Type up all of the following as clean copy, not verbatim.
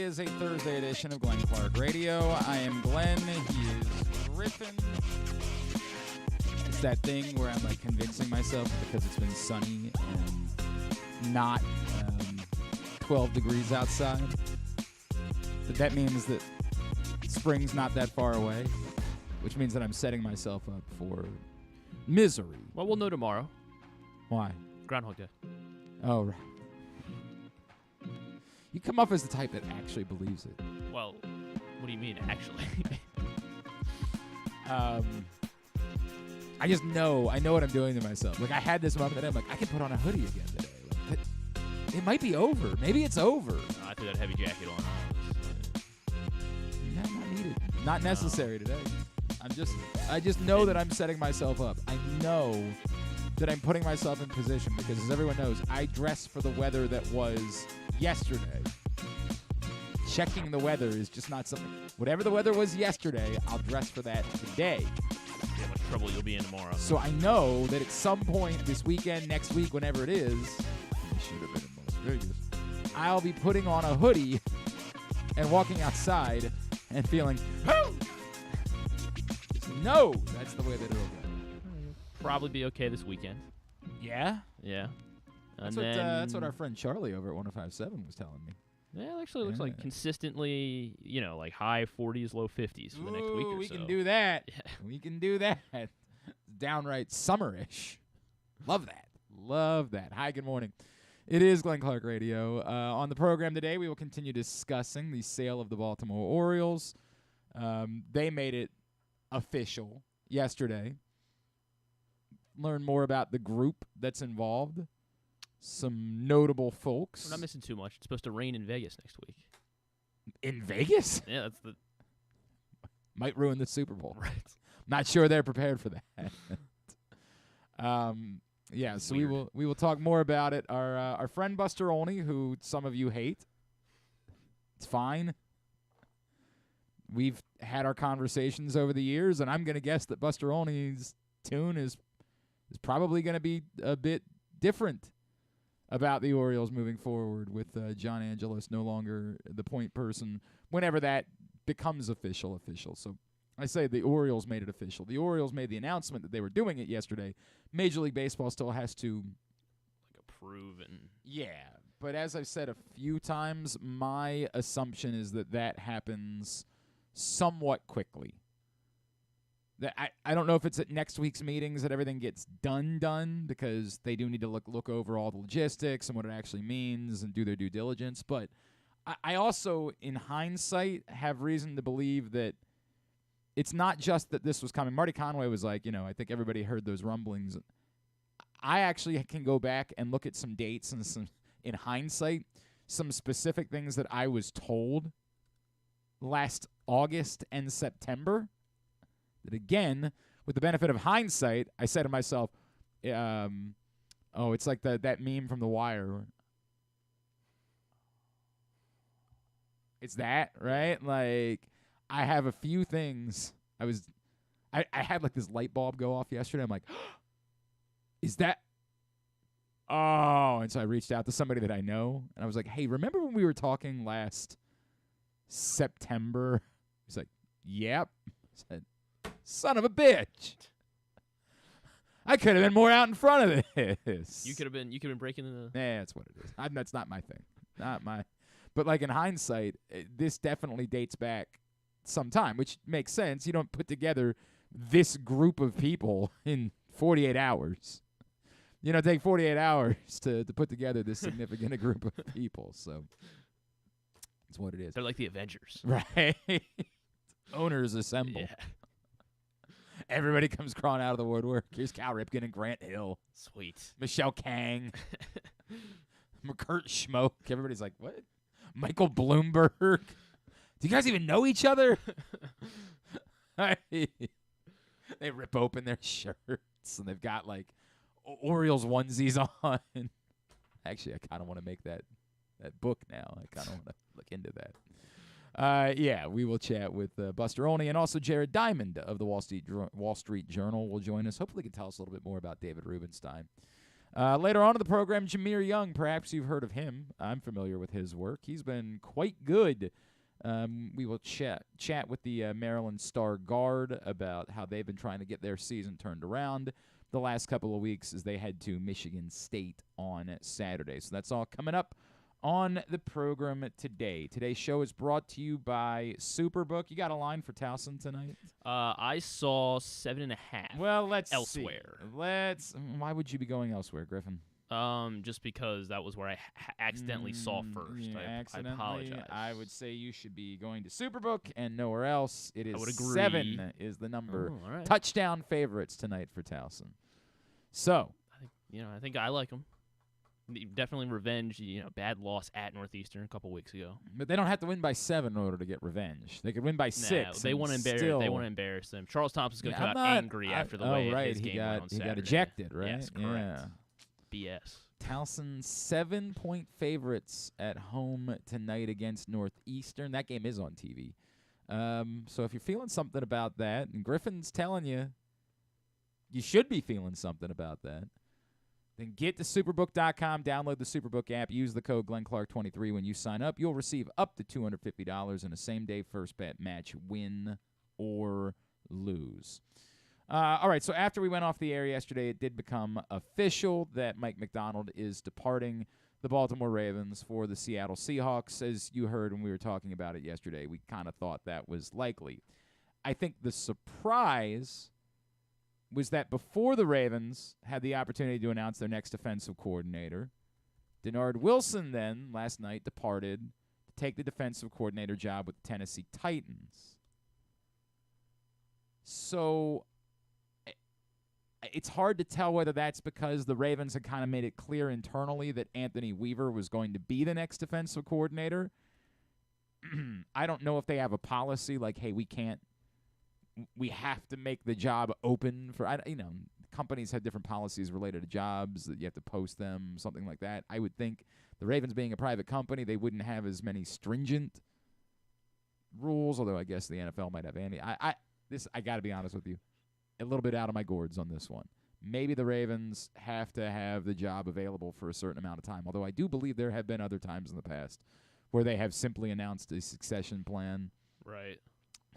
is a Thursday edition of Glenn Clark Radio. I am Glenn. He is Griffin. It's that thing where I'm like convincing myself because it's been sunny and not 12 degrees outside. But that means that spring's not that far away, which means that I'm setting myself up for misery. Well, we'll know tomorrow. Why? Groundhog Day. Oh, right. You come off as the type that actually believes it. Well, what do you mean, actually? I just know. I know what I'm doing to myself. Like, I had this moment that I'm like, I can put on a hoodie again today. Like, it might be over. Maybe it's over. I threw that heavy jacket on. Yeah, not needed. Not necessary today. I just know that I'm setting myself up. I know that I'm putting myself in position because, as everyone knows, I dress for the weather that was yesterday. Checking the weather is just not something. Whatever the weather was yesterday, I'll dress for that today. See how much trouble you'll be in tomorrow. So I know that at some point this weekend, next week, whenever it is, I should have been in Las Vegas, I'll be putting on a hoodie and walking outside and feeling, oh! Just know that's the way that it'll go. Probably be okay this weekend. Yeah? Yeah. That's what our friend Charlie over at 105.7 was telling me. Yeah, it actually looks like consistently, like high 40s, low 50s for the next week or so. We can do that. Yeah. We can do that. Downright summerish. Love that. Love that. Hi, good morning. It is Glenn Clark Radio. On the program today, we will continue discussing the sale of the Baltimore Orioles. They made it official yesterday. Learn more about the group that's involved. Some notable folks. We're not missing too much. It's supposed to rain in Vegas next week. In Vegas? Yeah, that's the... Might ruin the Super Bowl. Right. Not sure they're prepared for that. Yeah, so Weird. we will talk more about it. Our friend Buster Olney, who some of you hate. It's fine. We've had our conversations over the years, and I'm going to guess that Buster Olney's tune is probably going to be a bit different about the Orioles moving forward with John Angelos no longer the point person whenever that becomes official. So I say the Orioles made it official. The Orioles made the announcement that they were doing it yesterday. Major League Baseball still has to approve and... Yeah, but as I've said a few times, my assumption is that happens somewhat quickly. That I don't know if it's at next week's meetings that everything gets done because they do need to look over all the logistics and what it actually means and do their due diligence. But I also, in hindsight, have reason to believe that it's not just that this was coming. Marty Conway was like, I think everybody heard those rumblings. I actually can go back and look at some dates and in hindsight, some specific things that I was told last August and September. That again, with the benefit of hindsight, I said to myself, it's like that meme from The Wire. It's that, right? Like, I have a few things. I had like this light bulb go off yesterday. I'm like, is that? Oh, and so I reached out to somebody that I know, and I was like, hey, remember when we were talking last September? He's like, yep. I said, son of a bitch. I could have been more out in front of this. You could have been breaking the... Yeah, that's what it is. That's not my thing. But like in hindsight, this definitely dates back some time, which makes sense. You don't put together this group of people in 48 hours. Take 48 hours to put together this significant a group of people. So that's what it is. They're like the Avengers. Right. Owners assemble. Yeah. Everybody comes crawling out of the woodwork. Here's Cal Ripken and Grant Hill. Sweet. Michelle Kang. Kurt Schmoke. Everybody's like, what? Michael Bloomberg. Do you guys even know each other? They rip open their shirts, and they've got, like, Orioles onesies on. Actually, I kind of want to make that book now. I kind of want to look into that. Yeah, we will chat with Buster Olney, and also Jared Diamond of the Wall Street Journal will join us. Hopefully he can tell us a little bit more about David Rubenstein. Later on in the program, Jahmir Young. Perhaps you've heard of him. I'm familiar with his work. He's been quite good. We will chat with the Maryland Star Guard about how they've been trying to get their season turned around the last couple of weeks as they head to Michigan State on Saturday. So that's all coming up on the program today. Today's show is brought to you by Superbook. You got a line for Towson tonight? I saw 7.5. Well, let's elsewhere. See. Why would you be going elsewhere, Griffin? Just because that was where I accidentally saw first. I apologize. I would say you should be going to Superbook and nowhere else. It is I would agree. 7 is the number. Oh, all right. Touchdown favorites tonight for Towson. So, I think I like them. Definitely revenge. Bad loss at Northeastern a couple weeks ago. But they don't have to win by 7 in order to get revenge. They could win by 6. They want to embarrass them. Charles Thompson's going to come out angry after the way his game went on Saturday. He got ejected, right? Yes, correct. Yeah. BS. Towson 7-point favorites at home tonight against Northeastern. That game is on TV. So if you're feeling something about that, and Griffin's telling you should be feeling something about that, then get to Superbook.com, download the Superbook app, use the code GlennClark23 when you sign up. You'll receive up to $250 in a same-day first bet match, win or lose. All right, so after we went off the air yesterday, it did become official that Mike Macdonald is departing the Baltimore Ravens for the Seattle Seahawks. As you heard when we were talking about it yesterday, we kind of thought that was likely. I think the surprise was that before the Ravens had the opportunity to announce their next defensive coordinator, Denard Wilson then, last night, departed to take the defensive coordinator job with the Tennessee Titans. So it's hard to tell whether that's because the Ravens had kind of made it clear internally that Anthony Weaver was going to be the next defensive coordinator. I don't know if they have a policy like, hey, we have to make the job open for, companies have different policies related to jobs that you have to post them, something like that. I would think the Ravens being a private company, they wouldn't have as many stringent rules, although I guess the NFL might have any. I got to be honest with you. A little bit out of my gourds on this one. Maybe the Ravens have to have the job available for a certain amount of time, although I do believe there have been other times in the past where they have simply announced a succession plan. Right.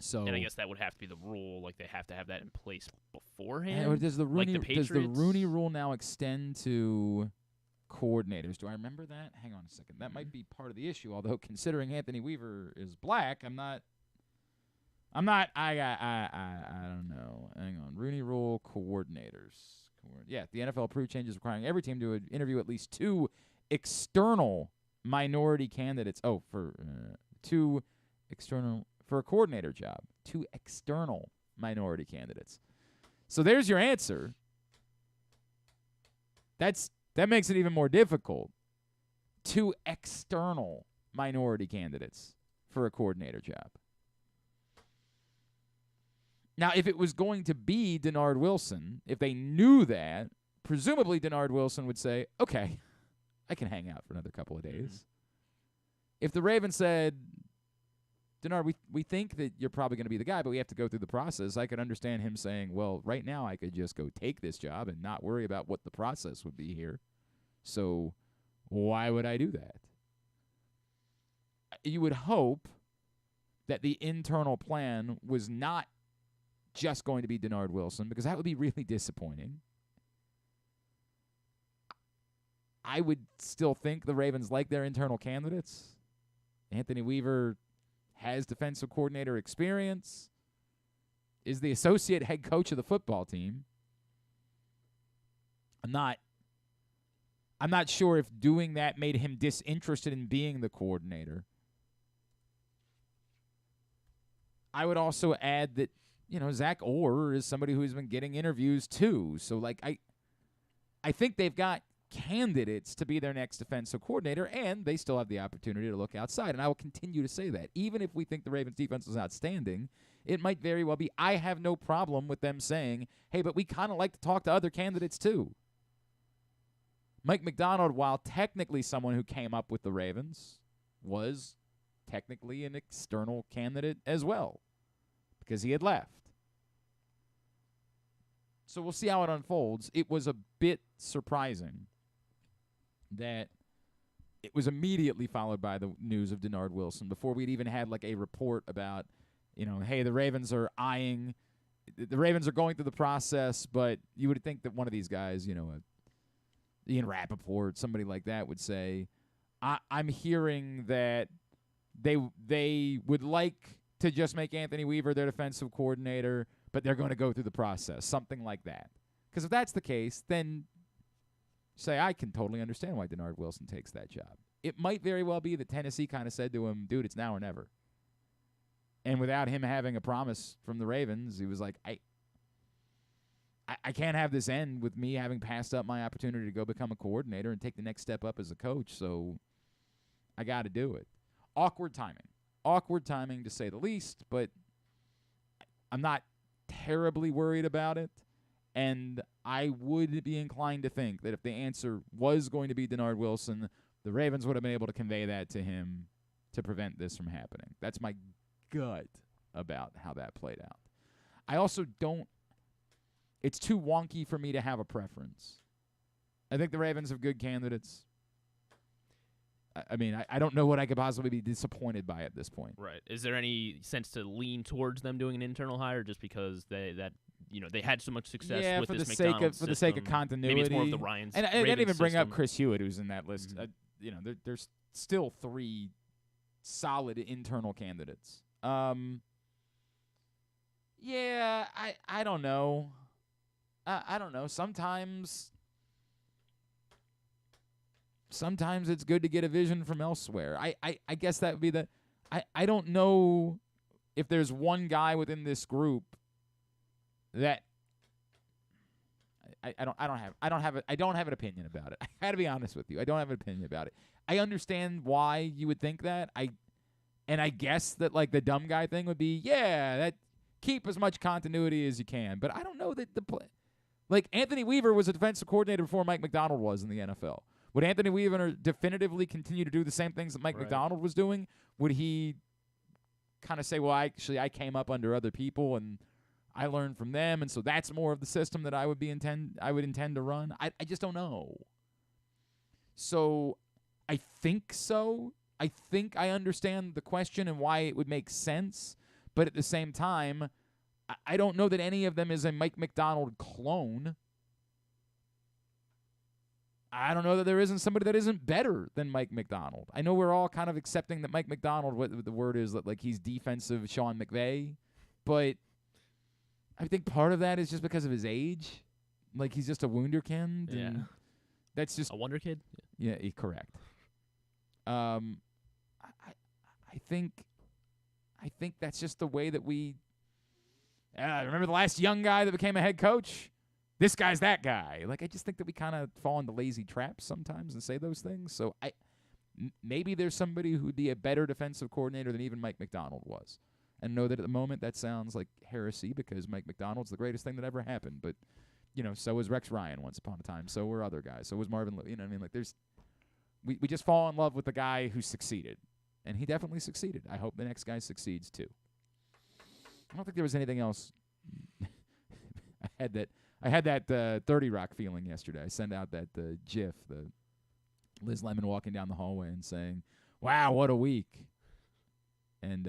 So, and I guess that would have to be the rule. Like, they have to have that in place beforehand. Does the Rooney, like the Patriots? Does the Rooney rule now extend to coordinators? Do I remember that? Hang on a second. That might be part of the issue, although considering Anthony Weaver is black, I don't know. Hang on. Rooney rule coordinators. Yeah, the NFL approved changes requiring every team to interview at least 2 external minority candidates. For a coordinator job. 2 external minority candidates. So there's your answer. That makes it even more difficult. 2 external minority candidates for a coordinator job. Now, if it was going to be Denard Wilson, if they knew that, presumably Denard Wilson would say, okay, I can hang out for another couple of days. Mm-hmm. If the Ravens said, Denard, we think that you're probably going to be the guy, but we have to go through the process, I could understand him saying, well, right now I could just go take this job and not worry about what the process would be here. So why would I do that? You would hope that the internal plan was not just going to be Denard Wilson, because that would be really disappointing. I would still think the Ravens like their internal candidates. Anthony Weaver has defensive coordinator experience, is the associate head coach of the football team. I'm not sure if doing that made him disinterested in being the coordinator. I would also add that, Zach Orr is somebody who's been getting interviews too. So, I think they've got candidates to be their next defensive coordinator, and they still have the opportunity to look outside. And I will continue to say that. Even if we think the Ravens' defense is outstanding, it might very well be. I have no problem with them saying, hey, but we kind of like to talk to other candidates too. Mike Macdonald, while technically someone who came up with the Ravens, was technically an external candidate as well because he had left. So we'll see how it unfolds. It was a bit surprising that it was immediately followed by the news of Denard Wilson before we'd even had like a report about, hey, the Ravens are eyeing, the Ravens are going through the process, but you would think that one of these guys, Ian Rappaport, somebody like that would say, I'm hearing that they would like to just make Anthony Weaver their defensive coordinator, but they're going to go through the process, something like that. Because if that's the case, then say I can totally understand why Denard Wilson takes that job. It might very well be that Tennessee kind of said to him, dude, it's now or never. And without him having a promise from the Ravens, he was like, I can't have this end with me having passed up my opportunity to go become a coordinator and take the next step up as a coach, so I got to do it. Awkward timing to say the least, but I'm not terribly worried about it. And I would be inclined to think that if the answer was going to be Denard Wilson, the Ravens would have been able to convey that to him to prevent this from happening. That's my gut about how that played out. I also don't – it's too wonky for me to have a preference. I think the Ravens have good candidates. I mean, I don't know what I could possibly be disappointed by at this point. Right. Is there any sense to lean towards them doing an internal hire just because they had so much success with this McDonald system? For the sake of continuity. Maybe it's more of the Ryans. And I didn't even bring up system. Chris Hewitt, who's in that list. There's still 3 solid internal candidates. I don't know. I don't know. Sometimes it's good to get a vision from elsewhere. I guess that would be the I don't know if there's one guy within this group that I don't have an opinion about it. I gotta be honest with you. I don't have an opinion about it. I understand why you would think that. I guess that like the dumb guy thing would be, that keep as much continuity as you can. But I don't know that like Anthony Weaver was a defensive coordinator before Mike Macdonald was in the NFL. Would Anthony Weaver definitively continue to do the same things that Mike Macdonald was doing? Would he kind of say, well, I came up under other people and I learned from them, and so that's more of the system that I would intend to run? I just don't know. So I think so. I think I understand the question and why it would make sense, but at the same time, I don't know that any of them is a Mike Macdonald clone. I don't know that there isn't somebody that isn't better than Mike Macdonald. I know we're all kind of accepting that Mike Macdonald, what the word is, that like he's defensive Sean McVay, but I think part of that is just because of his age. Like he's just a wunderkind. Yeah. That's just a wonder kid? Yeah, correct. I think that's just the way that we remember the last young guy that became a head coach? This guy's that guy. Like, I just think that we kind of fall into lazy traps sometimes and say those things. So maybe there's somebody who'd be a better defensive coordinator than even Mike Macdonald was. And know that at the moment that sounds like heresy because Mike Macdonald's the greatest thing that ever happened. But, so was Rex Ryan once upon a time. So were other guys. So was Marvin Lewis. You know what I mean? Like, we just fall in love with the guy who succeeded. And he definitely succeeded. I hope the next guy succeeds too. I don't think there was anything else. I had that 30 Rock feeling yesterday. I sent out that GIF, the Liz Lemon walking down the hallway and saying, "Wow, what a week!" And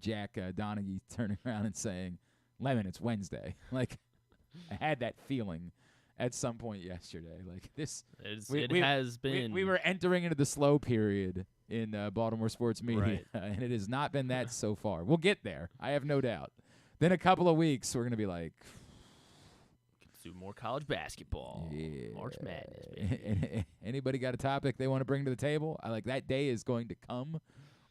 Jack Donaghy turning around and saying, "Lemon, it's Wednesday." Like, I had that feeling at some point yesterday. Like this, has been. We were entering into the slow period in Baltimore sports media, right. And it has not been that so far. We'll get there, I have no doubt. Then a couple of weeks, we're gonna be like. Do more college basketball. Yeah. March Madness, baby. Anybody got a topic they want to bring to the table? I like that day is going to come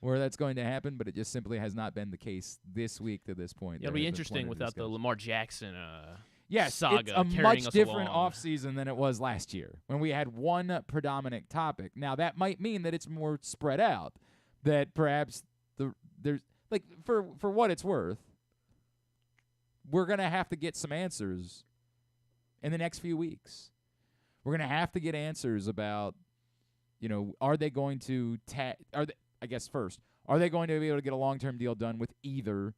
where that's going to happen, but it just simply has not been the case this week to this point. It'll be interesting without the Lamar Jackson saga. It's a much different along. offseason than it was last year when we had one predominant topic. Now, that might mean that it's more spread out, that perhaps there's like for what it's worth, we're going to have to get some answers in the next few weeks. We're going to have to get answers about, are they going to are they going to be able to get a long-term deal done with either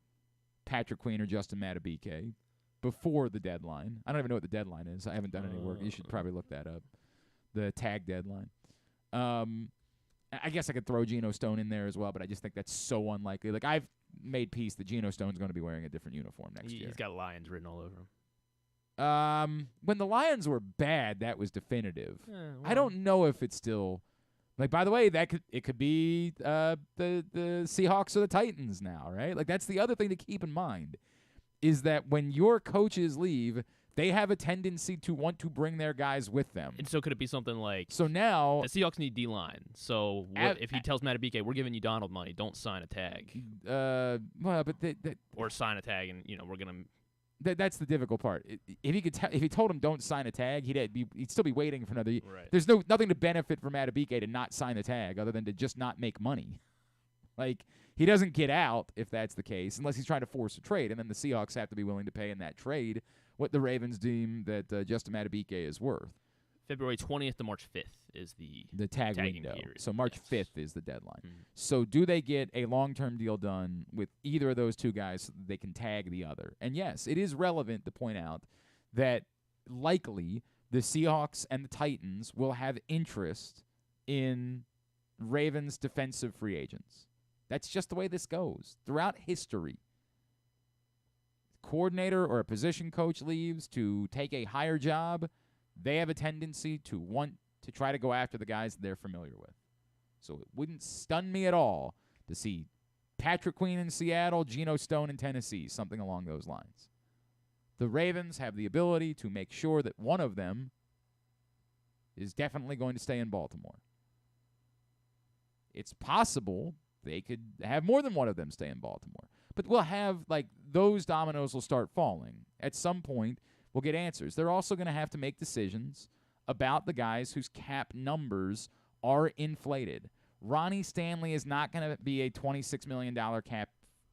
Patrick Queen or Justin Madubuike before the deadline? I don't even know what the deadline is. I haven't done any work. You should probably look that up. The tag deadline. I guess I could throw Geno Stone in there as well, but I just think that's so unlikely. Like, I've made peace that Geno Stone's going to be wearing a different uniform next year. He's got Lions written all over him. When the Lions were bad, that was definitive. Well, I don't know if it's still like. By the way, it could be the Seahawks or the Titans now, right? Like, that's the other thing to keep in mind is that when your coaches leave, they have a tendency to want to bring their guys with them. And so could it be something like, so now the Seahawks need D-line. So if he tells Matabike, we're giving you Donald money, don't sign a tag. well, but Or sign a tag, and we're gonna. That's the difficult part. If he told him don't sign a tag, he'd still be waiting for another year. Right. There's nothing to benefit for Matabike to not sign the tag other than to just not make money. Like, he doesn't get out if that's the case, unless he's trying to force a trade, and then the Seahawks have to be willing to pay in that trade what the Ravens deem that Justin Matabike is worth. February 20th to March 5th is the tag tagging window. period. So March Yes. 5th is the deadline. Mhm. So do they get a long-term deal done with either of those two guys so that they can tag the other? And yes, it is relevant to point out that likely the Seahawks and the Titans will have interest in Ravens defensive free agents. That's just the way this goes throughout history. Coordinator or a position coach leaves to take a higher job, they have a tendency to want to try to go after the guys they're familiar with. So it wouldn't stun me at all to see Patrick Queen in Seattle, Geno Stone in Tennessee, something along those lines. The Ravens have the ability to make sure that one of them is definitely going to stay in Baltimore. It's possible they could have more than one of them stay in Baltimore. But we'll have, like, those dominoes will start falling. At some point, we'll get answers. They're also going to have to make decisions about the guys whose cap numbers are inflated. Ronnie Stanley is not going to be a $26 million cap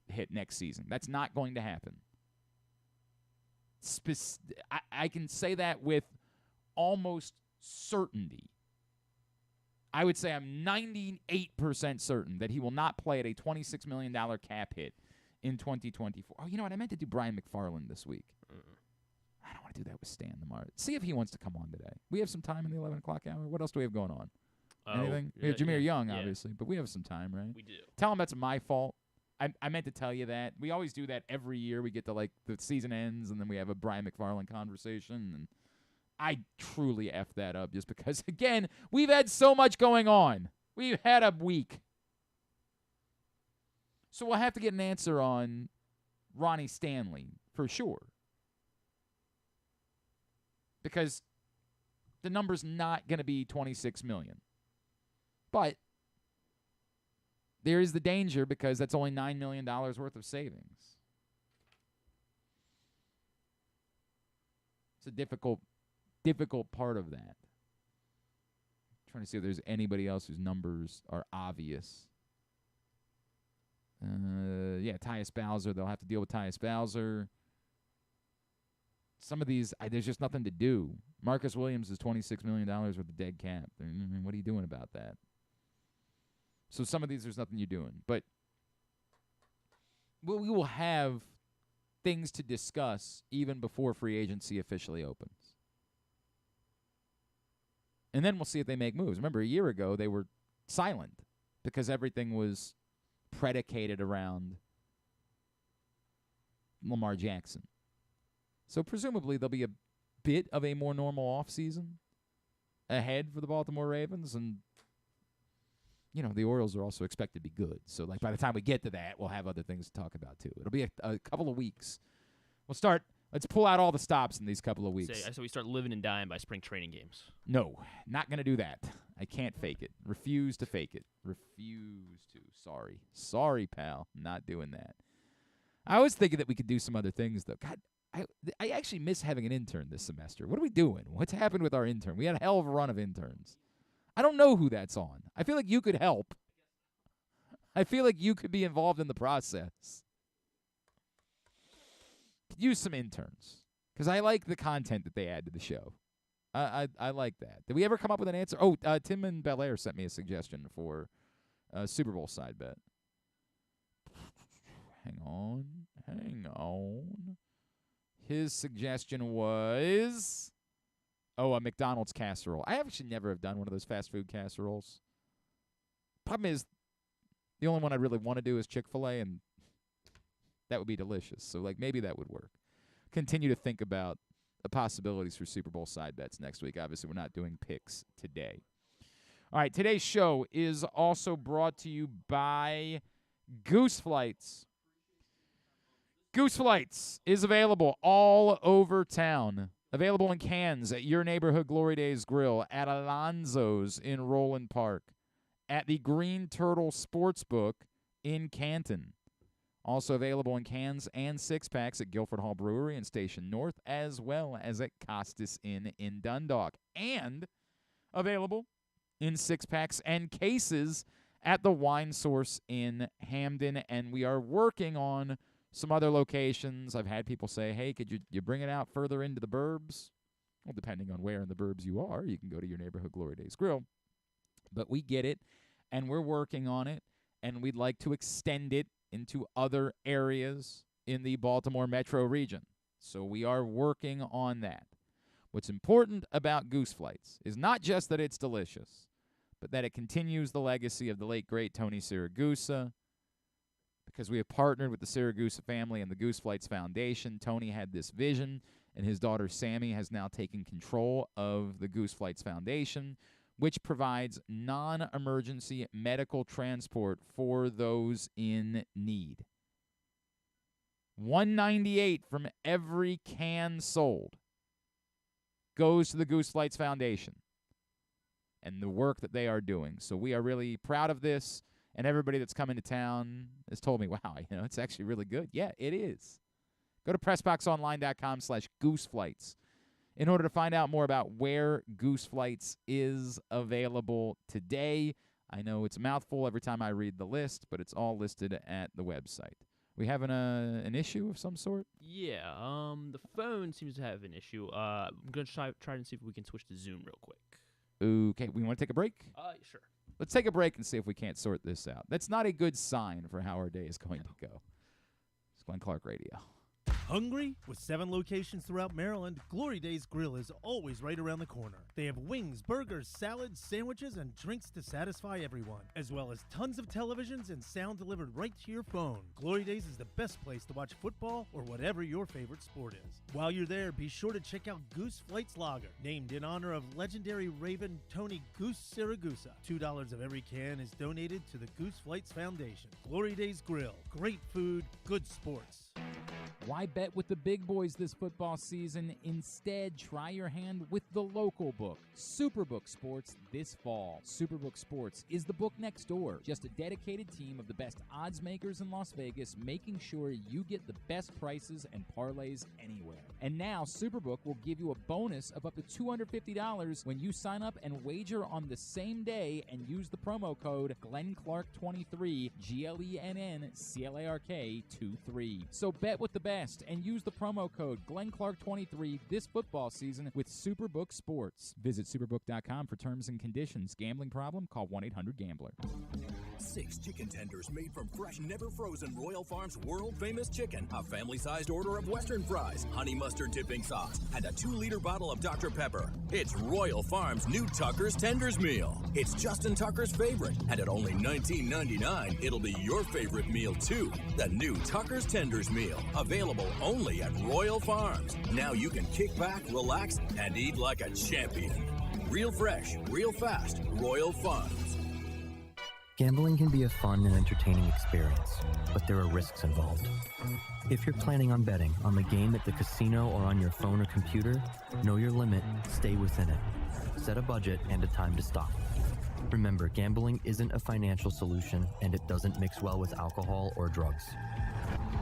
hit next season. That's not going to happen. I can say that with almost certainty. I would say I'm 98% certain that he will not play at a $26 million cap hit in 2024. Oh, you know what? I meant to do Brian McFarland this week. I don't want to do that with Stan tomorrow. See if he wants to come on today. We have some time in the 11 o'clock hour. What else do we have going on? Anything? We have Jahmir Young, obviously, but we have some time, right? We do. Tell him that's my fault. I meant to tell you that. We always do that every year. We get to, like, the season ends, and then we have a Brian McFarland conversation, and I truly F that up just because, again, we've had so much going on. We've had a week. So we'll have to get an answer on Ronnie Stanley for sure. Because the number's not going to be $26 million. But there is the danger because that's only $9 million worth of savings. It's a difficult part of that. I'm trying to see if there's anybody else whose numbers are obvious. Tyus Bowser. They'll have to deal with Tyus Bowser. Some of these, there's just nothing to do. Marcus Williams is $26 million with a dead cap. What are you doing about that? So some of these, there's nothing you're doing. But we will have things to discuss even before free agency officially opens. And then we'll see if they make moves. Remember, a year ago, they were silent because everything was predicated around Lamar Jackson. So presumably there'll be a bit of a more normal offseason ahead for the Baltimore Ravens. And, the Orioles are also expected to be good. So, like, by the time we get to that, we'll have other things to talk about, too. It'll be a couple of weeks. Let's pull out all the stops in these couple of weeks. So we start living and dying by spring training games. No, not going to do that. I can't fake it. Refuse to fake it. Refuse to. Sorry, pal. Not doing that. I was thinking that we could do some other things, though. God, I actually miss having an intern this semester. What are we doing? What's happened with our intern? We had a hell of a run of interns. I don't know who that's on. I feel like you could help. I feel like you could be involved in the process. Could use some interns because I like the content that they add to the show. I like that. Did we ever come up with an answer? Oh, Tim in Bel Air sent me a suggestion for a Super Bowl side bet. Hang on. His suggestion was Oh, a McDonald's casserole. I actually never have done one of those fast food casseroles. Problem is, the only one I really want to do is Chick-fil-A, and that would be delicious. So, maybe that would work. Continue to think about the possibilities for Super Bowl side bets next week. Obviously, we're not doing picks today. All right, today's show is also brought to you by Goose Flights. Goose Flights is available all over town. Available in cans at your neighborhood Glory Days Grill, at Alonzo's in Roland Park, at the Green Turtle Sportsbook in Canton. Also available in cans and six-packs at Guilford Hall Brewery and Station North, as well as at Costas Inn in Dundalk. And available in six-packs and cases at the Wine Source in Hamden. And we are working on some other locations. I've had people say, hey, could you bring it out further into the burbs? Well, depending on where in the burbs you are, you can go to your neighborhood Glory Days Grill. But we get it, and we're working on it, and we'd like to extend it into other areas in the Baltimore metro region. So we are working on that. What's important about Goose Flights is not just that it's delicious, but that it continues the legacy of the late, great Tony Siragusa. Because we have partnered with the Siragusa family and the Goose Flights Foundation. Tony had this vision, and his daughter Sammy has now taken control of the Goose Flights Foundation, which provides non-emergency medical transport for those in need. $1.98 from every can sold goes to the Goose Flights Foundation and the work that they are doing. So we are really proud of this. And everybody that's come into town has told me, wow, it's actually really good. Yeah, it is. Go to PressBoxOnline.com/gooseflights in order to find out more about where Goose Flights is available today. I know it's a mouthful every time I read the list, but it's all listed at the website. We having an issue of some sort? Yeah, the phone seems to have an issue. I'm going to try and see if we can switch to Zoom real quick. Okay, we want to take a break? Sure. Let's take a break and see if we can't sort this out. That's not a good sign for how our day is going to go. It's Glenn Clark Radio. Hungry? With 7 locations throughout Maryland, Glory Days Grill is always right around the corner. They have wings, burgers, salads, sandwiches, and drinks to satisfy everyone, as well as tons of televisions and sound delivered right to your phone. Glory Days is the best place to watch football or whatever your favorite sport is. While you're there, be sure to check out Goose Flights Lager, named in honor of legendary Raven Tony Goose Siragusa. $2 of every can is donated to the Goose Flights Foundation. Glory Days Grill. Great food, good sports. Why bet with the big boys this football season? Instead, try your hand with the local book, Superbook Sports, this fall. Superbook Sports is the book next door. Just a dedicated team of the best odds makers in Las Vegas, making sure you get the best prices and parlays anywhere. And now, Superbook will give you a bonus of up to $250 when you sign up and wager on the same day and use the promo code GlennClark23, GLENNCLARK23. So bet with the best and use the promo code GlennClark23 this football season with Superbook Sports. Visit superbook.com for terms and conditions. Gambling problem? Call 1-800-GAMBLER. 6 chicken tenders made from fresh, never frozen Royal Farms world-famous chicken, a family-sized order of Western fries, honey mustard dipping sauce, and a 2-liter bottle of Dr. Pepper. It's Royal Farms' new Tucker's Tenders Meal. It's Justin Tucker's favorite, and at only $19.99, it'll be your favorite meal, too. The new Tucker's Tenders Meal, available only at Royal Farms. Now you can kick back, relax, and eat like a champion. Real fresh, real fast, Royal Farms. Gambling can be a fun and entertaining experience, but there are risks involved. If you're planning on betting on the game at the casino or on your phone or computer, know your limit, stay within it. Set a budget and a time to stop. Remember, gambling isn't a financial solution, and it doesn't mix well with alcohol or drugs.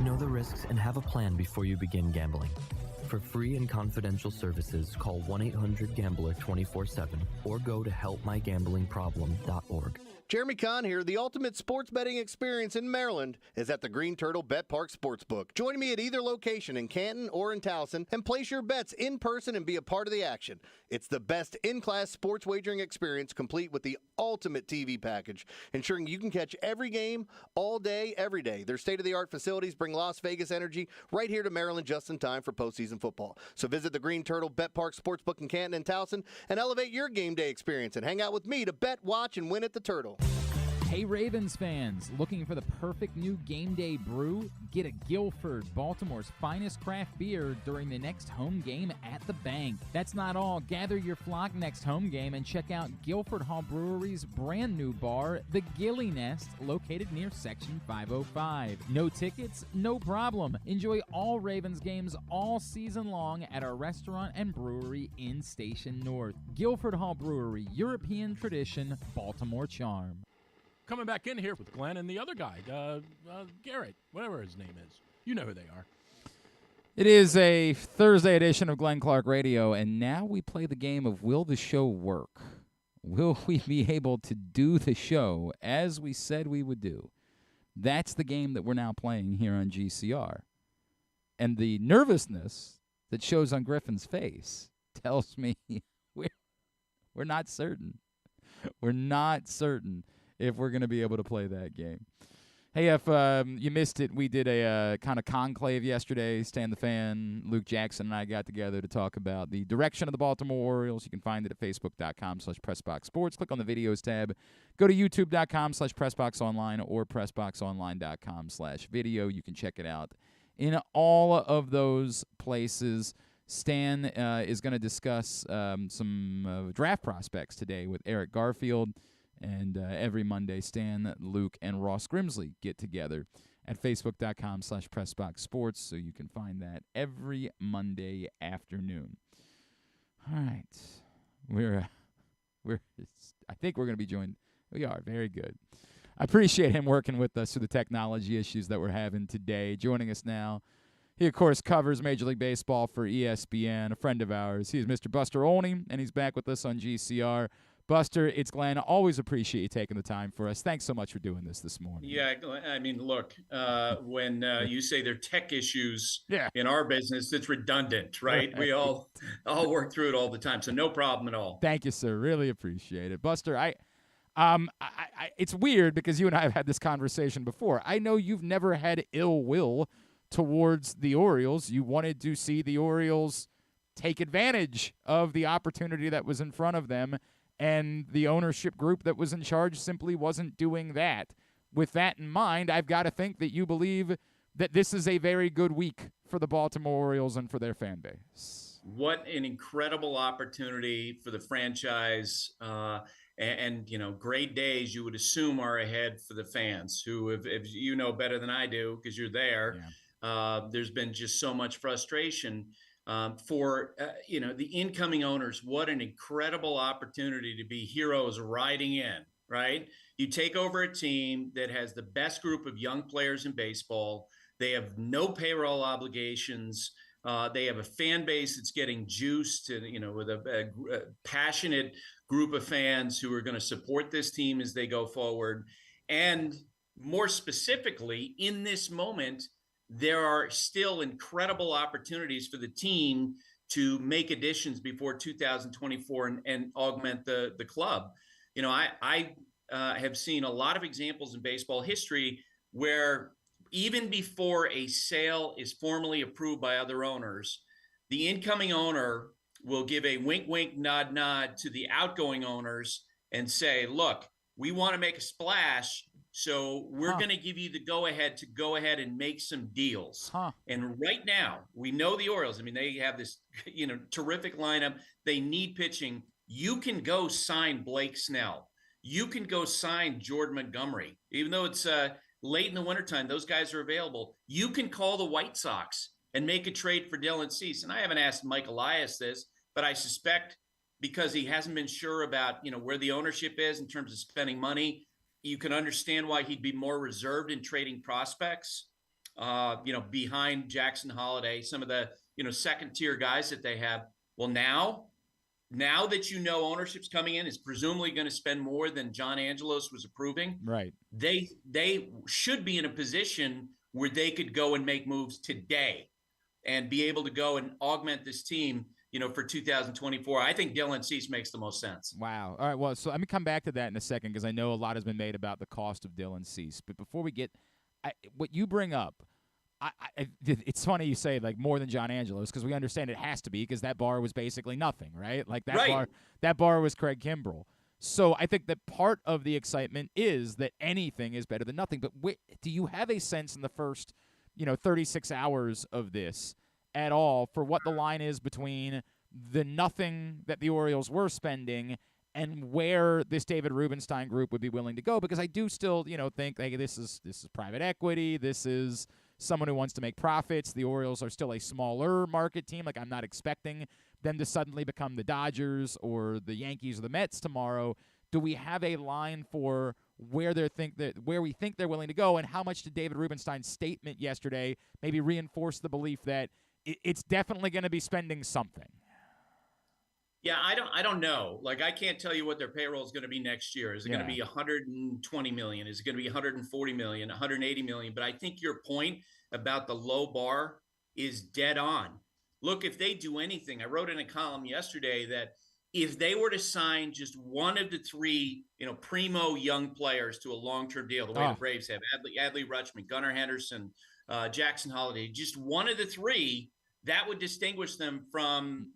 Know the risks and have a plan before you begin gambling. For free and confidential services, call 1-800-GAMBLER 24/7 or go to helpmygamblingproblem.org. Jeremy Kahn here. The ultimate sports betting experience in Maryland is at the Green Turtle Bet Park Sportsbook. Join me at either location in Canton or in Towson and place your bets in person and be a part of the action. It's the best in-class sports wagering experience, complete with the ultimate TV package, ensuring you can catch every game all day, every day. Their state-of-the-art facilities bring Las Vegas energy right here to Maryland just in time for postseason football. So visit the Green Turtle Bet Park Sportsbook in Canton and Towson and elevate your game day experience and hang out with me to bet, watch, and win at the Turtle. Hey Ravens fans, looking for the perfect new game day brew? Get a Guilford, Baltimore's finest craft beer during the next home game at the Bank. That's not all. Gather your flock next home game and check out Guilford Hall Brewery's brand new bar, the Gilly Nest, located near Section 505. No tickets? No problem. Enjoy all Ravens games all season long at our restaurant and brewery in Station North. Guilford Hall Brewery, European tradition, Baltimore charm. Coming back in here with Glenn and the other guy, Garrett, whatever his name is. You know who they are. It is a Thursday edition of Glenn Clark Radio, and now we play the game of will the show work? Will we be able to do the show as we said we would do? That's the game that we're now playing here on GCR. And the nervousness that shows on Griffin's face tells me we're not certain. We're not certain if we're going to be able to play that game. Hey, if you missed it, we did a kind of conclave yesterday. Stan the Fan, Luke Jackson, and I got together to talk about the direction of the Baltimore Orioles. You can find it at facebook.com/PressBoxSports. Click on the videos tab. Go to youtube.com/PressBoxOnline or PressBoxOnline.com/video. You can check it out in all of those places. Stan is going to discuss some draft prospects today with Eric Garfield. And every Monday, Stan, Luke, and Ross Grimsley get together at facebook.com/PressBoxSports, so you can find that every Monday afternoon. All right. I think we're going to be joined. We are. Very good. I appreciate him working with us through the technology issues that we're having today. Joining us now, he, of course, covers Major League Baseball for ESPN, a friend of ours. He is Mr. Buster Olney, and he's back with us on GCR. Buster, it's Glenn. Always appreciate you taking the time for us. Thanks so much for doing this morning. Yeah, I mean, look, when you say there are tech issues in our business, it's redundant, right? We all work through it all the time, so no problem at all. Thank you, sir. Really appreciate it. Buster, it's weird because you and I have had this conversation before. I know you've never had ill will towards the Orioles. You wanted to see the Orioles take advantage of the opportunity that was in front of them, and the ownership group that was in charge simply wasn't doing that. With that in mind, I've got to think that you believe that this is a very good week for the Baltimore Orioles and for their fan base. What an incredible opportunity for the franchise. And you know, great days you would assume are ahead for the fans who, if you know better than I do because you're there, there's been just so much frustration. For the incoming owners, what an incredible opportunity to be heroes riding in, right? You take over a team that has the best group of young players in baseball. They have no payroll obligations. They have a fan base that's getting juiced, and with a passionate group of fans who are going to support this team as they go forward. And more specifically, in this moment, there are still incredible opportunities for the team to make additions before 2024 and augment the club. I have seen a lot of examples in baseball history where even before a sale is formally approved by other owners, the incoming owner will give a wink, wink, nod, nod to the outgoing owners and say, look, we want to make a splash. So we're going to give you the go-ahead to go ahead and make some deals. And right now, we know the Orioles. I mean, they have this, terrific lineup. They need pitching. You can go sign Blake Snell. You can go sign Jordan Montgomery. Even though it's late in the wintertime, those guys are available. You can call the White Sox and make a trade for Dylan Cease. And I haven't asked Mike Elias this, but I suspect because he hasn't been sure about, where the ownership is in terms of spending money, you can understand why he'd be more reserved in trading prospects, behind Jackson Holiday, some of the, second tier guys that they have. Well, now now that ownership's coming in, is presumably going to spend more than John Angelos was approving. Right. They should be in a position where they could go and make moves today and be able to go and augment this team, for 2024. I think Dylan Cease makes the most sense. Wow. All right. Well, so let me come back to that in a second because I know a lot has been made about the cost of Dylan Cease. But before we get what you bring up, it's funny you say like more than John Angelos because we understand it has to be because that bar was basically nothing, right? Like that bar was Craig Kimbrell. So I think that part of the excitement is that anything is better than nothing. But do you have a sense in the first, 36 hours of this at all for what the line is between the nothing that the Orioles were spending and where this David Rubenstein group would be willing to go? Because I do still, think like this is private equity. This is someone who wants to make profits. The Orioles are still a smaller market team. Like I'm not expecting them to suddenly become the Dodgers or the Yankees or the Mets tomorrow. Do we have a line for where we think they're willing to go, and how much did David Rubenstein's statement yesterday maybe reinforce the belief that it's definitely going to be spending something? Yeah, I don't know. Like I can't tell you what their payroll is going to be next year. Is it going to be 120 million? Is it going to be 140 million, 180 million? But I think your point about the low bar is dead on. Look, if they do anything, I wrote in a column yesterday that if they were to sign just one of the three, primo young players to a long-term deal, the way the Braves have, Adley Rutschman, Gunnar Henderson, Jackson Holiday, just one of the three, that would distinguish them from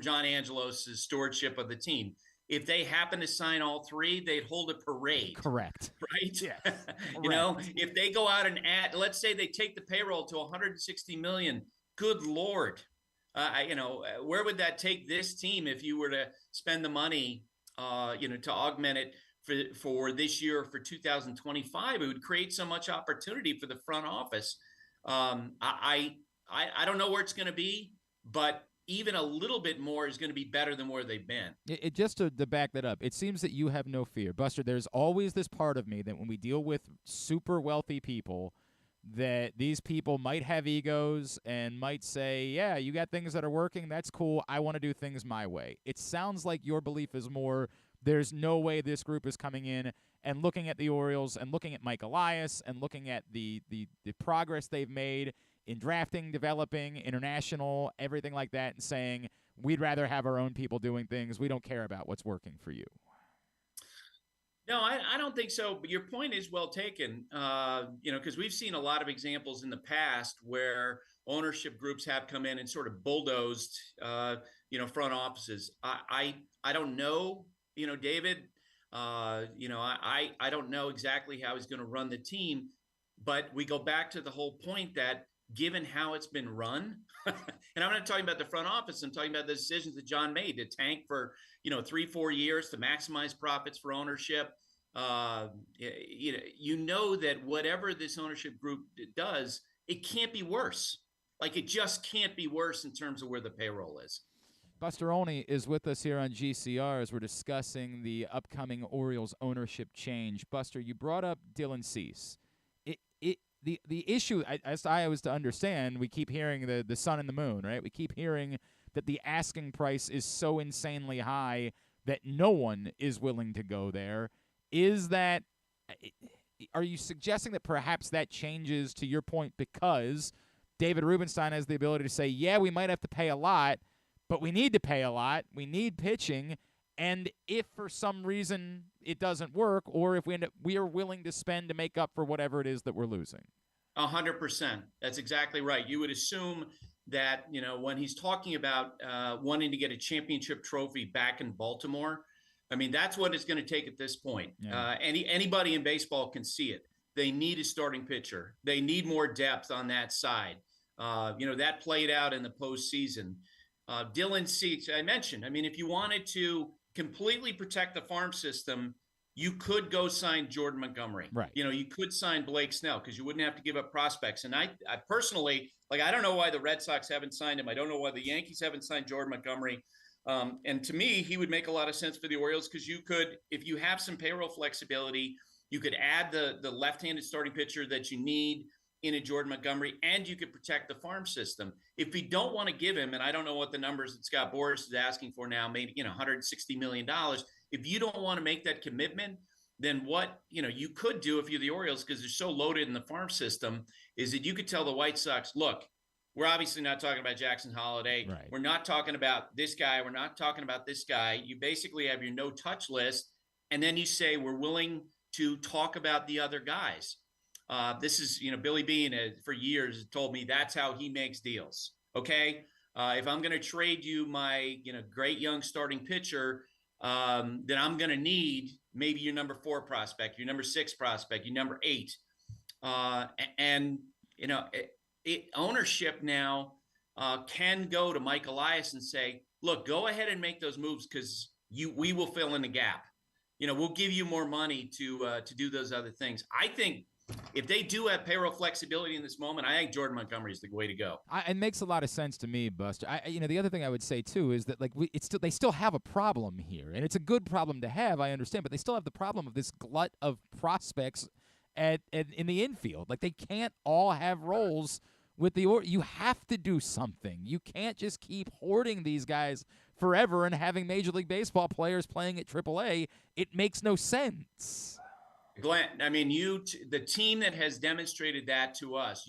John Angelos' stewardship of the team. If they happen to sign all three, they'd hold a parade. Correct. Right? Yeah. If they go out and add, let's say they take the payroll to 160 million, good Lord. Where would that take this team if you were to spend the money, to augment it for this year, for 2025? It would create so much opportunity for the front office. I don't know where it's going to be, but even a little bit more is going to be better than where they've been. Just to back that up, it seems that you have no fear. Buster, there's always this part of me that when we deal with super wealthy people, that these people might have egos and might say, yeah, you got things that are working, that's cool, I want to do things my way. It sounds like your belief is more, there's no way this group is coming in and looking at the Orioles and looking at Mike Elias and looking at the progress they've made in drafting, developing, international, everything like that, and saying, we'd rather have our own people doing things. We don't care about what's working for you. No, I don't think so. But your point is well taken, because we've seen a lot of examples in the past where ownership groups have come in and sort of bulldozed, front offices. I don't know, David, I don't know exactly how he's going to run the team, but we go back to the whole point that given how it's been run, and I'm not talking about the front office, I'm talking about the decisions that John made to tank for, 3-4 years to maximize profits for ownership. That whatever this ownership group does, it can't be worse. Like it just can't be worse in terms of where the payroll is. Buster Olney is with us here on GCR as we're discussing the upcoming Orioles ownership change. Buster, you brought up Dylan Cease. The issue, as I was to understand, we keep hearing the sun and the moon, right? We keep hearing that the asking price is so insanely high that no one is willing to go there. Are you suggesting that perhaps that changes, to your point, because David Rubenstein has the ability to say, yeah, we might have to pay a lot, but we need to pay a lot. We need pitching. And if for some reason it doesn't work, or if we are willing to spend to make up for whatever it is that we're losing. 100%. That's exactly right. You would assume that, when he's talking about wanting to get a championship trophy back in Baltimore, I mean, that's what it's going to take at this point. Yeah. Anybody in baseball can see it. They need a starting pitcher. They need more depth on that side. That played out in the postseason. Dylan Cease, I mentioned, if you wanted to completely protect the farm system, you could go sign Jordan Montgomery. Right. You could sign Blake Snell because you wouldn't have to give up prospects. And I personally, I don't know why the Red Sox haven't signed him. I don't know why the Yankees haven't signed Jordan Montgomery. And to me, he would make a lot of sense for the Orioles because you could, if you have some payroll flexibility, you could add the left-handed starting pitcher that you need in a Jordan Montgomery, and you could protect the farm system. If we don't want to give him, and I don't know what the numbers that Scott Boras is asking for now, maybe, $160 million. If you don't want to make that commitment, then what, you could do if you're the Orioles, because they're so loaded in the farm system, is that you could tell the White Sox, look, we're obviously not talking about Jackson Holiday. Right. We're not talking about this guy. We're not talking about this guy. You basically have your no-touch list, and then you say we're willing to talk about the other guys. This is, Billy Beane for years told me that's how he makes deals. Okay. If I'm going to trade you my, great young starting pitcher, then I'm going to need maybe your number 4 prospect, your number 6 prospect, your number 8. Ownership now can go to Mike Elias and say, look, go ahead and make those moves, because we will fill in the gap. We'll give you more money to do those other things. I think if they do have payroll flexibility in this moment, I think Jordan Montgomery is the way to go. It makes a lot of sense to me, Buster. The other thing I would say too is that they still have a problem here, and it's a good problem to have. I understand, but they still have the problem of this glut of prospects in the infield. Like, they can't all have roles with the you have to do something. You can't just keep hoarding these guys forever and having Major League Baseball players playing at AAA. It makes no sense. Glenn, the team that has demonstrated that to us,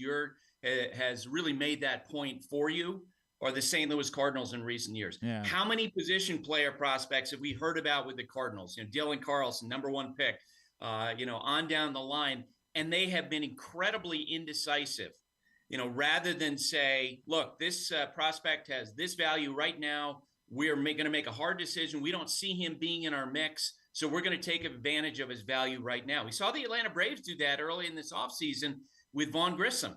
has really made that point for you, are the St. Louis Cardinals in recent years. Yeah. How many position player prospects have we heard about with the Cardinals? Dylan Carlson, number 1 pick, on down the line, and they have been incredibly indecisive. Rather than say, look, this prospect has this value right now. We're going to make a hard decision. We don't see him being in our mix, so we're going to take advantage of his value right now. We saw the Atlanta Braves do that early in this offseason with Vaughn Grissom,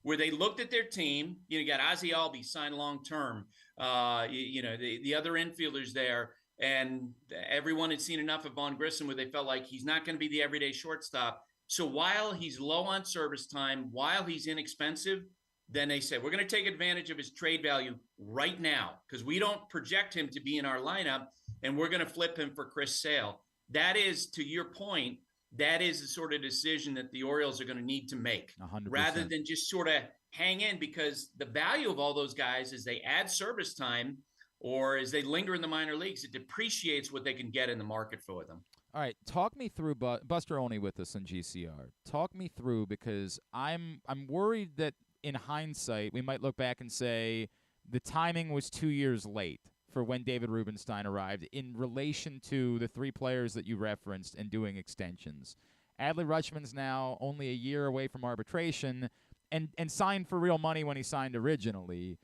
where they looked at their team. You got Ozzie Albies signed long-term, the other infielders there, and everyone had seen enough of Vaughn Grissom where they felt like he's not going to be the everyday shortstop. So while he's low on service time, while he's inexpensive, then they say, we're going to take advantage of his trade value right now, because we don't project him to be in our lineup, and we're going to flip him for Chris Sale. That is, to your point, that is the sort of decision that the Orioles are going to need to make, 100%. Rather than just sort of hang in, because the value of all those guys is they add service time, or as they linger in the minor leagues, it depreciates what they can get in the market for them. All right, talk me through Buster Olney with us in GCR. Talk me through, because I'm worried that in hindsight we might look back and say the timing was 2 years late for when David Rubenstein arrived in relation to the 3 players that you referenced and doing extensions. Adley Rutschman's now only a year away from arbitration and signed for real money when he signed originally.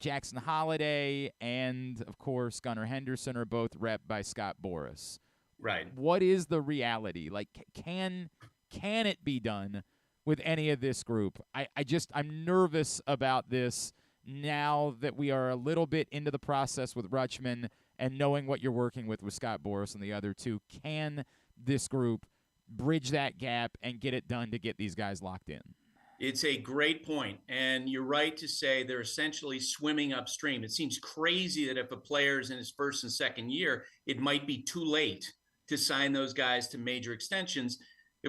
Jackson Holiday and, of course, Gunnar Henderson are both repped by Scott Boras. Right. What is the reality? Like, can it be done with any of this group? I'm nervous about this now that we are a little bit into the process with Rutschman and knowing what you're working with Scott Boras and the other 2. Can this group bridge that gap and get it done to get these guys locked in? It's a great point, and you're right to say they're essentially swimming upstream. It seems crazy that if a player is in his first and second year, it might be too late to sign those guys to major extensions.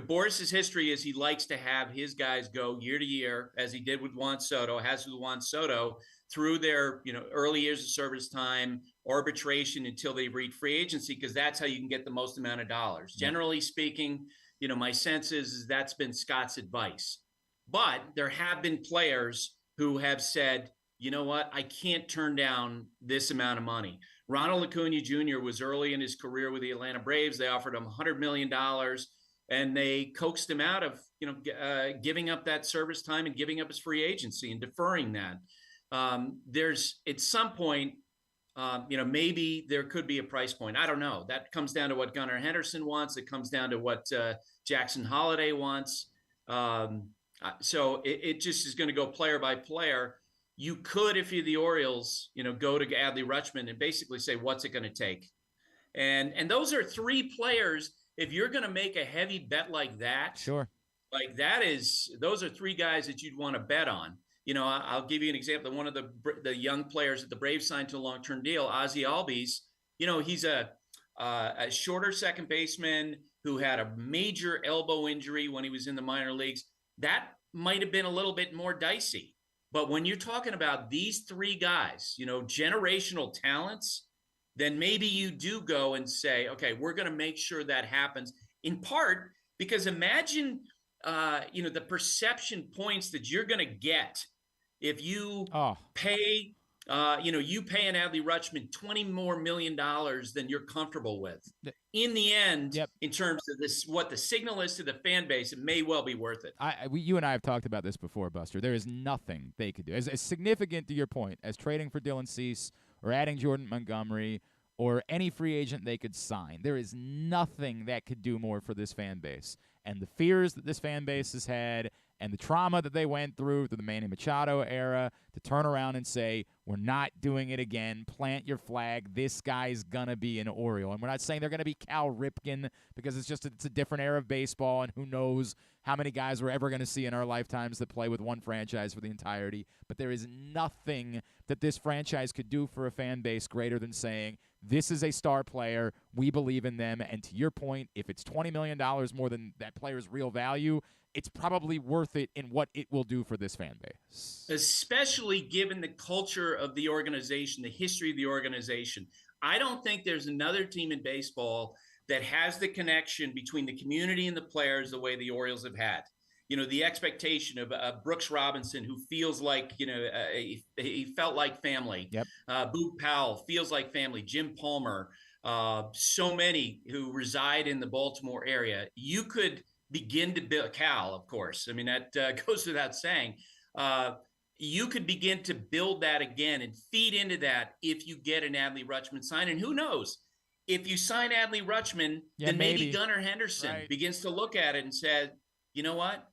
Boris's history is he likes to have his guys go year to year, as he did with Juan Soto, through their early years of service time, arbitration until they reach free agency, because that's how you can get the most amount of dollars. Generally speaking, my sense is that's been Scott's advice. But there have been players who have said, you know what, I can't turn down this amount of money. Ronald Acuna Jr. was early in his career with the Atlanta Braves. They offered him $100 million, and they coaxed him out of, giving up that service time and giving up his free agency and deferring that. There's at some point, maybe there could be a price point. I don't know. That comes down to what Gunnar Henderson wants. It comes down to what Jackson Holiday wants. So it just is going to go player by player. You could, if you're the Orioles, go to Adley Rutschman and basically say, what's it going to take? And those are 3 players. If you're going to make a heavy bet like that, sure, like those are 3 guys that you'd want to bet on. I'll give you an example. One of the young players that the Braves signed to a long-term deal, Ozzie Albies, he's a shorter second baseman who had a major elbow injury when he was in the minor leagues. That might have been a little bit more dicey. But when you're talking about these three guys, generational talents, then maybe you do go and say, okay, we're going to make sure that happens, in part because imagine, the perception points that you're going to get if you pay, you pay an Adley Rutschman $20 more million than you're comfortable with. In the end, in terms of this, what the signal is to the fan base, it may well be worth it. You and I have talked about this before, Buster. There is nothing they could do. As significant to your point as trading for Dylan Cease or adding Jordan Montgomery or any free agent they could sign, there is nothing that could do more for this fan base. And the fears that this fan base has had and the trauma that they went through the Manny Machado era, to turn around and say, we're not doing it again, plant your flag, this guy's going to be an Oriole. And we're not saying they're going to be Cal Ripken, because it's a different era of baseball, and who knows how many guys we're ever going to see in our lifetimes that play with one franchise for the entirety. But there is nothing that this franchise could do for a fan base greater than saying, this is a star player, we believe in them, and to your point, if it's $20 million more than that player's real value, it's probably worth it in what it will do for this fan base. Especially given the culture of the organization, the history of the organization. I don't think there's another team in baseball that has the connection between the community and the players the way the Orioles have had. The expectation of Brooks Robinson, who feels like, he felt like family. Yep. Boog Powell feels like family. Jim Palmer, so many who reside in the Baltimore area. You could begin to build, Cal, of course. I mean, that goes without saying. You could begin to build that again and feed into that if you get an Adley Rutschman sign. And who knows, if you sign Adley Rutschman, then maybe Gunnar Henderson begins to look at it and says, you know what?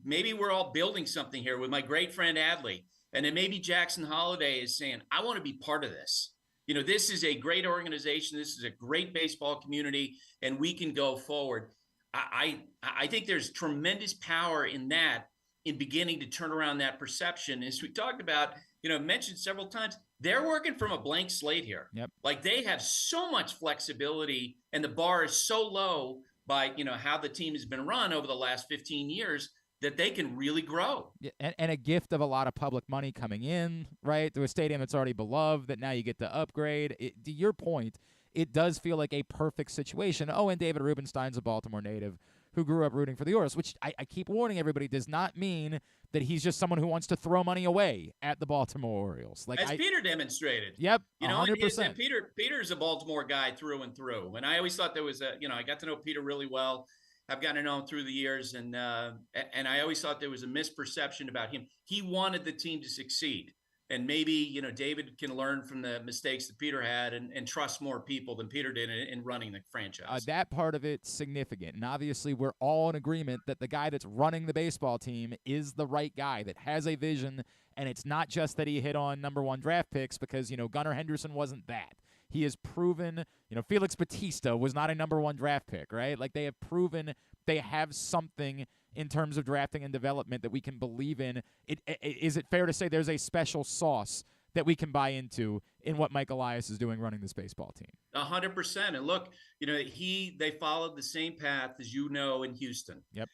Maybe we're all building something here with my great friend Adley. And then maybe Jackson Holliday is saying, I want to be part of this. This is a great organization. This is a great baseball community, and we can go forward. I think there's tremendous power in that, in beginning to turn around that perception. As we talked about, mentioned several times, they're working from a blank slate here. Yep. Like, they have so much flexibility, and the bar is so low by, how the team has been run over the last 15 years, that they can really grow. Yeah, and a gift of a lot of public money coming in, right, to a stadium that's already beloved, that now you get to upgrade. To your point, it does feel like a perfect situation. Oh, and David Rubenstein's a Baltimore native who grew up rooting for the Orioles, which I keep warning everybody does not mean that he's just someone who wants to throw money away at the Baltimore Orioles. As Peter demonstrated. Yep, 100%. Peter's a Baltimore guy through and through. And I always thought there was I got to know Peter really well. I've gotten to know him through the years, and I always thought there was a misperception about him. He wanted the team to succeed. And maybe, David can learn from the mistakes that Peter had and trust more people than Peter did in running the franchise. That part of it's significant. And obviously we're all in agreement that the guy that's running the baseball team is the right guy, that has a vision. And it's not just that he hit on number one draft picks, because, Gunnar Henderson wasn't that. He has proven, Felix Bautista was not a number one draft pick, right? Like, they have proven they have something in terms of drafting and development that we can believe in. Is it fair to say there's a special sauce that we can buy into in what Mike Elias is doing running this baseball team? 100%. And look, they followed the same path as in Houston. Yep.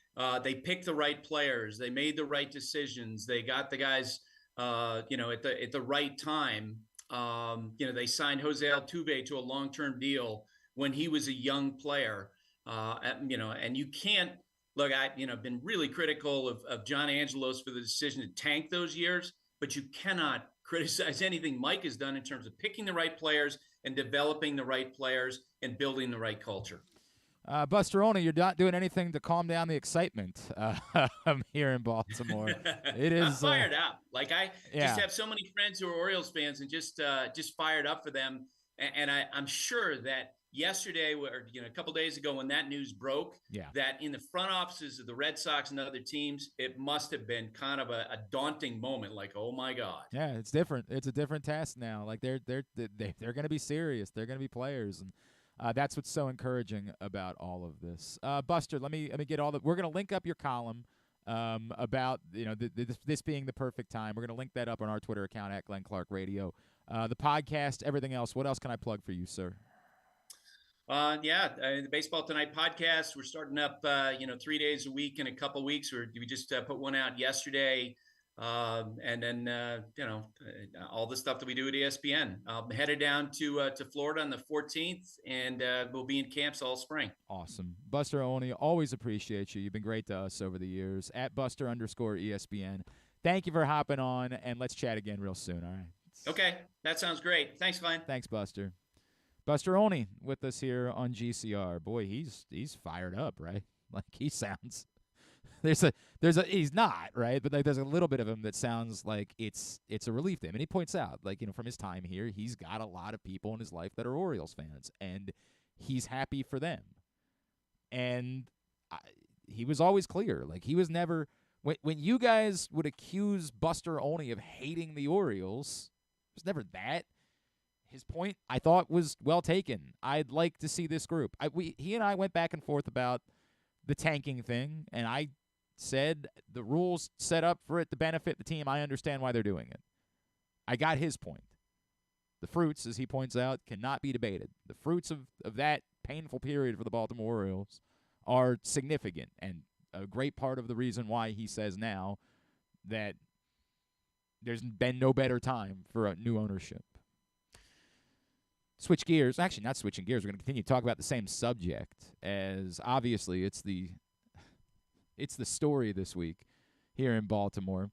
They picked the right players. They made the right decisions. They got the guys, at the right time. They signed Jose Altuve to a long-term deal when he was a young player. And you can't. Look, I've been really critical of John Angelos for the decision to tank those years, but you cannot criticize anything Mike has done in terms of picking the right players and developing the right players and building the right culture. Buster Olney, you're not doing anything to calm down the excitement here in Baltimore. It is I'm fired up. Like, I just have so many friends who are Orioles fans, and just fired up for them. And I'm sure that yesterday, or a couple days ago, when that news broke, that in the front offices of the Red Sox and other teams, it must have been kind of a daunting moment. Like, oh my God. Yeah, it's different. It's a different task now. Like, they're going to be serious. They're going to be players, and that's what's so encouraging about all of this. Buster, let me get all the. We're going to link up your column about this being the perfect time. We're going to link that up on our Twitter account at Glenn Clark Radio. The podcast, everything else. What else can I plug for you, sir? The Baseball Tonight podcast. We're starting up, 3 days a week in a couple weeks. We just put one out yesterday. And then, all the stuff that we do at ESPN. I'm headed down to Florida on the 14th, and we'll be in camps all spring. Awesome. Buster Olney, always appreciate you. You've been great to us over the years. At Buster_ESPN. Thank you for hopping on, and let's chat again real soon, all right? Okay, that sounds great. Thanks, Glenn. Thanks, Buster. Buster Olney with us here on GCR. Boy, he's fired up, right? Like he sounds. He's not, right? But there's a little bit of him that sounds like it's a relief to him. And he points out, from his time here, he's got a lot of people in his life that are Orioles fans, and he's happy for them. And he was always clear. Like he was never when you guys would accuse Buster Olney of hating the Orioles, it was never that. His point, I thought, was well taken. I'd like to see this group. He and I went back and forth about the tanking thing, and I said the rules set up for it to benefit the team. I understand why they're doing it. I got his point. The fruits, as he points out, cannot be debated. The fruits of that painful period for the Baltimore Orioles are significant, and a great part of the reason why he says now that there's been no better time for a new ownership. Switch gears. Actually, not switching gears. We're going to continue to talk about the same subject, as obviously it's the story this week here in Baltimore.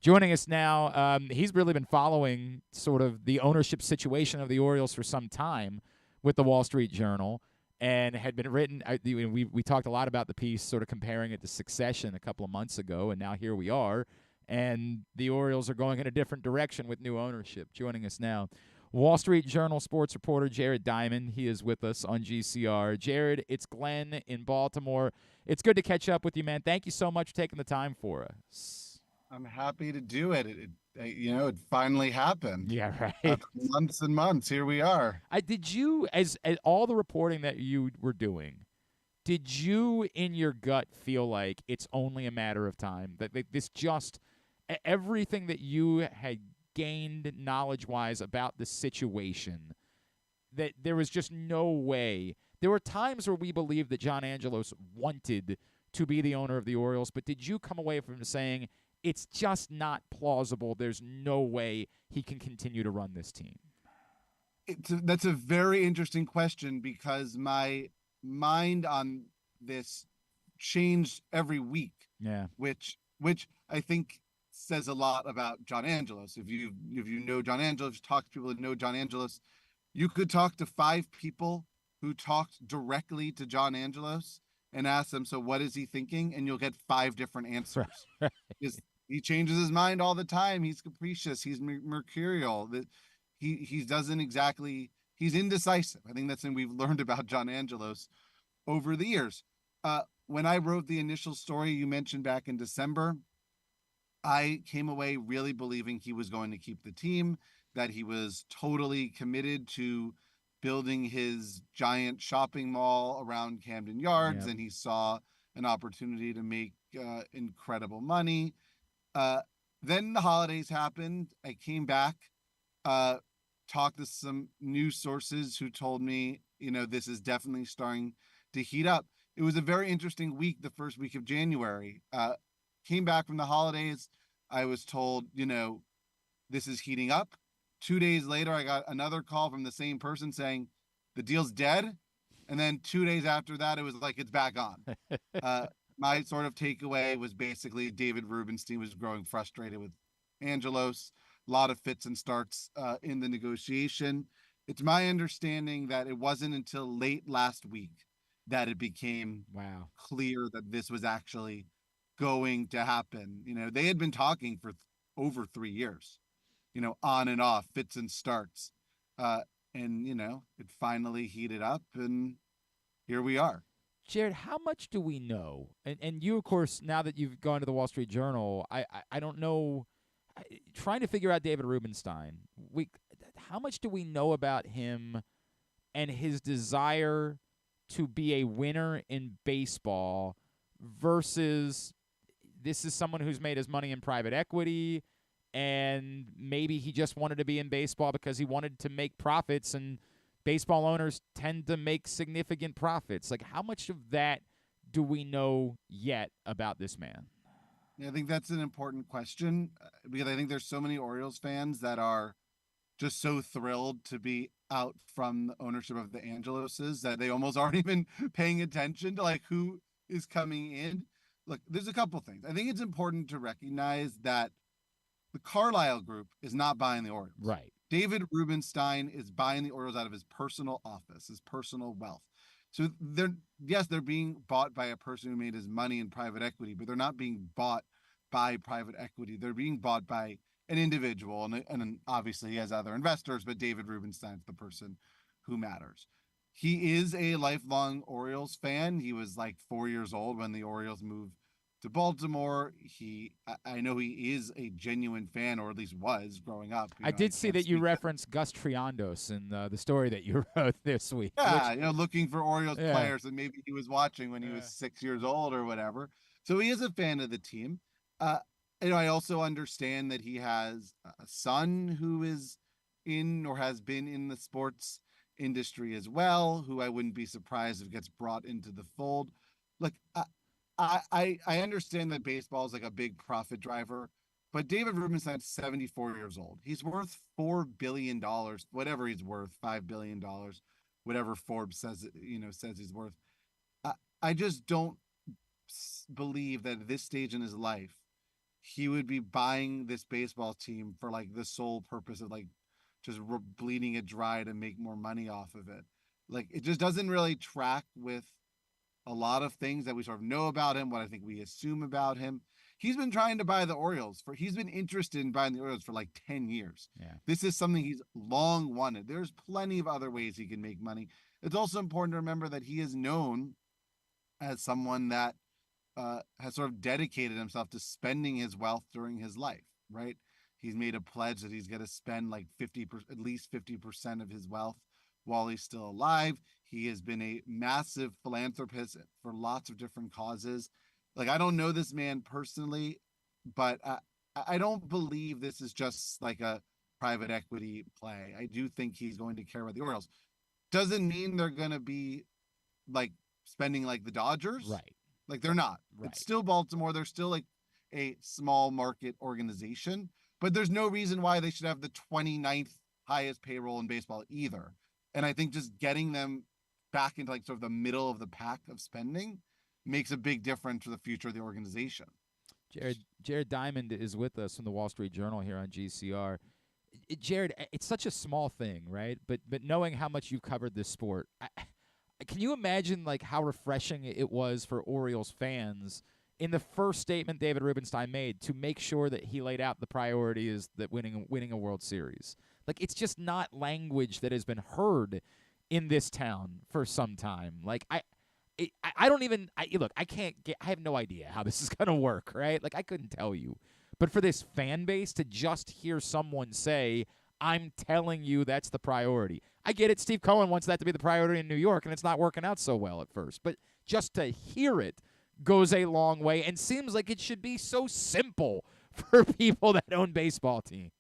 Joining us now, he's really been following sort of the ownership situation of the Orioles for some time with the Wall Street Journal, and had been written. We talked a lot about the piece, sort of comparing it to Succession a couple of months ago, and now here we are, and the Orioles are going in a different direction with new ownership. Joining us now, Wall Street Journal sports reporter Jared Diamond. He is with us on GCR. Jared, it's Glenn in Baltimore. It's good to catch up with you, man. Thank you so much for taking the time for us. I'm happy to do it. It finally happened. Yeah, right. After months and months, here we are. Did you, as all the reporting that you were doing, did you in your gut feel like it's only a matter of time? That this just, everything that you had gained knowledge-wise about the situation, that there was just no way. There were times where we believed that John Angelos wanted to be the owner of the Orioles, but did you come away from saying it's just not plausible, there's no way he can continue to run this team? That's a very interesting question, because my mind on this changed every week. Yeah. Which I think says a lot about John Angelos. If you know John Angelos, talk to people that know John Angelos, you could talk to 5 people who talked directly to John Angelos and ask them, so what is he thinking? And you'll get 5 different answers. Right. Because he changes his mind all the time. He's capricious. He's mercurial. He's indecisive. I think that's something we've learned about John Angelos over the years. When I wrote the initial story you mentioned back in December, I came away really believing he was going to keep the team, that he was totally committed to building his giant shopping mall around Camden Yards, and he saw an opportunity to make incredible money. Then the holidays happened. I came back, talked to some news sources who told me, this is definitely starting to heat up. It was a very interesting week, the first week of January. Came back from the holidays. I was told, this is heating up. 2 days later, I got another call from the same person saying the deal's dead. And then 2 days after that, it was like, it's back on. My sort of takeaway was basically David Rubenstein was growing frustrated with Angelos. A lot of fits and starts in the negotiation. It's my understanding that it wasn't until late last week that it became clear that this was actually going to happen. They had been talking for over 3 years, on and off, fits and starts. And it finally heated up, and here we are. Jared, how much do we know? And you, of course, now that you've gone to the Wall Street Journal, I don't know. Trying to figure out David Rubenstein, how much do we know about him and his desire to be a winner in baseball versus this is someone who's made his money in private equity, and maybe he just wanted to be in baseball because he wanted to make profits and baseball owners tend to make significant profits. Like, how much of that do we know yet about this man? Yeah, I think that's an important question because I think there's so many Orioles fans that are just so thrilled to be out from the ownership of the Angeloses that they almost aren't even paying attention to like who is coming in. Look, there's a couple things. I think it's important to recognize that the Carlyle Group is not buying the Orioles. Right. David Rubenstein is buying the Orioles out of his personal office, his personal wealth. So they're being bought by a person who made his money in private equity, but they're not being bought by private equity. They're being bought by an individual, and obviously he has other investors, but David Rubenstein's the person who matters. He is a lifelong Orioles fan. He was like 4 years old when the Orioles moved to Baltimore. I know he is a genuine fan, or at least was growing up. I did see that you referenced Gus Triandos in the story that you wrote this week. Yeah, looking for Orioles players that maybe he was watching when he was 6 years old or whatever. So he is a fan of the team. I also understand that he has a son who is in or has been in the sports industry as well, who I wouldn't be surprised if gets brought into the fold. Look, I understand that baseball is like a big profit driver, but David Rubenstein's 74 years old. He's worth $4 billion, whatever he's worth, $5 billion, whatever Forbes says he's worth. I just don't believe that at this stage in his life, he would be buying this baseball team for like the sole purpose of like just bleeding it dry to make more money off of it. Like, it just doesn't really track with a lot of things that we sort of know about him, what I think we assume about him. He's been trying to buy the Orioles he's been interested in buying the Orioles for like 10 years. Yeah. This is something he's long wanted. There's plenty of other ways he can make money. It's also important to remember that he is known as someone that has sort of dedicated himself to spending his wealth during his life, right? He's made a pledge that he's going to spend like at least 50% of his wealth while he's still alive. He has been a massive philanthropist for lots of different causes. Like, I don't know this man personally, but I don't believe this is just like a private equity play. I do think he's going to care about the Orioles. Doesn't mean they're going to be like spending like the Dodgers. Right. Like, they're not. Right. It's still Baltimore. They're still like a small market organization, but there's no reason why they should have the 29th highest payroll in baseball either. And I think just getting them back into like sort of the middle of the pack of spending makes a big difference for the future of the organization. Jared Diamond is with us from the Wall Street Journal here on GCR. Jared, it's such a small thing, right? But knowing how much you've covered this sport, can you imagine like how refreshing it was for Orioles fans in the first statement David Rubenstein made to make sure that he laid out the priority is that winning a World Series? Like, it's just not language that has been heard in this town for some time. Like, I have no idea how this is going to work, right? Like, I couldn't tell you. But for this fan base to just hear someone say, I'm telling you that's the priority. I get it. Steve Cohen wants that to be the priority in New York, and it's not working out so well at first. But just to hear it goes a long way and seems like it should be so simple for people that own baseball teams.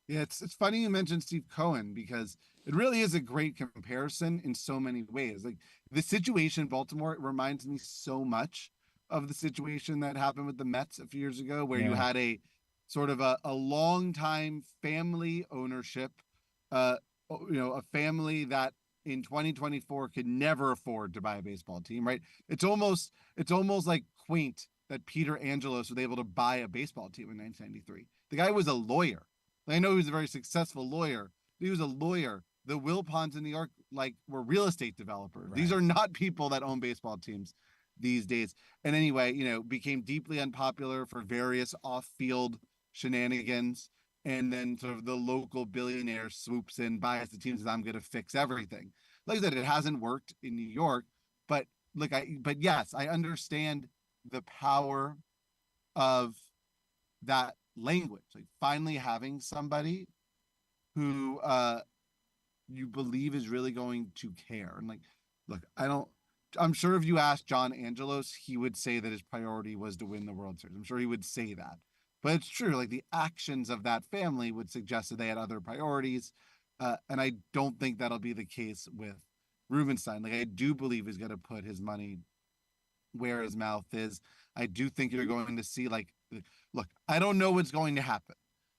Yeah, it's funny you mentioned Steve Cohen because it really is a great comparison in so many ways. Like, the situation in Baltimore reminds me so much of the situation that happened with the Mets a few years ago, where you had a sort of a long time family ownership, a family that in 2024 could never afford to buy a baseball team, right? It's almost like quaint that Peter Angelos was able to buy a baseball team in 1993. The guy was a lawyer. I know he was a very successful lawyer. He was a lawyer. The Wilpons in New York, like, were real estate developers. Right. These are not people that own baseball teams these days. And anyway, became deeply unpopular for various off-field shenanigans. And then sort of the local billionaire swoops in, buys the team, says, I'm going to fix everything. Like I said, it hasn't worked in New York, but yes, I understand the power of that language. Like, finally having somebody who you believe is really going to care. And like, look, I'm sure if you asked John Angelos, he would say that his priority was to win the World Series. I'm sure he would say that. But it's true, like, the actions of that family would suggest that they had other priorities. And I don't think that'll be the case with Rubenstein. Like, I do believe he's going to put his money where his mouth is. I do think you're going to see, like, look, I don't know what's going to happen,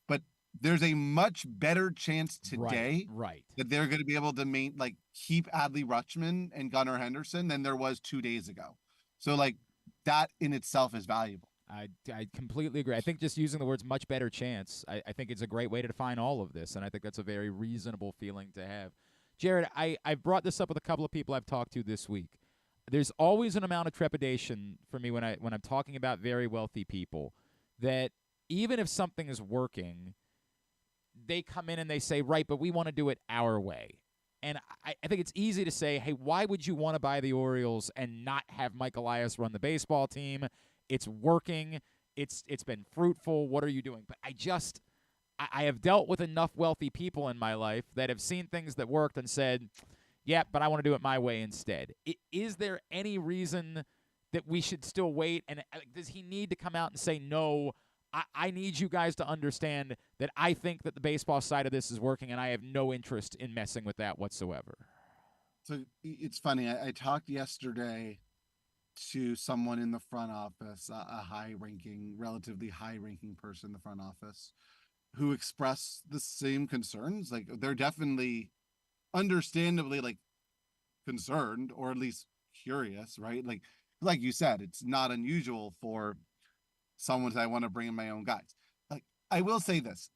but there's a much better chance today right. that they're going to be able to keep Adley Rutschman and Gunnar Henderson than there was 2 days ago. So, like, that in itself is valuable. I completely agree. I think just using the words much better chance, I think it's a great way to define all of this, and I think that's a very reasonable feeling to have. Jared, I've brought this up with a couple of people I've talked to this week. There's always an amount of trepidation for me when I'm talking about very wealthy people that even if something is working, they come in and they say, right, but we want to do it our way. And I think it's easy to say, hey, why would you want to buy the Orioles and not have Mike Elias run the baseball team? It's working. It's been fruitful. What are you doing? But I have dealt with enough wealthy people in my life that have seen things that worked and said, yeah, but I want to do it my way instead. Is there any reason that we should still wait? And does he need to come out and say, no, I need you guys to understand that I think that the baseball side of this is working and I have no interest in messing with that whatsoever? So it's funny. I talked yesterday to someone in the front office, a relatively high-ranking person in the front office, who expressed the same concerns. Like, they're definitely, understandably, like, concerned, or at least curious, right? Like you said, it's not unusual for someone to say, I want to bring in my own guys. Like, I will say this.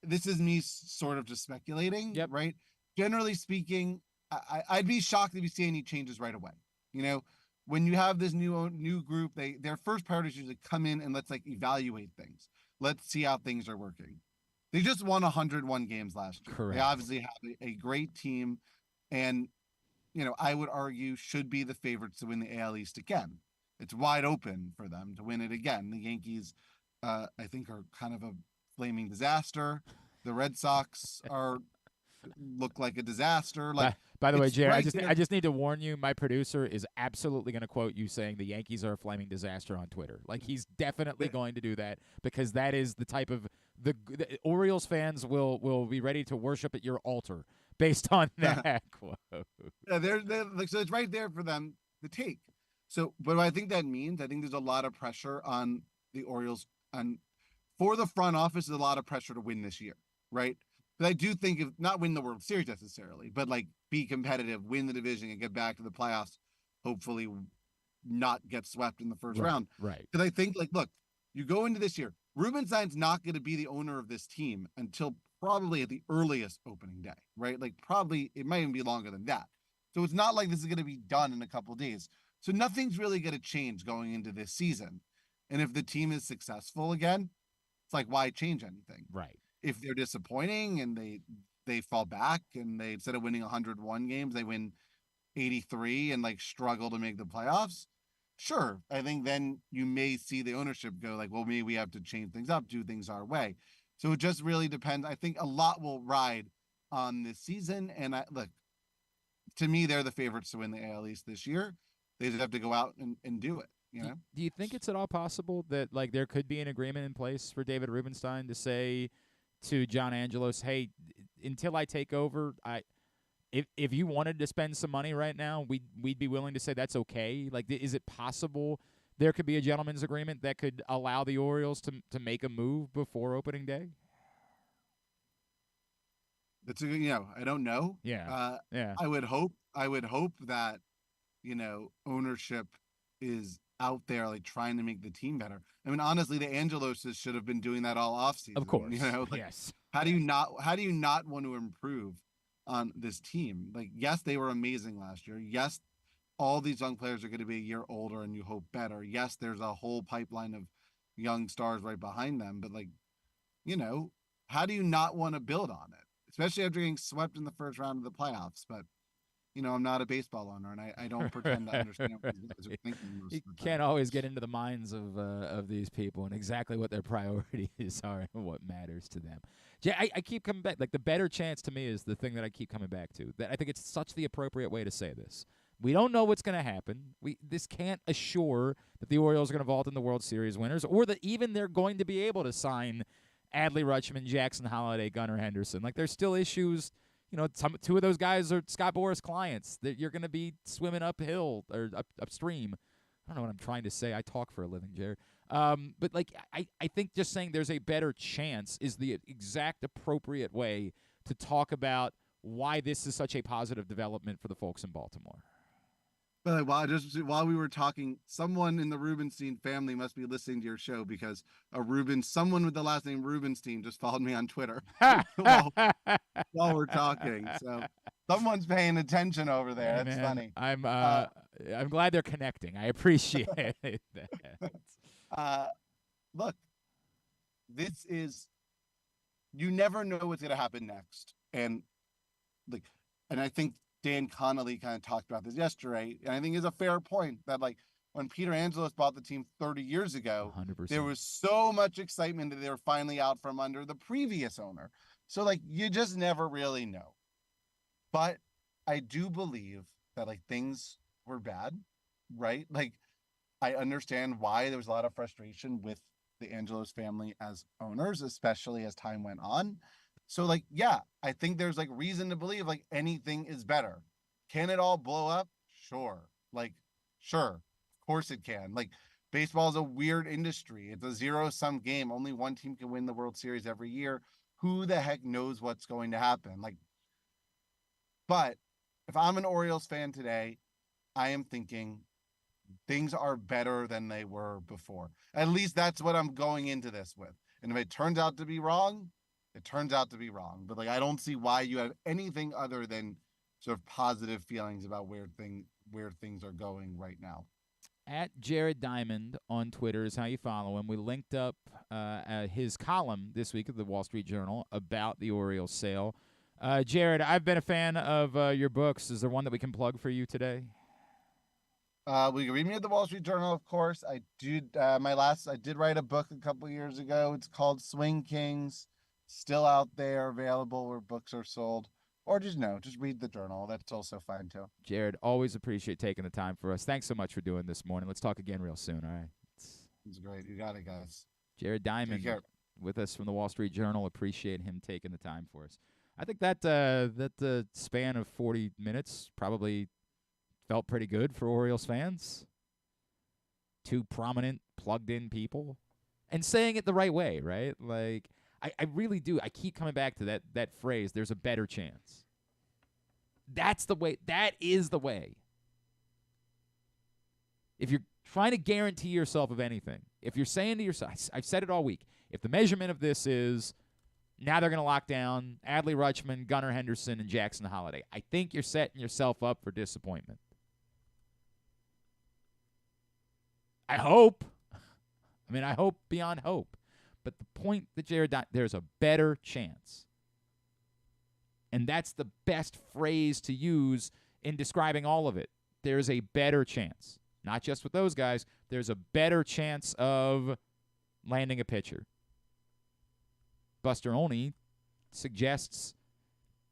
This is me sort of just speculating, right? Generally speaking, I'd be shocked if you see any changes right away. You know, when you have this new group, their first priority is usually come in and let's evaluate things. Let's see how things are working. They just won 101 games last year. Correct. They obviously have a great team, and I would argue should be the favorites to win the AL East again. It's wide open for them to win it again. The Yankees, I think, are kind of a flaming disaster. The Red Sox look like a disaster. By the way, Jared, I just need to warn you, my producer is absolutely going to quote you saying the Yankees are a flaming disaster on Twitter. Like, he's definitely going to do that, because that is the type of the Orioles fans will be ready to worship at your altar based on that quote. Yeah, they're so it's right there for them to take. So, but what I think that means, I think there's a lot of pressure on the Orioles, and for the front office, there's a lot of pressure to win this year, right? But I do think, if not win the World Series necessarily, but be competitive, win the division, and get back to the playoffs. Hopefully, not get swept in the first round. Right. Because I think, look, you go into this year, Rubenstein's not going to be the owner of this team until probably at the earliest opening day, right? Probably it might even be longer than that. So it's not like this is going to be done in a couple of days. So nothing's really going to change going into this season. And if the team is successful again, it's why change anything? Right. If they're disappointing and they fall back and they, instead of winning 101 games, they win 83 and struggle to make the playoffs, sure, I think then you may see the ownership go well, maybe we have to change things up, do things our way. So it just really depends. I think a lot will ride on this season. And look, to me, they're the favorites to win the AL East this year. They just have to go out and do it. Do you think it's at all possible that there could be an agreement in place for David Rubenstein to say to John Angelos, hey, until I take over, if you wanted to spend some money right now, we'd be willing to say that's okay? Is it possible there could be a gentleman's agreement that could allow the Orioles to make a move before opening day? That's I don't know. Yeah. I would hope that ownership is out there trying to make the team better. I mean, honestly, the Angeloses should have been doing that all offseason. Of course. Yes. How do you not want to improve on this team? Yes, they were amazing last year. Yes, all these young players are going to be a year older and you hope better. Yes, there's a whole pipeline of young stars right behind them, but how do you not want to build on it? Especially after getting swept in the first round of the playoffs. But I'm not a baseball owner, and I don't pretend to understand what these guys are thinking most of the time. You can't always get into the minds of these people and exactly what their priorities are and what matters to them. I keep coming back. The better chance to me is the thing that I keep coming back to. That I think it's such the appropriate way to say this. We don't know what's going to happen. This can't assure that the Orioles are going to vault in the World Series winners, or that even they're going to be able to sign Adley Rutschman, Jackson Holliday, Gunnar Henderson. Like, there's still issues. You know, two of those guys are Scott Boras clients. That you're going to be swimming uphill or upstream. I don't know what I'm trying to say. I talk for a living, Jared. But, like, I think just saying there's a better chance is the exact appropriate way to talk about why this is such a positive development for the folks in Baltimore. But while we were talking, someone in the Rubenstein family must be listening to your show, because someone with the last name Rubenstein just followed me on Twitter while we're talking. So someone's paying attention over there. Hey, That's man, funny. I'm glad they're connecting. I appreciate that. Look, you never know what's going to happen next. And I think Dan Connolly kind of talked about this yesterday, and I think is a fair point that, like, when Peter Angelos bought the team 30 years ago, 100%. there was so much excitement that they were finally out from under the previous owner. So, like, you just never really know. But I do believe that, like, things were bad, right? Like, I understand why there was a lot of frustration with the Angelos family as owners, especially as time went on. So, like, yeah, I think there's, like, reason to believe, like, anything is better. Can it all blow up? Sure. Like, sure. Of course it can. Like, baseball is a weird industry. It's a zero-sum game. Only one team can win the World Series every year. Who the heck knows what's going to happen? Like, but if I'm an Orioles fan today, I am thinking things are better than they were before. At least that's what I'm going into this with. And if it turns out to be wrong, it turns out to be wrong. But, like, I don't see why you have anything other than sort of positive feelings about where things are going right now. At Jared Diamond on Twitter is how you follow him. We linked up his column this week at the Wall Street Journal about the Orioles sale. Jared, I've been a fan of your books. Is there one that we can plug for you today? Well, you can read me at the Wall Street Journal, of course. I did write a book a couple years ago. It's called Swing Kings. Still out there, available where books are sold. Or just read the journal. That's also fine, too. Jared, always appreciate taking the time for us. Thanks so much for doing this morning. Let's talk again real soon, all right? It's great. You got it, guys. Jared Diamond with us from the Wall Street Journal. Appreciate him taking the time for us. I think that span of 40 minutes probably felt pretty good for Orioles fans. Two prominent, plugged-in people. And saying it the right way, right? Like, I really do. I keep coming back to that phrase, there's a better chance. That's the way. That is the way. If you're trying to guarantee yourself of anything, if you're saying to yourself, I've said it all week, if the measurement of this is now they're going to lock down Adley Rutschman, Gunnar Henderson, and Jackson Holliday, I think you're setting yourself up for disappointment. I hope. I hope beyond hope. But the point that there's a better chance. And that's the best phrase to use in describing all of it. There's a better chance. Not just with those guys. There's a better chance of landing a pitcher. Buster Olney suggests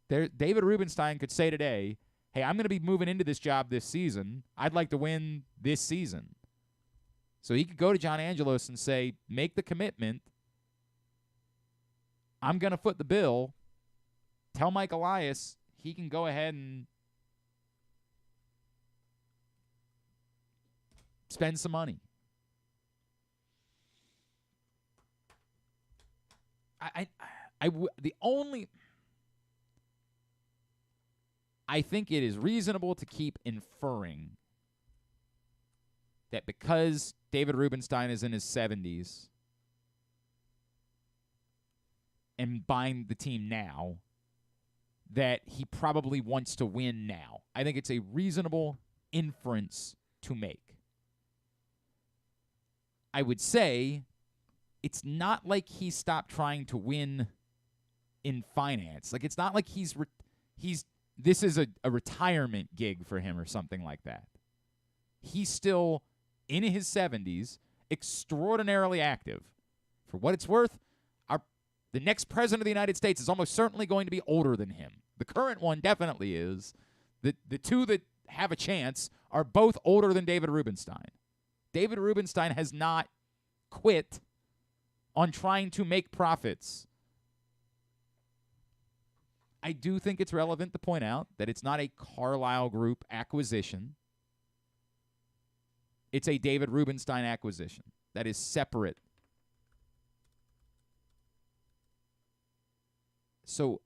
David Rubenstein could say today, hey, I'm going to be moving into this job this season. I'd like to win this season. So he could go to John Angelos and say, make the commitment. I'm going to foot the bill. Tell Mike Elias he can go ahead and spend some money. I think it is reasonable to keep inferring that because David Rubenstein is in his 70s and buying the team now, that he probably wants to win now. I think it's a reasonable inference to make. I would say it's not like he stopped trying to win in finance. Like, it's not like this is a retirement gig for him or something like that. He's still in his 70s, extraordinarily active. For what it's worth, the next president of the United States is almost certainly going to be older than him. The current one definitely is. The two that have a chance are both older than David Rubenstein. David Rubenstein has not quit on trying to make profits. I do think it's relevant to point out that it's not a Carlyle Group acquisition. It's a David Rubenstein acquisition that is separate. So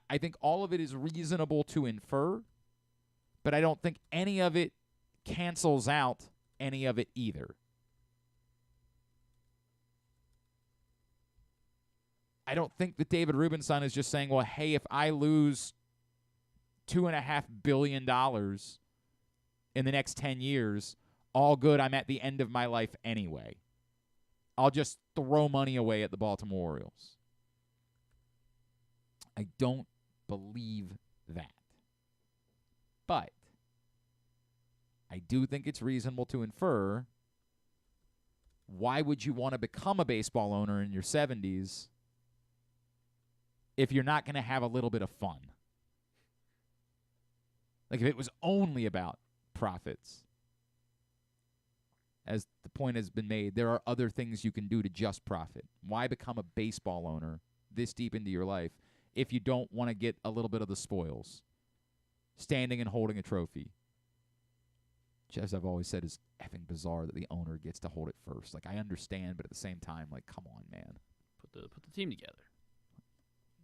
I think all of it is reasonable to infer, but I don't think any of it cancels out any of it either. I don't think that David Rubenstein is just saying, well, hey, if I lose $2.5 billion in the next 10 years, all good, I'm at the end of my life anyway. I'll just throw money away at the Baltimore Orioles. I don't believe that. But I do think it's reasonable to infer, why would you want to become a baseball owner in your 70s if you're not going to have a little bit of fun? Like, if it was only about profits, as the point has been made, there are other things you can do to just profit. Why become a baseball owner this deep into your life if you don't want to get a little bit of the spoils? Standing and holding a trophy, which, as I've always said, is effing bizarre that the owner gets to hold it first. Like, I understand, but at the same time, like, come on, man. Put the team together.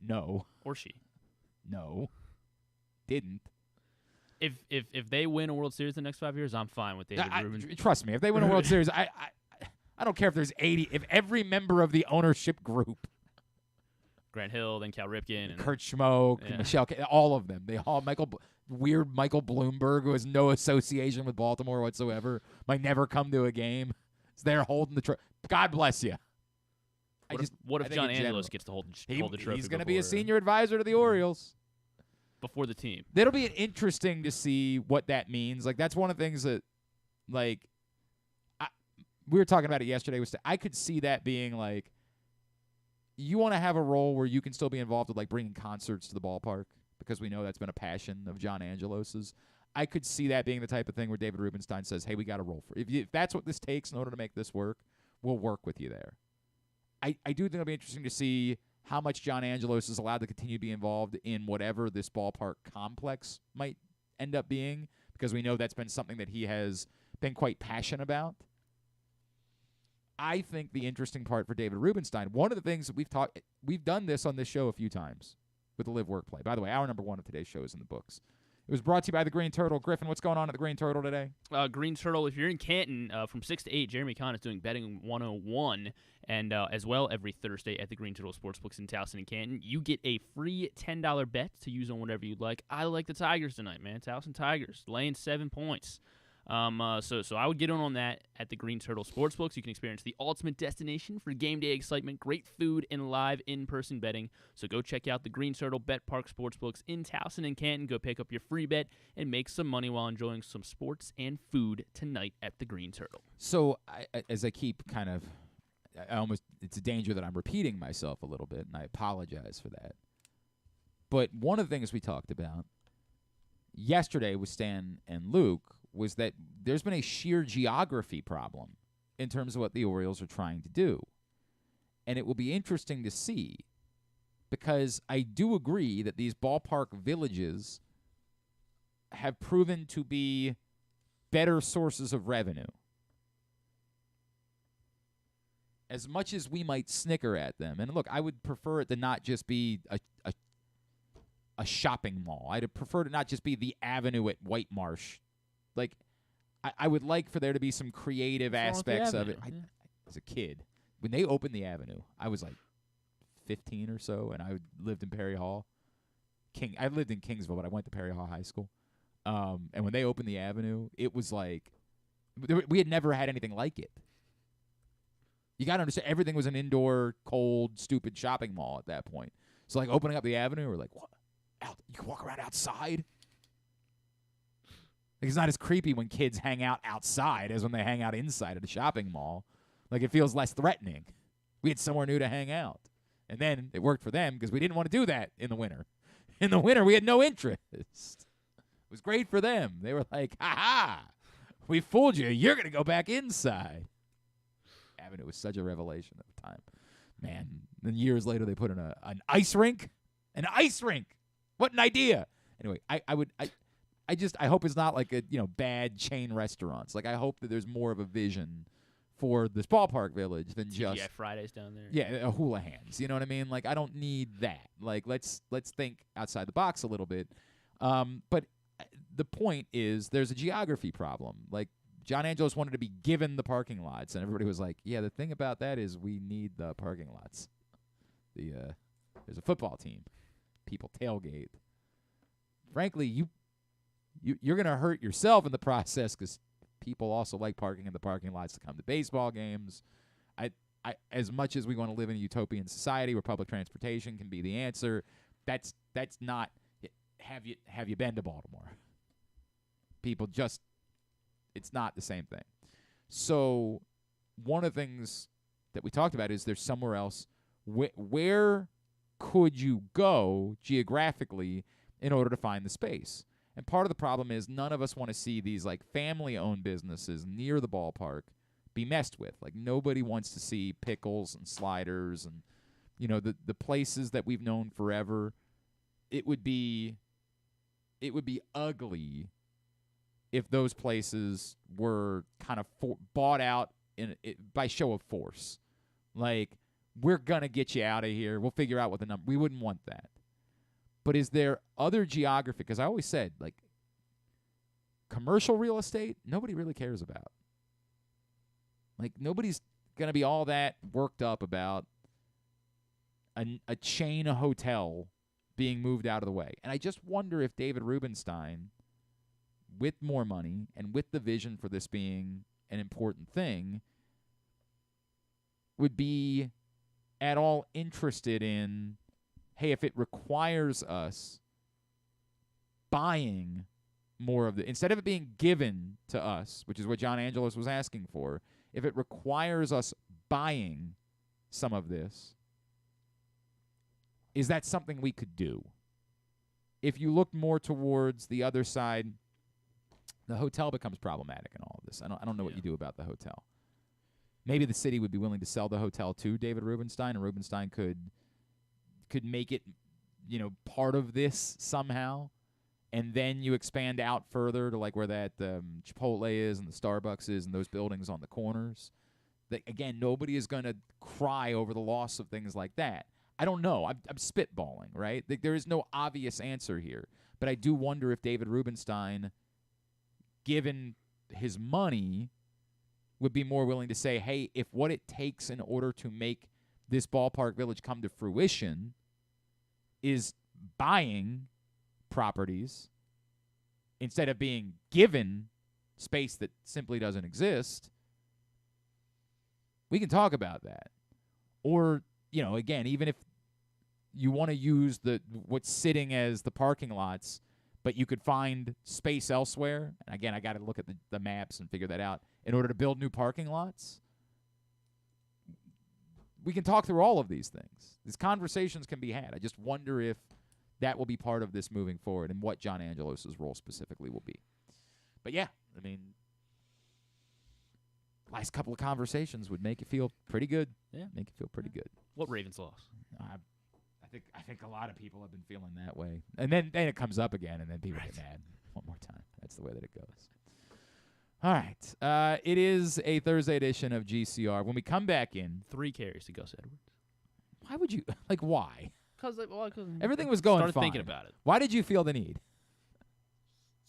No. Or she. No. Didn't. If they win a World Series in the next 5 years, I'm fine with David Rubenstein. Trust me, if they win a World Series, I don't care if there's 80. If every member of the ownership group, Grant Hill, then Cal Ripken, and Kurt Schmoke, Michelle, all of them, they all Michael Bloomberg, who has no association with Baltimore whatsoever, might never come to a game. It's there holding the trophy. God bless you. What if John Angelos gets to hold the trophy? He's going to be a senior advisor to the Orioles. Before the team. That'll be interesting to see what that means. Like, that's one of the things that, like, we were talking about it yesterday. I could see that being, like, you want to have a role where you can still be involved with, like, bringing concerts to the ballpark, because we know that's been a passion of John Angelos's. I could see that being the type of thing where David Rubenstein says, hey, we got to roll for it. If that's what this takes in order to make this work, we'll work with you there. I do think it'll be interesting to see how much John Angelos is allowed to continue to be involved in whatever this ballpark complex might end up being, because we know that's been something that he has been quite passionate about. I think the interesting part for David Rubenstein, one of the things that we've done this on this show a few times with the Live Work Play. By the way, hour number 1 of today's show is in the books. It was brought to you by the Green Turtle. Griffin, what's going on at the Green Turtle today? Green Turtle, if you're in Canton, from 6 to 8, Jeremy Kahn is doing Betting 101, and as well every Thursday at the Green Turtle Sportsbooks in Towson and Canton. You get a free $10 bet to use on whatever you'd like. I like the Tigers tonight, man. Towson Tigers, laying 7 points. So I would get on that at the Green Turtle Sportsbooks. You can experience the ultimate destination for game day excitement, great food, and live in-person betting. So go check out the Green Turtle Bet Park Sportsbooks in Towson and Canton. Go pick up your free bet and make some money while enjoying some sports and food tonight at the Green Turtle. So as I keep kind of, it's a danger that I'm repeating myself a little bit, and I apologize for that. But one of the things we talked about yesterday with Stan and Luke was that there's been a sheer geography problem in terms of what the Orioles are trying to do. And it will be interesting to see, because I do agree that these ballpark villages have proven to be better sources of revenue. As much as we might snicker at them, and look, I would prefer it to not just be a shopping mall. I'd prefer to not just be the Avenue at White Marsh. Like, I would like for there to be some creative aspects of it. As a kid, when they opened the Avenue, I was like 15 or so, and I lived in Perry Hall. I lived in Kingsville, but I went to Perry Hall High School. And when they opened the Avenue, it was like we had never had anything like it. You got to understand, everything was an indoor, cold, stupid shopping mall at that point. So, like, opening up the Avenue, we're like, what? You can walk around outside? Like, it's not as creepy when kids hang out outside as when they hang out inside at a shopping mall. Like, it feels less threatening. We had somewhere new to hang out. And then it worked for them because we didn't want to do that in the winter. In the winter, we had no interest. It was great for them. They were like, ha-ha, we fooled you. You're going to go back inside. have, and it was such a revelation at the time. Man, then years later they put in an ice rink. An ice rink. What an idea. Anyway, I hope it's not like a bad chain restaurants. Like, I hope that there's more of a vision for this ballpark village than just Fridays down there. Yeah, hula hands. You know what I mean? Like, I don't need that. Like, let's think outside the box a little bit. But the point is, there's a geography problem. Like, John Angelos wanted to be given the parking lots, and everybody was like, "Yeah, the thing about that is we need the parking lots. There's a football team, people tailgate. Frankly, you're gonna hurt yourself in the process because people also like parking in the parking lots to come to baseball games. I as much as we want to live in a utopian society where public transportation can be the answer, that's not. Have you been to Baltimore? People just, it's not the same thing. So one of the things that we talked about is there's somewhere else. Where could you go geographically in order to find the space? And part of the problem is none of us want to see these like family-owned businesses near the ballpark be messed with. Like, nobody wants to see pickles and sliders and, the places that we've known forever. It would be ugly if those places were kind of bought out by show of force. Like, we're going to get you out of here. We'll figure out what the number. We wouldn't want that. But is there other geography? Because I always said, like, commercial real estate, nobody really cares about. Like, nobody's going to be all that worked up about a chain of hotel being moved out of the way. And I just wonder if David Rubenstein, with more money and with the vision for this being an important thing, would be at all interested in, hey, if it requires us buying more of instead of it being given to us, which is what John Angelos was asking for, if it requires us buying some of this, is that something we could do? If you look more towards the other side, the hotel becomes problematic in all of this. I don't know what you do about the hotel. Maybe the city would be willing to sell the hotel to David Rubenstein, and Rubenstein could make it, part of this somehow, and then you expand out further to like where that Chipotle is and the Starbucks is and those buildings on the corners. That, again, nobody is going to cry over the loss of things like that. I don't know. I'm spitballing, right? There is no obvious answer here. But I do wonder if David Rubenstein, given his money, would be more willing to say, hey, if what it takes in order to make this ballpark village come to fruition is buying properties instead of being given space that simply doesn't exist, we can talk about that. Or, again, even if you want to use what's sitting as the parking lots, but you could find space elsewhere, and again, I got to look at the maps and figure that out, in order to build new parking lots, we can talk through all of these things. These conversations can be had. I just wonder if that will be part of this moving forward and what John Angelos' role specifically will be. But, yeah, I mean, last couple of conversations would make you feel pretty good. Yeah. Make you feel pretty good. What Ravens loss? I think a lot of people have been feeling that way. And then it comes up again, and then people get mad one more time. That's the way that it goes. All right. It is a Thursday edition of GCR. When we come back in, 3 carries to Gus Edwards. Why would you why? Because everything was going started fine. Thinking about it. Why did you feel the need?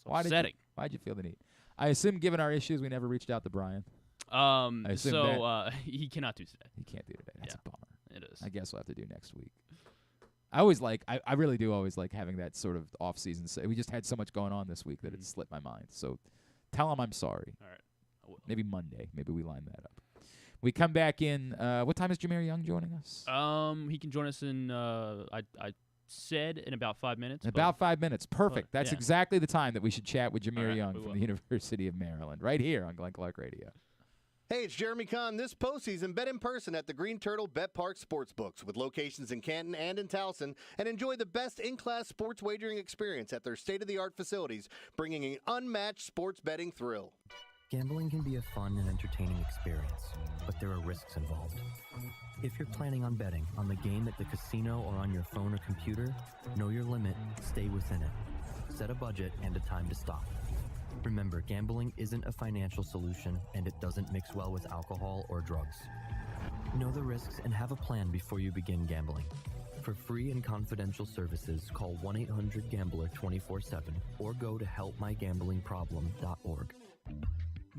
Why did you feel the need? I assume, given our issues, we never reached out to Brian. He cannot do today. He can't do today. That's a bummer. It is. I guess we'll have to do next week. I really do always like having that sort of off-season. We just had so much going on this week that it slipped my mind. So tell him I'm sorry. All right. I will. Maybe Monday. Maybe we line that up. We come back in. What time is Jahmir Young joining us? He can join us in, I said in about 5 minutes. About 5 minutes. Perfect. That's yeah. exactly the time that we should chat with Jahmir Right, Young from the University of Maryland, right here on Glenn Clark Radio. Hey, it's Jeremy Kahn. This postseason, bet in person at the Green Turtle Bet Park Sportsbooks with locations in Canton and in Towson, and enjoy the best in-class sports wagering experience at their state-of-the-art facilities, bringing an unmatched sports betting thrill. Gambling can be a fun and entertaining experience, but there are risks involved. If you're planning on betting on the game at the casino or on your phone or computer, know your limit, stay within it. Set a budget and a time to stop. Remember, gambling isn't a financial solution and it doesn't mix well with alcohol or drugs. Know the risks and have a plan before you begin gambling. For free and confidential services, call 1-800-GAMBLER 24/7 or go to helpmygamblingproblem.org.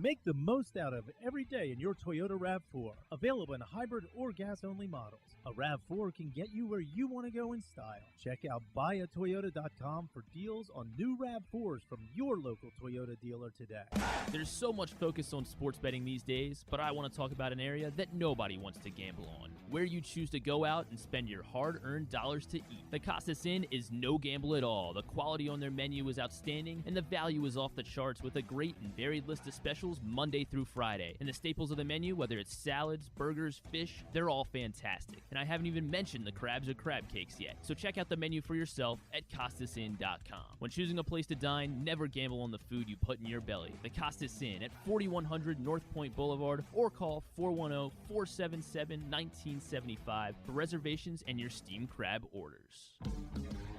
Make the most out of every day in your Toyota RAV4. Available in hybrid or gas-only models. A RAV4 can get you where you want to go in style. Check out buyatoyota.com for deals on new RAV4s from your local Toyota dealer today. There's so much focus on sports betting these days, but I want to talk about an area that nobody wants to gamble on, where you choose to go out and spend your hard-earned dollars to eat. The Costas Inn is no gamble at all. The quality on their menu is outstanding, and the value is off the charts with a great and varied list of specials Monday through Friday. And the staples of the menu, whether it's salads, burgers, fish, they're all fantastic. And I haven't even mentioned the crabs or crab cakes yet. So check out the menu for yourself at CostasInn.com. When choosing a place to dine, never gamble on the food you put in your belly. The Costas Inn at 4100 North Point Boulevard, or call 410-477-1975 for reservations and your steamed crab orders.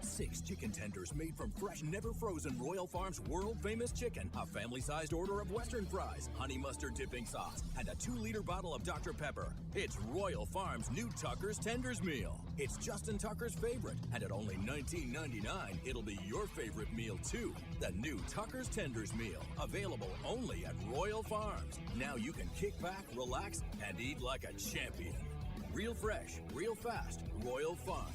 6 chicken tenders made from fresh, never frozen Royal Farms world-famous chicken, a family-sized order of Western fries, honey mustard dipping sauce, and a 2-liter bottle of Dr. Pepper. It's Royal Farms' new Tucker's Tenders Meal. It's Justin Tucker's favorite, and at only $19.99, it'll be your favorite meal too. The new Tucker's Tenders Meal, available only at Royal Farms. Now you can kick back, relax, and eat like a champion. Real fresh, real fast, Royal Farms.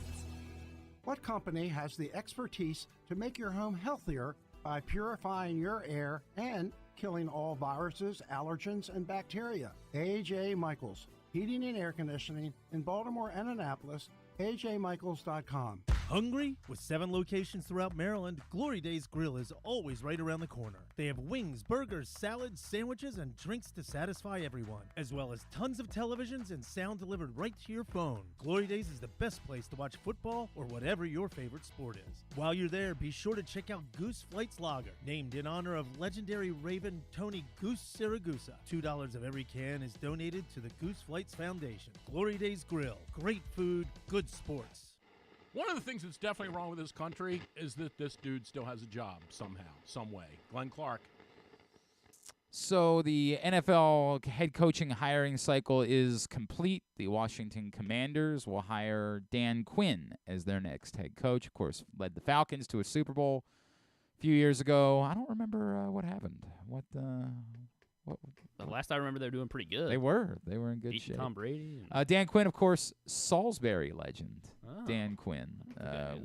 What company has the expertise to make your home healthier by purifying your air and killing all viruses, allergens, and bacteria? A.J. Michaels, Heating and Air Conditioning in Baltimore and Annapolis, ajmichaels.com. Hungry? With 7 locations throughout Maryland, Glory Days Grill is always right around the corner. They have wings, burgers, salads, sandwiches, and drinks to satisfy everyone, as well as tons of televisions and sound delivered right to your phone. Glory Days is the best place to watch football or whatever your favorite sport is. While you're there, be sure to check out Goose Flights Lager, named in honor of legendary Raven Tony Goose Siragusa. $2 of every can is donated to the Goose Flights Foundation. Glory Days Grill. Great food, good sports. One of the things that's definitely wrong with this country is that this dude still has a job somehow, some way. Glenn Clark. So the NFL head coaching hiring cycle is complete. The Washington Commanders will hire Dan Quinn as their next head coach. Of course, led the Falcons to a Super Bowl a few years ago. I don't remember what happened. What The last I remember, they were doing pretty good. They were in good shape. Tom Brady. Dan Quinn, of course, Salisbury legend. Oh, Dan Quinn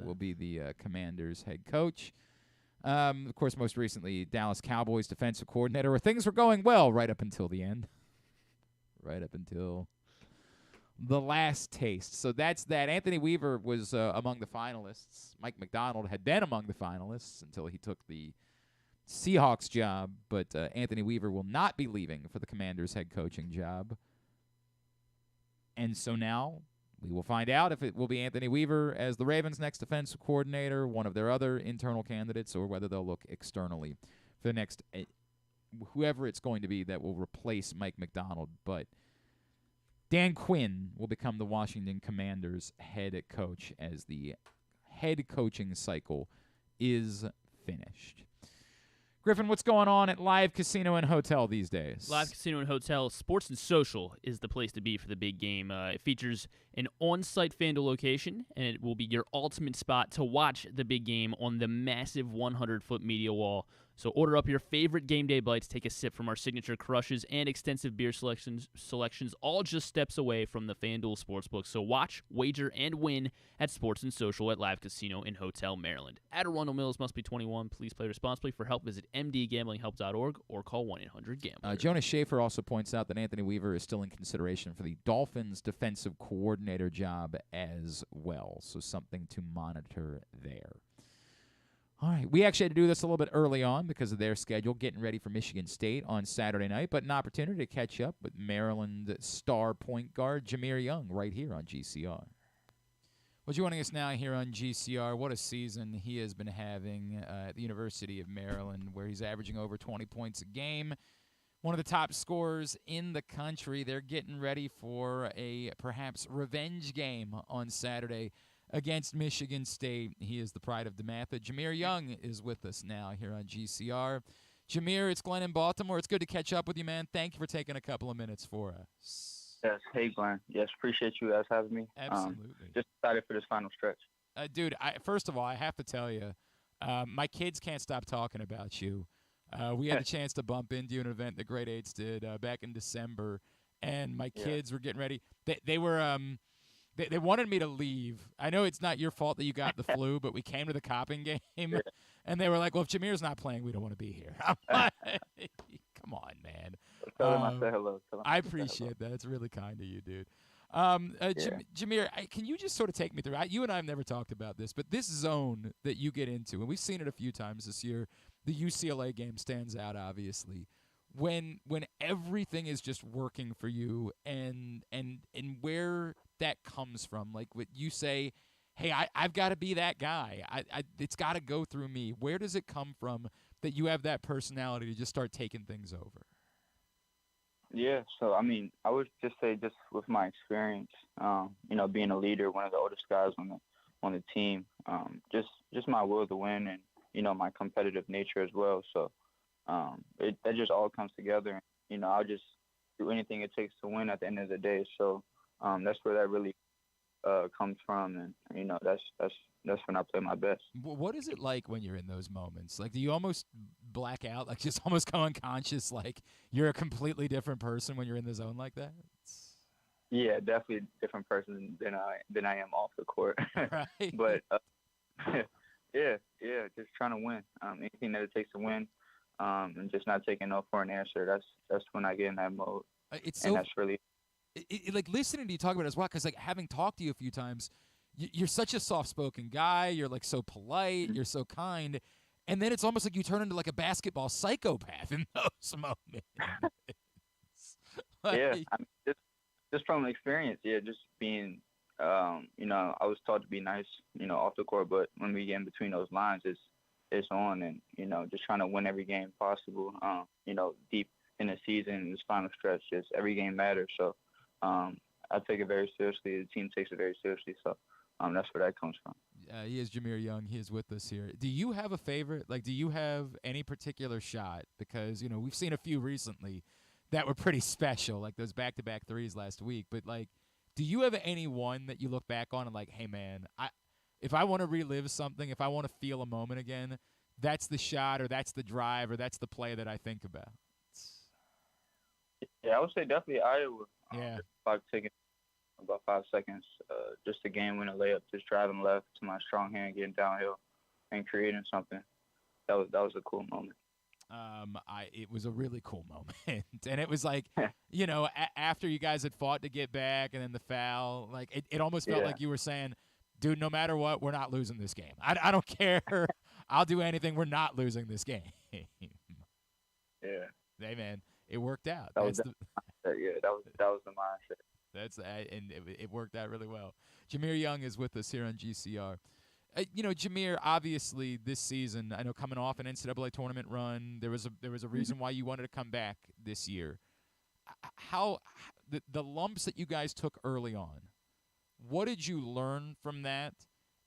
will be the Commanders' head coach. Of course, most recently, Dallas Cowboys defensive coordinator, where things were going well right up until the end. Right up until the last taste. So that's that. Anthony Weaver was among the finalists. Mike Macdonald had been among the finalists until he took the Seahawks job, but Anthony Weaver will not be leaving for the Commanders' head coaching job. And so now we will find out if it will be Anthony Weaver as the Ravens' next defensive coordinator, one of their other internal candidates, or whether they'll look externally for the next whoever it's going to be that will replace Mike Macdonald. But Dan Quinn will become the Washington Commanders' head coach as the head coaching cycle is finished. Griffin, what's going on at Live Casino and Hotel these days? Live Casino and Hotel, Sports and Social is the place to be for the big game. It features an on-site FanDuel location, and it will be your ultimate spot to watch the big game on the massive 100-foot media wall. So order up your favorite game day bites, take a sip from our signature crushes, and extensive beer selections, all just steps away from the FanDuel Sportsbook. So watch, wager, and win at Sports and Social at Live Casino in Hotel, Maryland. At Arundel Mills, must be 21. Please play responsibly. For help, visit mdgamblinghelp.org or call 1-800-GAMBLER. Jonas Schaefer also points out that Anthony Weaver is still in consideration for the Dolphins' defensive coordinator job as well. So something to monitor there. All right, we actually had to do this a little bit early on because of their schedule, getting ready for Michigan State on Saturday night, but an opportunity to catch up with Maryland star point guard Jahmir Young right here on GCR. Well, joining us now here on GCR, what a season he has been having at the University of Maryland, where he's averaging over 20 points a game, one of the top scorers in the country. They're getting ready for a perhaps revenge game on Saturday against Michigan State. He is the pride of DeMatha. Jahmir Young is with us now here on GCR. Jahmir, it's Glenn in Baltimore. It's good to catch up with you, man. Thank you for taking a couple of minutes for us. Yes. Hey, Glenn. Yes, appreciate you guys having me. Absolutely. Just excited for this final stretch. Dude, first of all, I have to tell you, my kids can't stop talking about you. We had the chance to bump into an event the Grade 8s did back in December, and my kids were getting ready. They were they wanted me to leave. I know it's not your fault that you got the flu, but we came to the Copping game, and they were like, well, if Jahmir's not playing, we don't want to be here. I'm like, come on, man. Tell him I said hello. I appreciate that. It's really kind of you, dude. Jahmir, can you just sort of take me through? You and I have never talked about this, but this zone that you get into, and we've seen it a few times this year, the UCLA game stands out, obviously. When everything is just working for you, and where that comes from, like what you say, hey, I've got to be that guy. It's got to go through me. Where does it come from that you have that personality to just start taking things over? Yeah, so I mean, I would just say, just with my experience, being a leader, one of the oldest guys on the team, just my will to win, and my competitive nature as well. So that just all comes together. I'll just do anything it takes to win at the end of the day. So that's where that really comes from, and that's when I play my best. What is it like when you're in those moments? Like, do you almost black out, like just almost go unconscious, like you're a completely different person when you're in the zone like that? Yeah, definitely a different person than I am off the court. Right. But yeah, just trying to win. Anything that it takes to win, and just not taking no for an answer. That's when I get in that mode. And that's really like listening to you talk about it as well, because like having talked to you a few times, you're such a soft-spoken guy. You're like so polite. You're so kind. And then it's almost like you turn into like a basketball psychopath in those moments. Yeah, I mean, just from experience, just being, I was taught to be nice, off the court, but when we get in between those lines, it's on, and, just trying to win every game possible, deep in the season, this final stretch, just every game matters. So I take it very seriously. The team takes it very seriously. So that's where that comes from. He is Jahmir Young. He is with us here. Do you have a favorite? Like, do you have any particular shot? Because, we've seen a few recently that were pretty special, like those back-to-back threes last week. But, like, do you have any one that you look back on and like, hey, man, if I want to relive something, if I want to feel a moment again, that's the shot or that's the drive or that's the play that I think about? Yeah, I would say definitely Iowa. Yeah. About taking about 5 seconds, just a game-winning layup, just driving left to my strong hand, getting downhill, and creating something. That was a cool moment. It was a really cool moment, and it was like, after you guys had fought to get back, and then the foul, like it almost felt like you were saying, dude, no matter what, we're not losing this game. I don't care. I'll do anything. We're not losing this game. Yeah. Hey, man, it worked out. That was the mindset. And it worked out really well. Jahmir Young is with us here on GCR. Jahmir, obviously this season, I know coming off an NCAA tournament run, there was a reason why you wanted to come back this year. How the lumps that you guys took early on, what did you learn from that,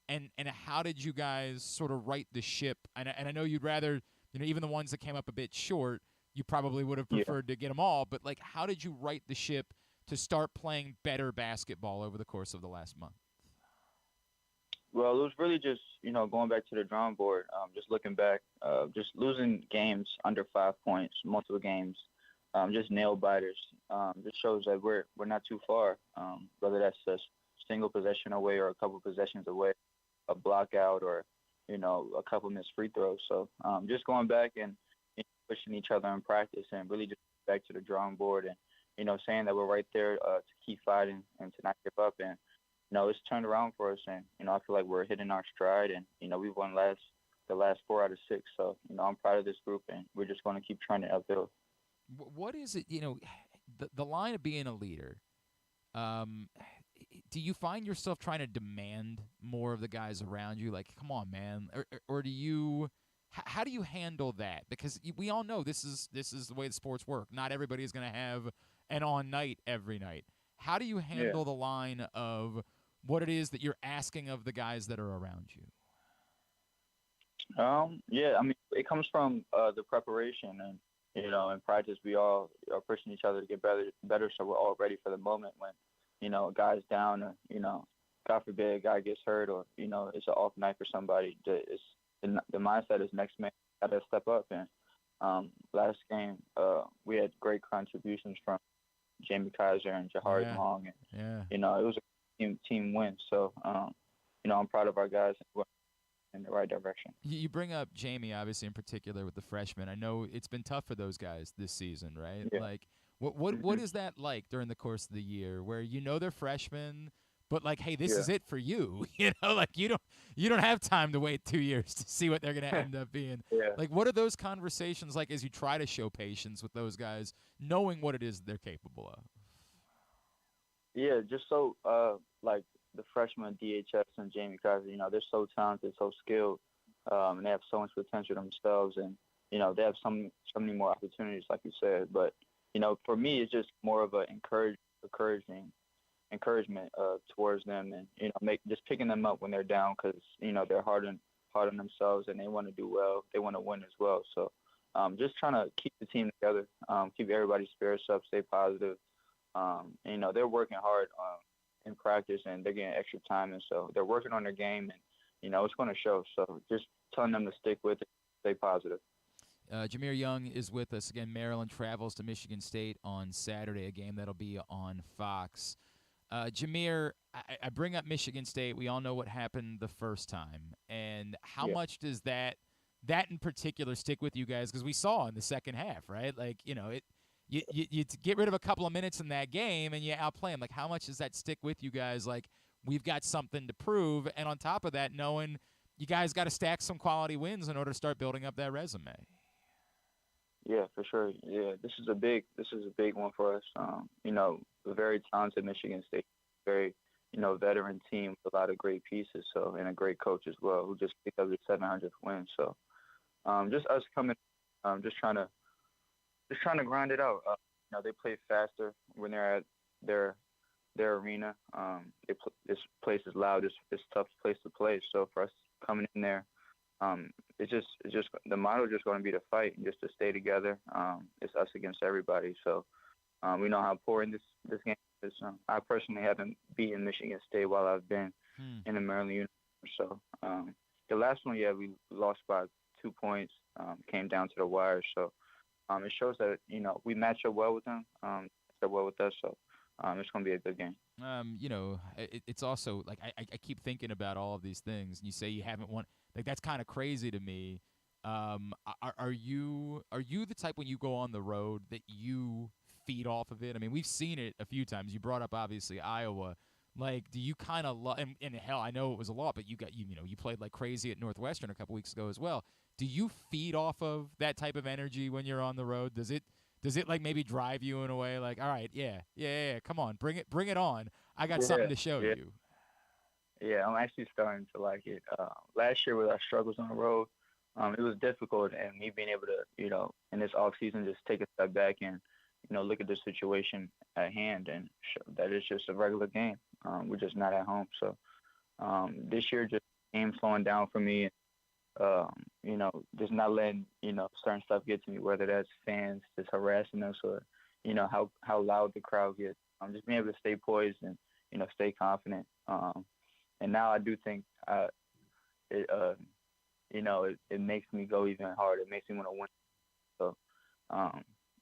and how did you guys sort of right the ship? And I know you'd rather, even the ones that came up a bit short, you probably would have preferred to get them all. But like, how did you right the ship to start playing better basketball over the course of the last month? Well, it was really just, going back to the drawing board, just looking back, just losing games under 5 points, multiple games, just nail biters. Just shows that we're not too far, whether that's a single possession away or a couple possessions away, a block out or, a couple missed free throws. So just going back and pushing each other in practice and really just back to the drawing board and, saying that we're right there to keep fighting and to not give up. And, it's turned around for us. And, I feel like we're hitting our stride and, we've won the last 4 out of 6. So, I'm proud of this group and we're just going to keep trying to uphill. What is it, the line of being a leader, do you find yourself trying to demand more of the guys around you? Like, come on, man. Or do you How do you handle that? Because we all know this is the way the sports work. Not everybody is going to have an on night every night. How do you handle the line of what it is that you're asking of the guys that are around you? Yeah, I mean, it comes from the preparation, and in practice we all are pushing each other to get better, so we're all ready for the moment when a guy's down, or God forbid a guy gets hurt, or it's an off night for somebody. The mindset is next man got to step up, and last game we had great contributions from Jamie Kaiser and Jahmir Young, and it was a team win. So I'm proud of our guys in the right direction. You bring up Jamie, obviously, in particular with the freshmen. I know it's been tough for those guys this season, right? Yeah. Like, what is that like during the course of the year, where they're freshmen, but like, hey, this is it for you? Like you don't have time to wait 2 years to see what they're gonna end up being. Like, what are those conversations like as you try to show patience with those guys, knowing what it is they're capable of? Yeah, just so like the freshmen DHS and Jamie Kaiser, they're so talented, so skilled, and they have so much potential themselves, and they have so many more opportunities, like you said. But for me, it's just more of an encouragement towards them, and just picking them up when they're down, because they're hard on themselves, and they want to do well, they want to win as well. So just trying to keep the team together, keep everybody's spirits up, stay positive. They're working hard in practice, and they're getting extra time, and so they're working on their game, and it's going to show. So just telling them to stick with it, stay positive. Jahmir Young is with us again. Maryland travels to Michigan State on Saturday, a game that'll be on Fox. Jahmir, I bring up Michigan State. We all know what happened the first time, and how much does that in particular stick with you guys? Because we saw in the second half, right? Like, You get rid of a couple of minutes in that game and you outplay them. Like, how much does that stick with you guys? Like, we've got something to prove, and on top of that, knowing you guys got to stack some quality wins in order to start building up that resume. Yeah, for sure. Yeah, this is a big one for us. A very talented Michigan State, very veteran team with a lot of great pieces. So, and a great coach as well, who just picked up the 700th win. So, just us coming, just trying to grind it out. They play faster when they're at their arena. This place is loud. It's a tough place to play. So for us coming in there, it's just the motto is just going to be to fight and just to stay together. It's us against everybody. So we know how important this game is. I personally haven't beaten Michigan State while I've been in the Maryland uniform. So the last one, we lost by 2 points. Came down to the wire. So. It shows that, we match up well with them, they're well with us, so it's going to be a good game. It's also, like, I keep thinking about all of these things, and you say you haven't won. Like, that's kind of crazy to me. Are you the type when you go on the road that you feed off of it? I mean, we've seen it a few times. You brought up, obviously, Iowa. Like, do you kind of and hell, I know it was a lot, but you played like crazy at Northwestern a couple weeks ago as well. Do you feed off of that type of energy when you're on the road? Does it like maybe drive you in a way like, all right, yeah, come on, bring it on. I got something to show you. Yeah, I'm actually starting to like it. Last year with our struggles on the road, it was difficult, and me being able to, in this off season, just take a step back and, look at the situation at hand and show that it's just a regular game. We're just not at home. So this year, just game slowing down for me. Just not letting, certain stuff get to me, whether that's fans just harassing us or, how loud the crowd gets. Just being able to stay poised and, stay confident. And now I do think it makes me go even harder. It makes me want to win. So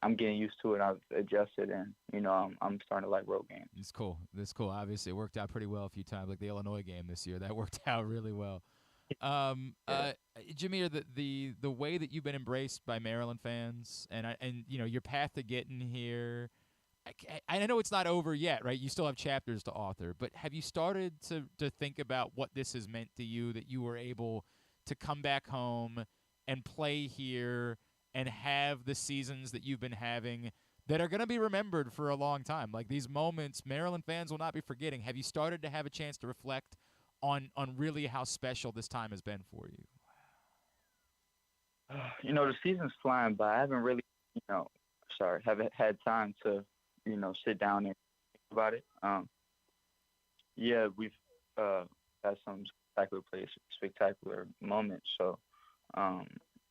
I'm getting used to it. I've adjusted, and, I'm starting to like road games. It's cool. Obviously, it worked out pretty well a few times, like the Illinois game this year. That worked out really well. Jahmir, the way that you've been embraced by Maryland fans and your path to getting here, I know it's not over yet, right? You still have chapters to author, but have you started to think about what this has meant to you, that you were able to come back home and play here and have the seasons that you've been having that are going to be remembered for a long time? Like, these moments, Maryland fans will not be forgetting. Have you started to have a chance to reflect on really how special this time has been for you? The season's flying by. I haven't really, haven't had time to, sit down and think about it. Yeah, we've had some spectacular moments. So,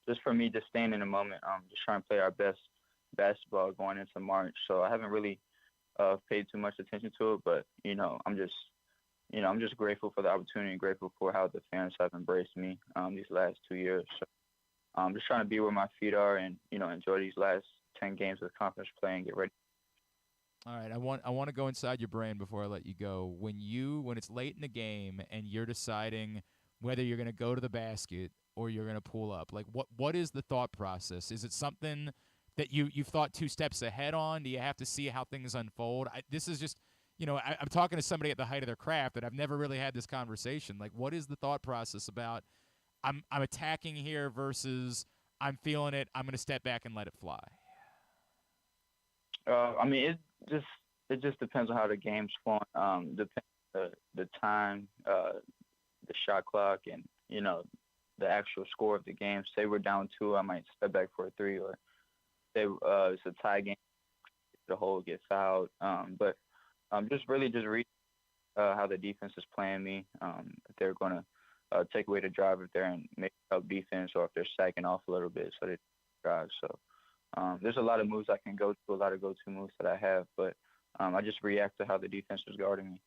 just for me, just staying in the moment, just trying to play our best basketball going into March. So I haven't really paid too much attention to it, but I'm just grateful for the opportunity, grateful for how the fans have embraced me these last 2 years. So I'm just trying to be where my feet are and enjoy these last 10 games of conference play and get ready. All right, I want to go inside your brain before I let you go. When it's late in the game and you're deciding whether you're going to go to the basket or you're going to pull up, like what is the thought process? Is it something that you've thought 2 steps ahead on? Do you have to see how things unfold? This is just, I'm talking to somebody at the height of their craft, but I've never really had this conversation. Like, what is the thought process about I'm attacking here versus I'm feeling it, I'm going to step back and let it fly? It just depends on how the game's flowing. Depends the time, the shot clock, and the actual score of the game. Say we're down 2, I might step back for a 3, or say it's a tie game, the hole get fouled. But just read how the defense is playing me. If they're going to take away the drive, if they're in make up defense, or if they're sacking off a little bit so they drive. So there's a lot of moves I can go to, a lot of go-to moves that I have, but I just react to how the defense is guarding me.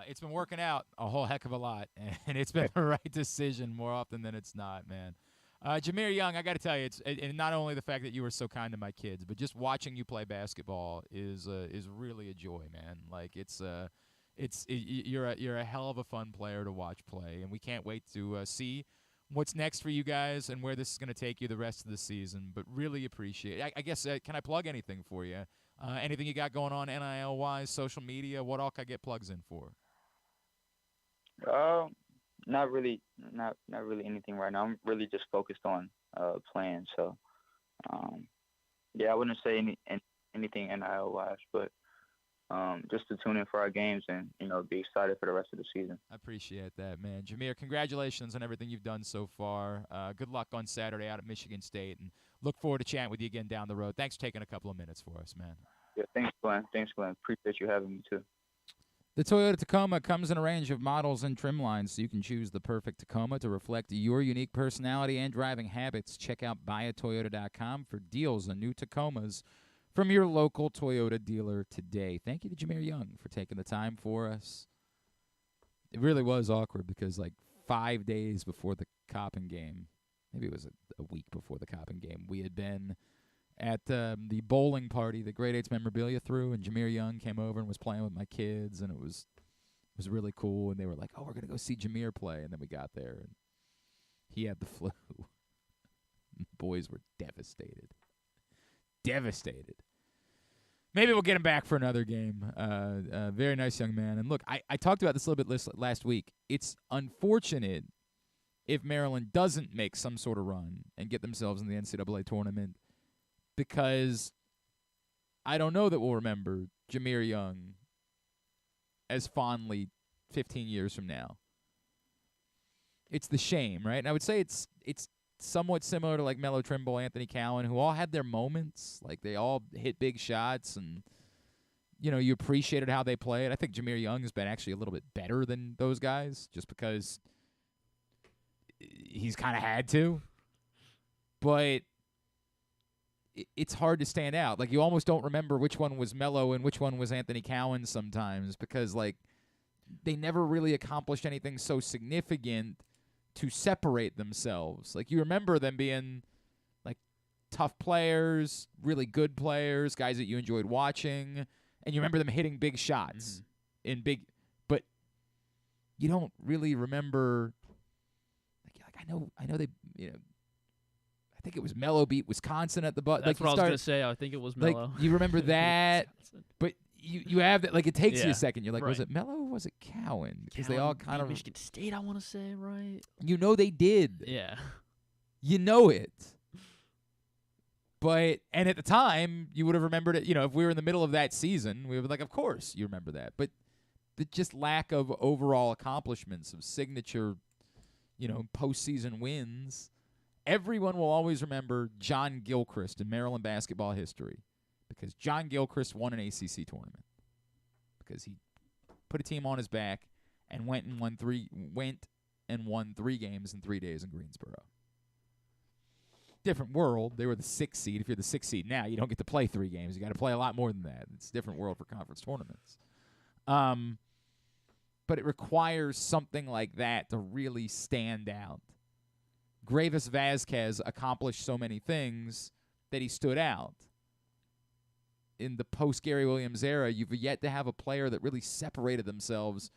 It's been working out a whole heck of a lot, and it's been the right decision more often than it's not, man. Jahmir Young, I got to tell you, and not only the fact that you were so kind to my kids, but just watching you play basketball is really a joy, man. Like you're a hell of a fun player to watch play, and we can't wait to see what's next for you guys and where this is going to take you the rest of the season. But really appreciate it. I guess can I plug anything for you? Anything you got going on NIL-wise, social media? What all can I get plugs in for? Not really anything right now. I'm really just focused on playing. So, I wouldn't say anything NIL-wise, but just to tune in for our games and be excited for the rest of the season. I appreciate that, man. Jahmir, congratulations on everything you've done so far. Good luck on Saturday out at Michigan State, and look forward to chatting with you again down the road. Thanks for taking a couple of minutes for us, man. Yeah, thanks, Glenn. Appreciate you having me too. The Toyota Tacoma comes in a range of models and trim lines, so you can choose the perfect Tacoma to reflect your unique personality and driving habits. Check out buyatoyota.com for deals on new Tacomas from your local Toyota dealer today. Thank you to Jahmir Young for taking the time for us. It really was awkward because 5 days before the Coppin game, maybe it was a week before the Coppin game, we had been at the bowling party that Grade 8's memorabilia threw, and Jahmir Young came over and was playing with my kids, and it was really cool. And they were like, "Oh, we're gonna go see Jahmir play," and then we got there, and he had the flu. The boys were devastated. Maybe we'll get him back for another game. Very nice young man. And look, I talked about this a little bit last week. It's unfortunate if Maryland doesn't make some sort of run and get themselves in the NCAA tournament, because I don't know that we'll remember Jahmir Young as fondly 15 years from now. It's the shame, right? And I would say it's somewhat similar to Melo Trimble, Anthony Cowan, who all had their moments. They all hit big shots, and you appreciated how they played. I think Jahmir Young has been actually a little bit better than those guys, just because he's kind of had to. But it's hard to stand out. You almost don't remember which one was Melo and which one was Anthony Cowan sometimes, because they never really accomplished anything so significant to separate themselves. You remember them being tough players, really good players, guys that you enjoyed watching, and you remember them hitting big shots but you don't really remember. I know they, I think it was Melo beat Wisconsin at the butt. That's what I was going to say. I think it was Melo. You remember that, but you have that. It takes you a second. You're like, right. Was it Melo or was it Cowan? Because they all kind of Michigan State, I want to say, right? They did. Yeah. It. But at the time, you would have remembered it. If we were in the middle of that season, we would be like, of course you remember that. But the just lack of overall accomplishments, of signature, postseason wins, Everyone will always remember John Gilchrist in Maryland basketball history because John Gilchrist won an ACC tournament because he put a team on his back and went and won 3 games in 3 days in Greensboro. Different world. They were the 6th seed. If you're the 6th seed now, you don't get to play 3 games. You got to play a lot more than that. It's a different world for conference tournaments. But it requires something like that to really stand out. Gravis Vazquez accomplished so many things that he stood out. In the post-Gary Williams era, you've yet to have a player that really separated themselves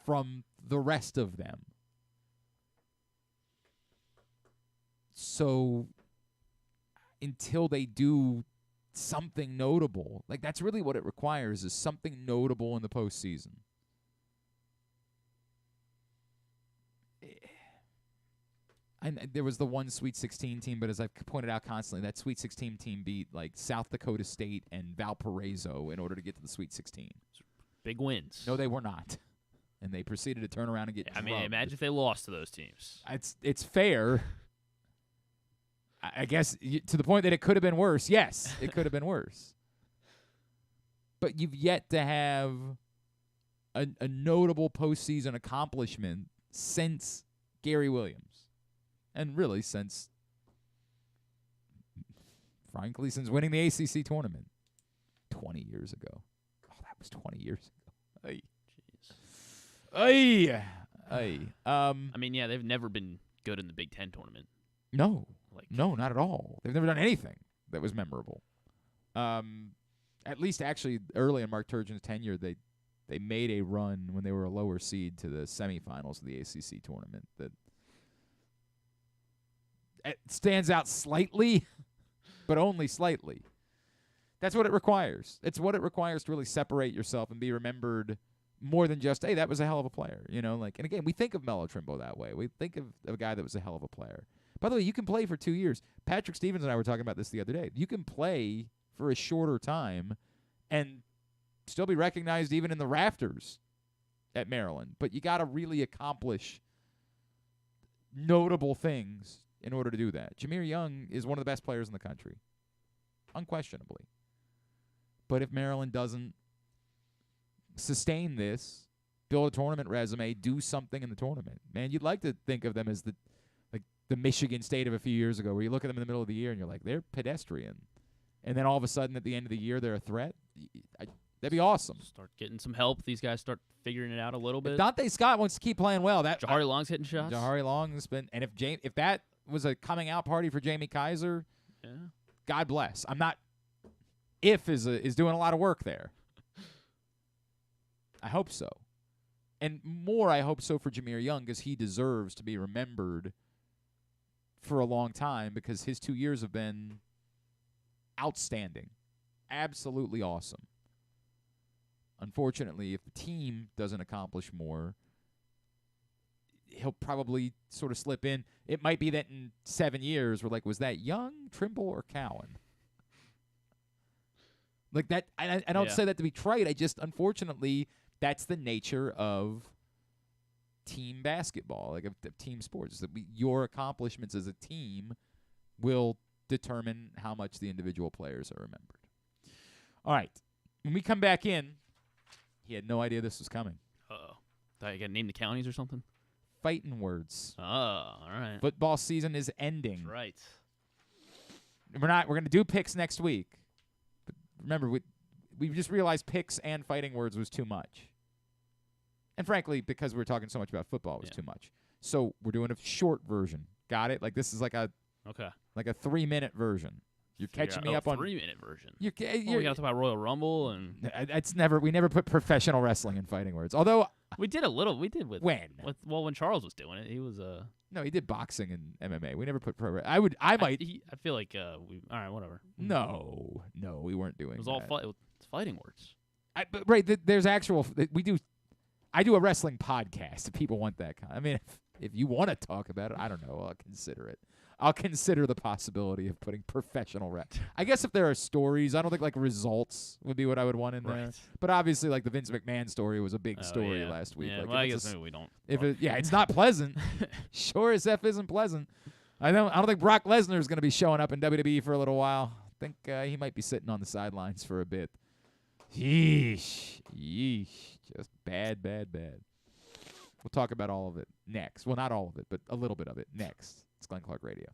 from the rest of them. So until they do something notable, like that's really what it requires, is something notable in the postseason. And there was the one Sweet 16 team, but as I've pointed out constantly, that Sweet 16 team beat like South Dakota State and Valparaiso in order to get to the Sweet 16. Big wins. No, they were not. And they proceeded to turn around and get drubbed. Imagine if they lost to those teams. It's fair. I guess to the point that it could have been worse. Yes, it could have been worse. But you've yet to have a notable postseason accomplishment since Gary Williams. And really since, frankly, since winning the ACC tournament 20 years ago. Oh, that was 20 years ago. Ay. Jeez. Ay. They've never been good in the Big Ten tournament. No. No, not at all. They've never done anything that was memorable. At least actually early in Mark Turgeon's tenure, they made a run when they were a lower seed to the semifinals of the ACC tournament that it stands out slightly, but only slightly. That's what it requires. It's what it requires to really separate yourself and be remembered more than just, hey, that was a hell of a player. And again, we think of Melo Trimble that way. We think of a guy that was a hell of a player. By the way, you can play for 2 years. Patrick Stevens and I were talking about this the other day. You can play for a shorter time and still be recognized even in the rafters at Maryland. But you got to really accomplish notable things in order to do that. Jahmir Young is one of the best players in the country, unquestionably. But if Maryland doesn't sustain this, build a tournament resume, do something in the tournament, man, you'd like to think of them as the Michigan State of a few years ago, where you look at them in the middle of the year and you're like, they're pedestrian. And then all of a sudden at the end of the year, they're a threat. That'd be awesome. Start getting some help. These guys start figuring it out a little bit. If Dante Scott wants to keep playing well. Jahari Long's hitting shots. Jahari Long's been, and if that was a coming out party for Jamie Kaiser, God bless. I'm not. If is doing a lot of work there. I hope so, and more. I hope so for Jahmir Young, because he deserves to be remembered for a long time, because his 2 years have been outstanding, absolutely awesome. Unfortunately, if the team doesn't accomplish more, he'll probably sort of slip in. It might be that in 7 years we're like, was that Young, Trimble, or Cowan? Like that. I don't say that to be trite. I just, unfortunately, that's the nature of team basketball, like of team sports. That your accomplishments as a team will determine how much the individual players are remembered. All right. When we come back in, he had no idea this was coming. Uh-oh. Thought you got to name the counties or something? Fighting words. Oh, all right. Football season is ending. That's right. We're going to do picks next week. But remember, we just realized picks and fighting words was too much. And frankly, because we were talking so much about football, it was too much. So we're doing a short version. Got it? Like this is like a 3-minute version. You're catching me up on 3-minute version. We got to talk about Royal Rumble and we never put professional wrestling in fighting words. Although we did a little. We did when Charles was doing it, he was No, he did boxing and MMA. We never put pro. I feel like all right, whatever. No, we weren't doing. It was all fighting words. There's actual. I do a wrestling podcast. If people want that kind. I mean, if you want to talk about it, I don't know. I'll consider it. I'll consider the possibility of putting professional I guess if there are stories, I don't think like results would be what I would want in there. But obviously, like the Vince McMahon story was a big story last week. Yeah, like, well, I guess maybe we don't. It's not pleasant. Sure as F isn't pleasant. I don't think Brock Lesnar is going to be showing up in WWE for a little while. I think he might be sitting on the sidelines for a bit. Yeesh. Just bad. We'll talk about all of it next. Well, not all of it, but a little bit of it next. It's Glenn Clark Radio.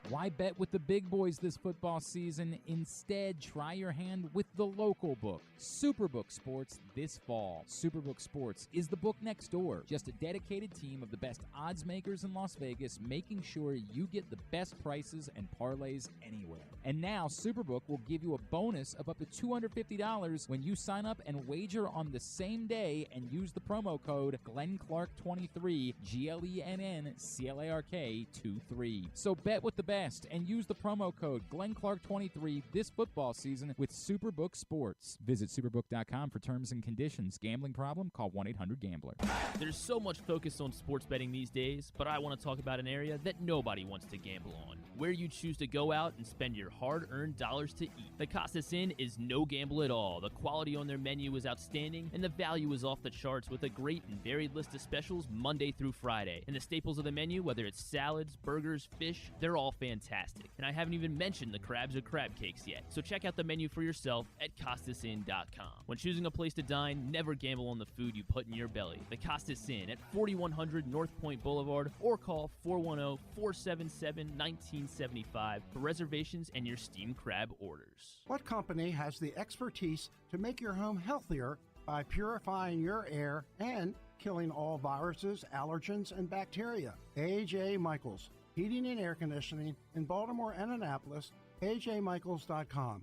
Why bet with the big boys this football season? Instead, try your hand with the local book, Superbook Sports, this fall. Superbook Sports is the book next door. Just a dedicated team of the best odds makers in Las Vegas, making sure you get the best prices and parlays anywhere. And now, Superbook will give you a bonus of up to $250 when you sign up and wager on the same day and use the promo code GlennClark23, GLENNCLARK23. So bet with the best and use the promo code GlennClark23 this football season with Superbook Sports. Visit superbook.com for terms and conditions. Gambling problem? Call 1-800-GAMBLER. There's so much focus on sports betting these days, but I want to talk about an area that nobody wants to gamble on, where you choose to go out and spend your hard-earned dollars to eat. The Costas Inn is no gamble at all. The quality on their menu is outstanding, and the value is off the charts with a great and varied list of specials Monday through Friday. And the staples of the menu, whether it's salads, burgers, fish, they're all fantastic. And I haven't even mentioned the crabs or crab cakes yet. So check out the menu for yourself at CostasInn.com. When choosing a place to dine, never gamble on the food you put in your belly. The Costas Inn at 4100 North Point Boulevard, or call 410-477-1975 for reservations and your steamed crab orders. What company has the expertise to make your home healthier by purifying your air and killing all viruses, allergens, and bacteria? A.J. Michaels, Heating and Air Conditioning in Baltimore and Annapolis, ajmichaels.com.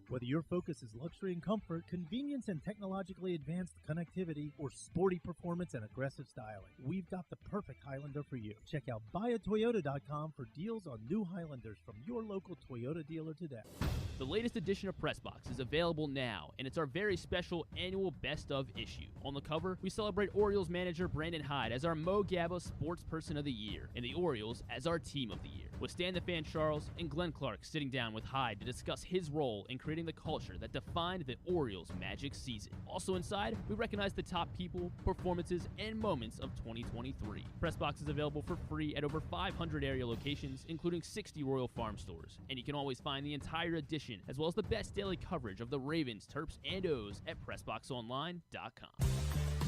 Whether your focus is luxury and comfort, convenience and technologically advanced connectivity, or sporty performance and aggressive styling, we've got the perfect Highlander for you. Check out buyatoyota.com for deals on new Highlanders from your local Toyota dealer today. The latest edition of Pressbox is available now, and it's our very special annual Best Of issue. On the cover, we celebrate Orioles manager Brandon Hyde as our Mo Gabba Sports Person of the Year, and the Orioles as our Team of the Year, with Stan the Fan Charles and Glenn Clark sitting down with Hyde to discuss his role in creating the culture that defined the Orioles' magic season. Also inside, we recognize the top people, performances, and moments of 2023. Pressbox is available for free at over 500 area locations, including 60 Royal Farm stores, and you can always find the entire edition, as well as the best daily coverage of the Ravens, Terps, and O's at PressBoxOnline.com.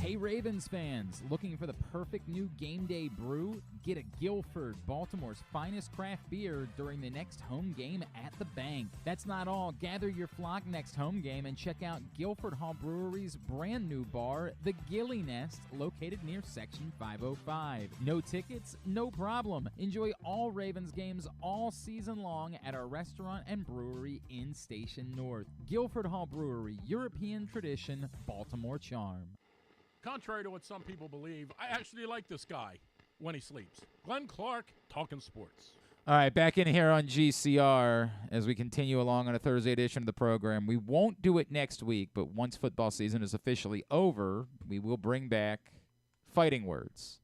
Hey Ravens fans, looking for the perfect new game day brew? Get a Guilford, Baltimore's finest craft beer during the next home game at the bank. That's not all. Gather your flock next home game and check out Guilford Hall Brewery's brand new bar, the Gilly Nest, located near Section 505. No tickets? No problem. Enjoy all Ravens games all season long at our restaurant and brewery in Station North. Guilford Hall Brewery, European tradition, Baltimore charm. Contrary to what some people believe, I actually like this guy when he sleeps. Glenn Clark, talking sports. All right, back in here on GCR as we continue along on a Thursday edition of the program. We won't do it next week, but once football season is officially over, we will bring back fighting words.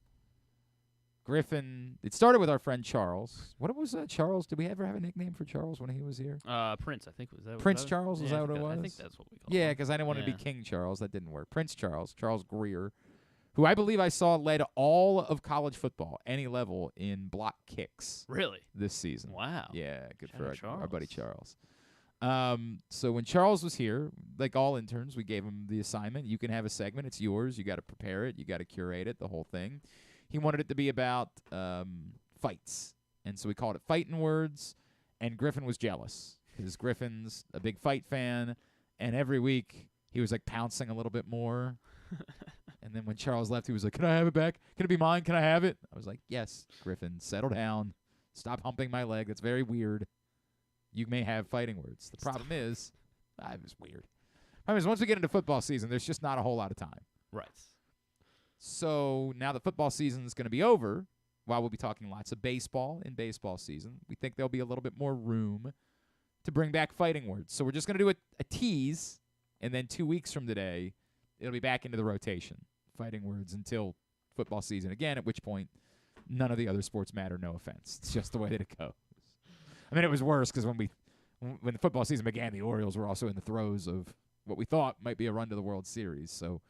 Griffin, it started with our friend Charles. What was Charles? Did we ever have a nickname for Charles when he was here? Prince, I think. Was that Prince Charles? Is that what it was? I think that's what we call Yeah, because I didn't want to be King Charles. That didn't work. Prince Charles, Charles Greer, who I believe I saw led all of college football, any level, in block kicks. Really? This season. Wow. Yeah, good Shout for out our buddy Charles. So when Charles was here, like all interns, we gave him the assignment. You can have a segment. It's yours. You got to prepare it. You got to curate it, the whole thing. He wanted it to be about fights, and so we called it Fighting Words, and Griffin was jealous because Griffin's a big fight fan, and every week he was, like, pouncing a little bit more. And then when Charles left, he was like, can I have it back? Can it be mine? Can I have it? I was like, yes, Griffin, settle down. Stop humping my leg. That's very weird. You may have fighting words. The problem is, it was weird. The problem is, once we get into football season, there's just not a whole lot of time. Right. So now the football season is going to be over, while we'll be talking lots of baseball in baseball season, we think there'll be a little bit more room to bring back fighting words. So we're just going to do a tease, and then 2 weeks from today, it'll be back into the rotation, fighting words, until football season again, at which point none of the other sports matter, no offense. It's just the way that it goes. I mean, it was worse because when the football season began, the Orioles were also in the throes of what we thought might be a run to the World Series, so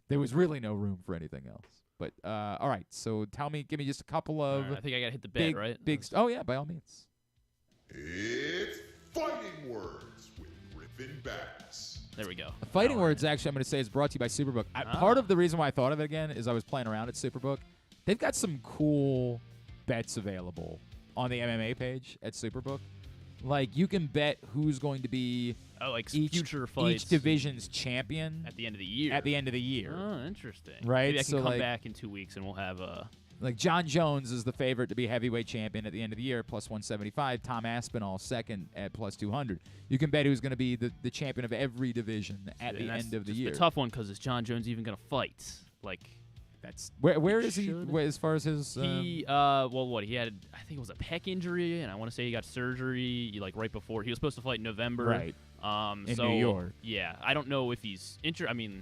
there was really no room for anything else. But all right, so give me just a couple of. I think I got to hit the bet, right? Oh yeah, by all means. It's Fighting Words with Griffin Bass. There we go. The Fighting Words, actually, I'm going to say, is brought to you by Superbook. Part of the reason why I thought of it again is I was playing around at Superbook. They've got some cool bets available on the MMA page at Superbook. Like, you can bet who's going to be future fights, each division's champion at the end of the year. Oh, interesting. Right? Maybe I can come back in 2 weeks and we'll have a. Like, John Jones is the favorite to be heavyweight champion at the end of the year, plus 175. Tom Aspinall second at plus 200. You can bet who's going to be the champion of every division at the end of the year. It's a tough one because is John Jones even going to fight? Like, that's where is he as far as his? He he had I think it was a pec injury, and I want to say he got surgery like right before he was supposed to fight in November. Right. In New York. Yeah, I don't know if he's interested. I mean,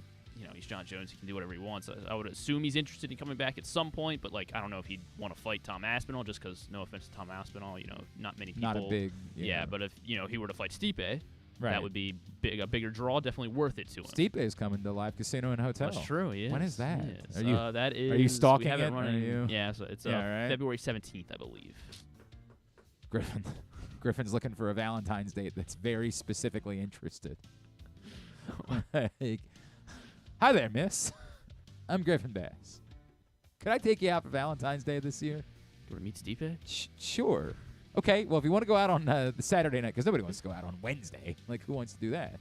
he's John Jones. He can do whatever he wants. I would assume he's interested in coming back at some point, but I don't know if he'd want to fight Tom Aspinall just because, no offense to Tom Aspinall, not many people. Not a big. Yeah, but if he were to fight Stipe. Right. That would be a bigger draw. Definitely worth it to him. Stipe is coming to Live Casino and Hotel. That's true. Yeah. When is that? Yes. Are are you stalking we have it? running, yeah. So it's right. February 17th, I believe. Griffin's looking for a Valentine's date that's very specifically interested. Hi there, miss. I'm Griffin Bass. Could I take you out for Valentine's Day this year? Do you want to meet Stipe? Sure. Okay, well, if you want to go out on the Saturday night, because nobody wants to go out on Wednesday. Like, who wants to do that?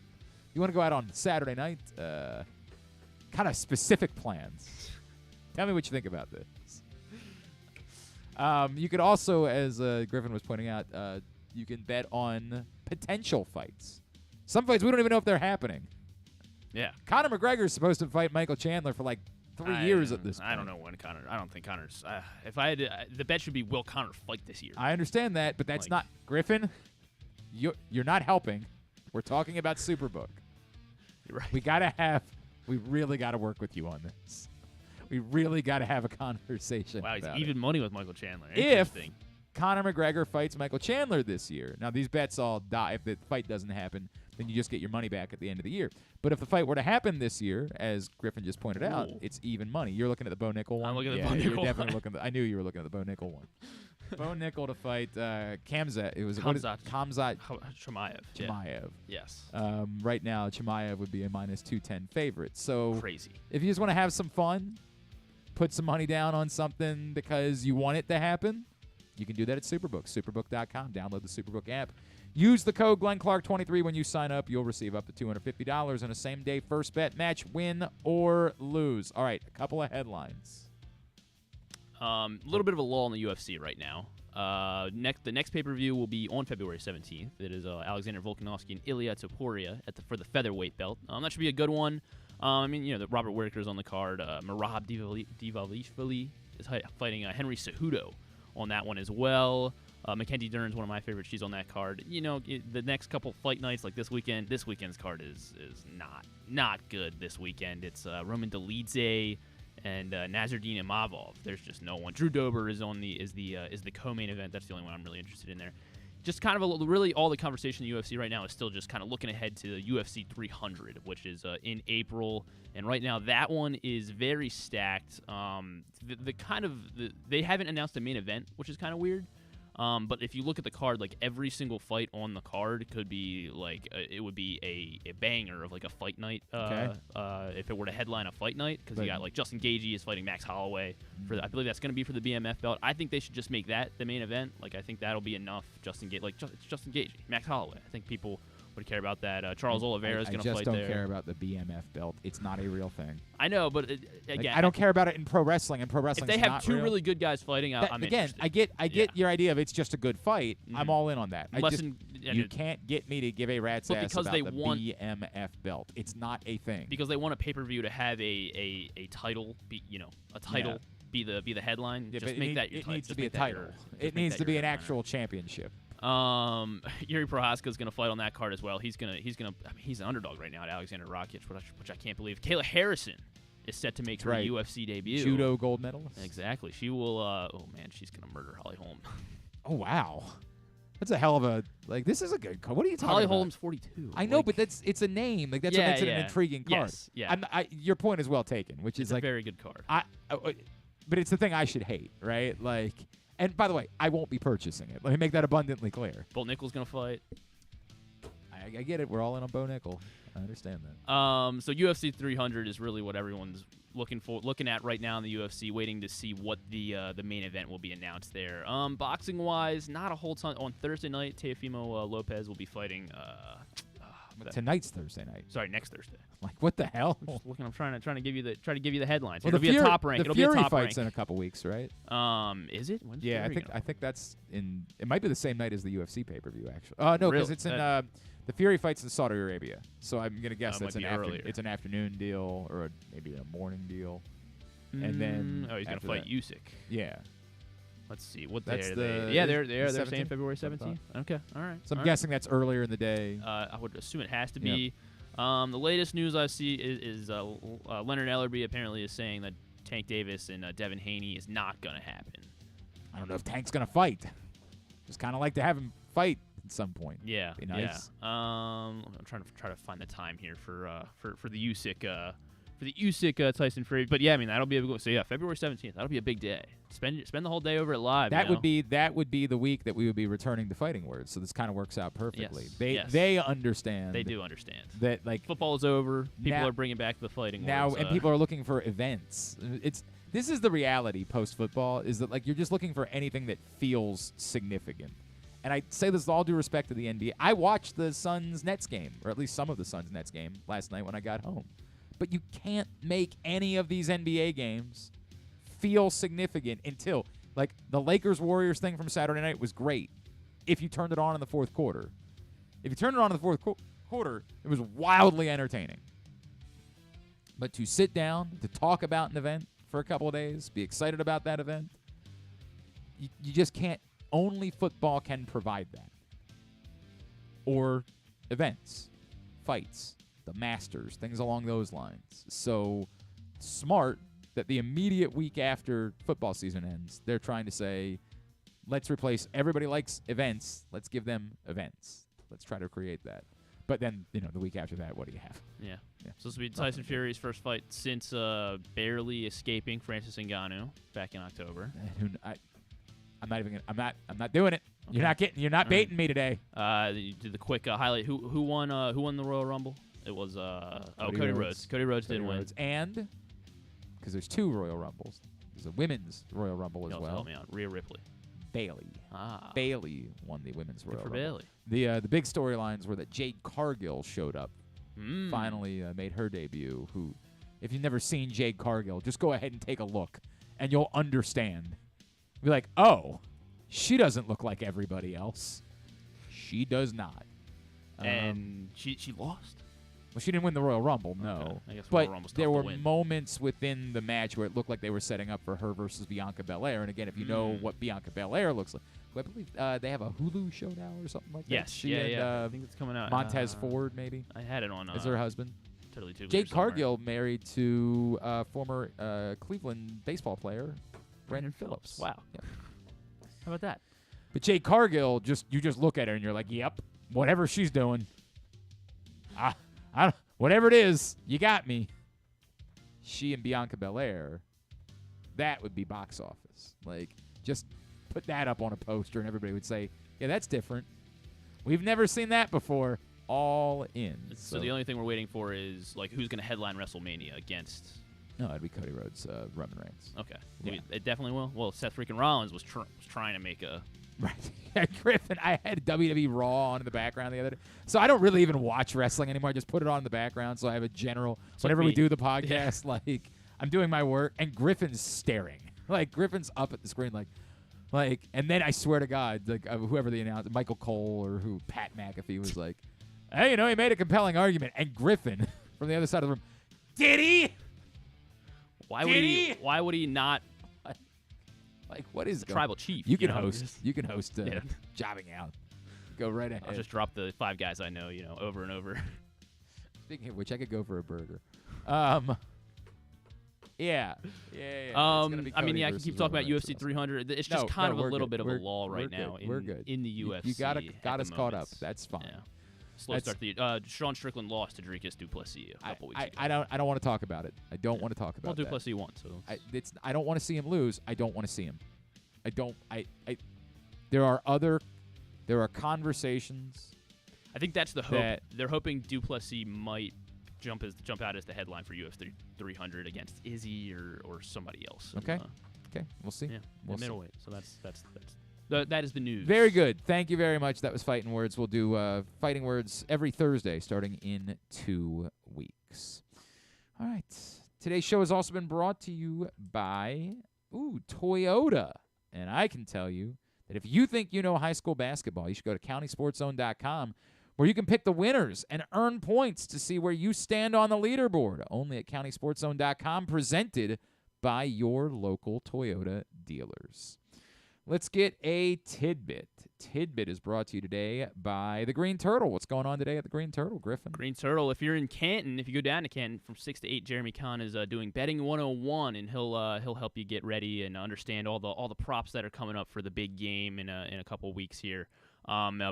You want to go out on Saturday night? Kind of specific plans. Tell me what you think about this. You could also, as Griffin was pointing out, you can bet on potential fights. Some fights, we don't even know if they're happening. Yeah. Conor McGregor is supposed to fight Michael Chandler for 3 years at this point. I don't know when Conor. I don't think Conor's. If I had to, the bet should be will Conor fight this year. I understand that, but that's not Griffin. You're not helping. We're talking about Superbook. You're right. We really got to work with you on this. We really got to have a conversation. Wow, he's about even money with Michael Chandler. If Interesting. Conor McGregor fights Michael Chandler this year. Now, these bets all die. If the fight doesn't happen, then you just get your money back at the end of the year. But if the fight were to happen this year, as Griffin just pointed out, it's even money. You're looking at the Bo Nickel one? I'm looking at the yeah, Bo Nickel you're definitely looking I knew you were looking at the Bo Nickel one. Bo Nickel to fight Khamzat. It was Khamzat Chimaev. Chimaev. Yes. Right now, Chimaev would be a minus 210 favorite. So crazy. If you just want to have some fun, put some money down on something because you want it to happen, you can do that at Superbook. Superbook.com. Download the Superbook app. Use the code GlennClark23 when you sign up. You'll receive up to $250 in a same-day first bet match, win or lose. All right, a couple of headlines. A little bit of a lull in the UFC right now. The next pay-per-view will be on February 17th. It is Alexander Volkanovski and Ilya Topuria for the featherweight belt. That should be a good one. The Robert Whittaker's on the card. Merab Dvalishvili is fighting Henry Cejudo on that one as well. Mackenzie Dern's one of my favorites. She's on that card. The next couple fight nights, like this weekend, this weekend's card is not good this weekend. It's Roman Dolidze and Nazardine Imavov. There's just no one. Drew Dober is the co-main event. That's the only one I'm really interested in there. Just kind of really all the conversation in the UFC right now is still just kind of looking ahead to the UFC 300, which is in April. And right now that one is very stacked. They haven't announced a main event, which is kind of weird. But if you look at the card, like every single fight on the card could be it would be a banger of like a fight night. If it were to headline a fight night, because you got like Justin Gaethje is fighting Max Holloway I believe that's going to be for the BMF belt. I think they should just make that the main event. Like I think that'll be enough. It's Justin Gaethje, Max Holloway. I think people would care about that. Charles Oliveira is going to fight there. I just don't care about the BMF belt. It's not a real thing. I know, but again, I don't care about it in pro wrestling. And pro wrestling, if they have two really good guys fighting, I'm again, interested. I get your idea of it's just a good fight. Mm-hmm. I'm all in on that. You can't can't get me to give a rat's ass about the BMF belt. It's not a thing. Because they want a pay-per-view to have a title, be the headline. Yeah, just make that your title. It needs to be a title. It needs to be an actual championship. Yuri Prohaska is going to fight on that card as well. He's an underdog right now at Alexander Rakic, which I can't believe. Kayla Harrison is set to make her UFC debut. Judo gold medalist. Exactly. She will. She's going to murder Holly Holm. Oh wow. That's a hell of a This is a good card. What are you talking Holly about? Holmes 42. I know, but it's a name. Like that's what makes it an intriguing card. Yes, yeah. Your point is well taken, which It's is a like very good card. But it's the thing I should hate, right? Like, and by the way, I won't be purchasing it. Let me make that abundantly clear. Bolt Nickel's gonna fight. I get it. We're all in on Bo Nickel. I understand that. So UFC 300 is really what everyone's looking at right now in the UFC, waiting to see what the main event will be announced there. Boxing wise, not a whole ton. On Thursday night, Teofimo Lopez will be fighting. Tonight's Thursday night. Sorry, next Thursday. Like what the hell? I'm just looking. I'm trying to give you the headlines. Well, It'll be a top rank. The It'll be a Fury top fight's rank. in a couple weeks, right? Is it? When's Yeah, Fury I think that's in. It might be the same night as the UFC pay-per-view. Actually, no, because Really? it's in. The Fury fight's in Saudi Arabia, so I'm gonna guess it that's might be it's an afternoon deal or maybe a morning deal, and then he's gonna after fight that- Usyk. Yeah. Let's see what That's day are the- they? Yeah, they're the saying 17th? February That's what I 17th. Okay, all right. So I'm all right. guessing that's earlier in the day. I would assume it has to Yep. be. The latest news I see is Leonard Ellerby apparently is saying that Tank Davis and Devin Haney is not going to happen. I don't know if Tank's gonna fight. Just kind of like to have him fight at some point. Yeah, Be nice. yeah. I'm trying to find the time here for the Usyk Tyson Fury. But yeah, I mean that'll be so yeah, February 17th. That'll be a big day. Spend the whole day over at live. That would be the week that we would be returning to Fighting Words. So this kind of works out perfectly. Yes, They understand. They do understand that like football is over. People now- are bringing back the Fighting now, Words. and people are looking for events. This is the reality post football is that like you're just looking for anything that feels significant. And I say this with all due respect to the NBA. I watched the Suns Nets game, or at least some of the Suns Nets game last night when I got home. But you can't make any of these NBA games feel significant until, like, the Lakers-Warriors thing from Saturday night was great if you turned it on in the fourth quarter. If you turned it on in the fourth quarter, it was wildly entertaining. But to sit down, to talk about an event for a couple of days, be excited about that event, you just can't. Only football can provide that. Or events, fights, the Masters, things along those lines. So smart that the immediate week after football season ends, they're trying to say, let's replace everybody likes events. Let's give them events. Let's try to create that. But then, the week after that, what do you have? Yeah. So this will be Tyson Fury's first fight since barely escaping Francis Ngannou back in October. I'm not even. I'm not doing it. Okay. You're not baiting me today. You did the quick highlight. Who won the Royal Rumble? It was Cody Rhodes. Cody Rhodes did win. And because there's two Royal Rumbles. There's a women's Royal Rumble as well. Help me out. Rhea Ripley. Bailey. Bailey won the women's Royal Rumble. Bailey. The big storylines were that Jade Cargill showed up. Finally made her debut. Who, if you've never seen Jade Cargill, just go ahead and take a look, and you'll understand. Be like, oh, she doesn't look like everybody else. She does not. And she lost. Well, she didn't win the Royal Rumble, no. Okay. I guess But Royal Rumble's tough there to were win. moments within the match where it looked like they were setting up for her versus Bianca Belair. And again, if you know what Bianca Belair looks like, I believe they have a Hulu show now or something like that. Yes, She and, I think it's coming out. Montez Ford, maybe. I had it on. As her husband. Totally too. Jade Cargill married to former Cleveland baseball player Brandon Phillips. Wow. Yep. How about that? But Jade Cargill, you just look at her and you're like, yep, whatever she's doing. Whatever it is, you got me. She and Bianca Belair, that would be box office. Like, just put that up on a poster and everybody would say, yeah, that's different. We've never seen that before. All in. So the only thing we're waiting for is, like, who's going to headline WrestleMania against... No, it'd be Cody Rhodes, Roman Reigns. Okay. Yeah. It definitely will. Well, Seth freaking Rollins was trying to make a... Right. Yeah, Griffin, I had WWE Raw on in the background the other day. So I don't really even watch wrestling anymore. I just put it on in the background so I have a general... whenever we do the podcast, like, I'm doing my work, and Griffin's staring. Like, Griffin's up at the screen, like, and then I swear to God, like, whoever the announcer, Michael Cole or Pat McAfee was like, hey, he made a compelling argument. And Griffin, from the other side of the room, did he? Why would he not? Like, what is the tribal chief? You can host. You can host Yeah. jobbing out. Go right ahead. I'll just drop the 5 guys I know, over and over. Speaking of which, I could go for a burger. Yeah. It's gonna be I mean, Cody I can versus keep talking about Roman UFC 300. It's just kind of a little bit of a lull right now we're good. in the UFC. You got us caught up. That's fine. Yeah. Slow start. Sean Strickland lost to Dricus Duplessis a couple weeks ago. I don't want to talk about it. I don't want to talk about well, that. Duplessis won, so I don't want to see him lose. I don't want to see him. There are conversations. I think that's the hope. They're hoping Duplessis might jump out as the headline for UFC 300 against Izzy or somebody else. Okay. We'll see. Yeah, we'll see. middleweight. So that is the news. Very good. Thank you very much. That was Fighting Words. We'll do Fighting Words every Thursday starting in 2 weeks. All right. Today's show has also been brought to you by Toyota. And I can tell you that if you think you know high school basketball, you should go to countysportszone.com, where you can pick the winners and earn points to see where you stand on the leaderboard. Only at countysportszone.com, presented by your local Toyota dealers. Let's get a tidbit. Tidbit is brought to you today by the Green Turtle. What's going on today at the Green Turtle, Griffin? Green Turtle, if you're in Canton, if you go down to Canton from 6 to 8, Jeremy Kahn is doing Betting 101, and he'll help you get ready and understand all the props that are coming up for the big game in a couple weeks here.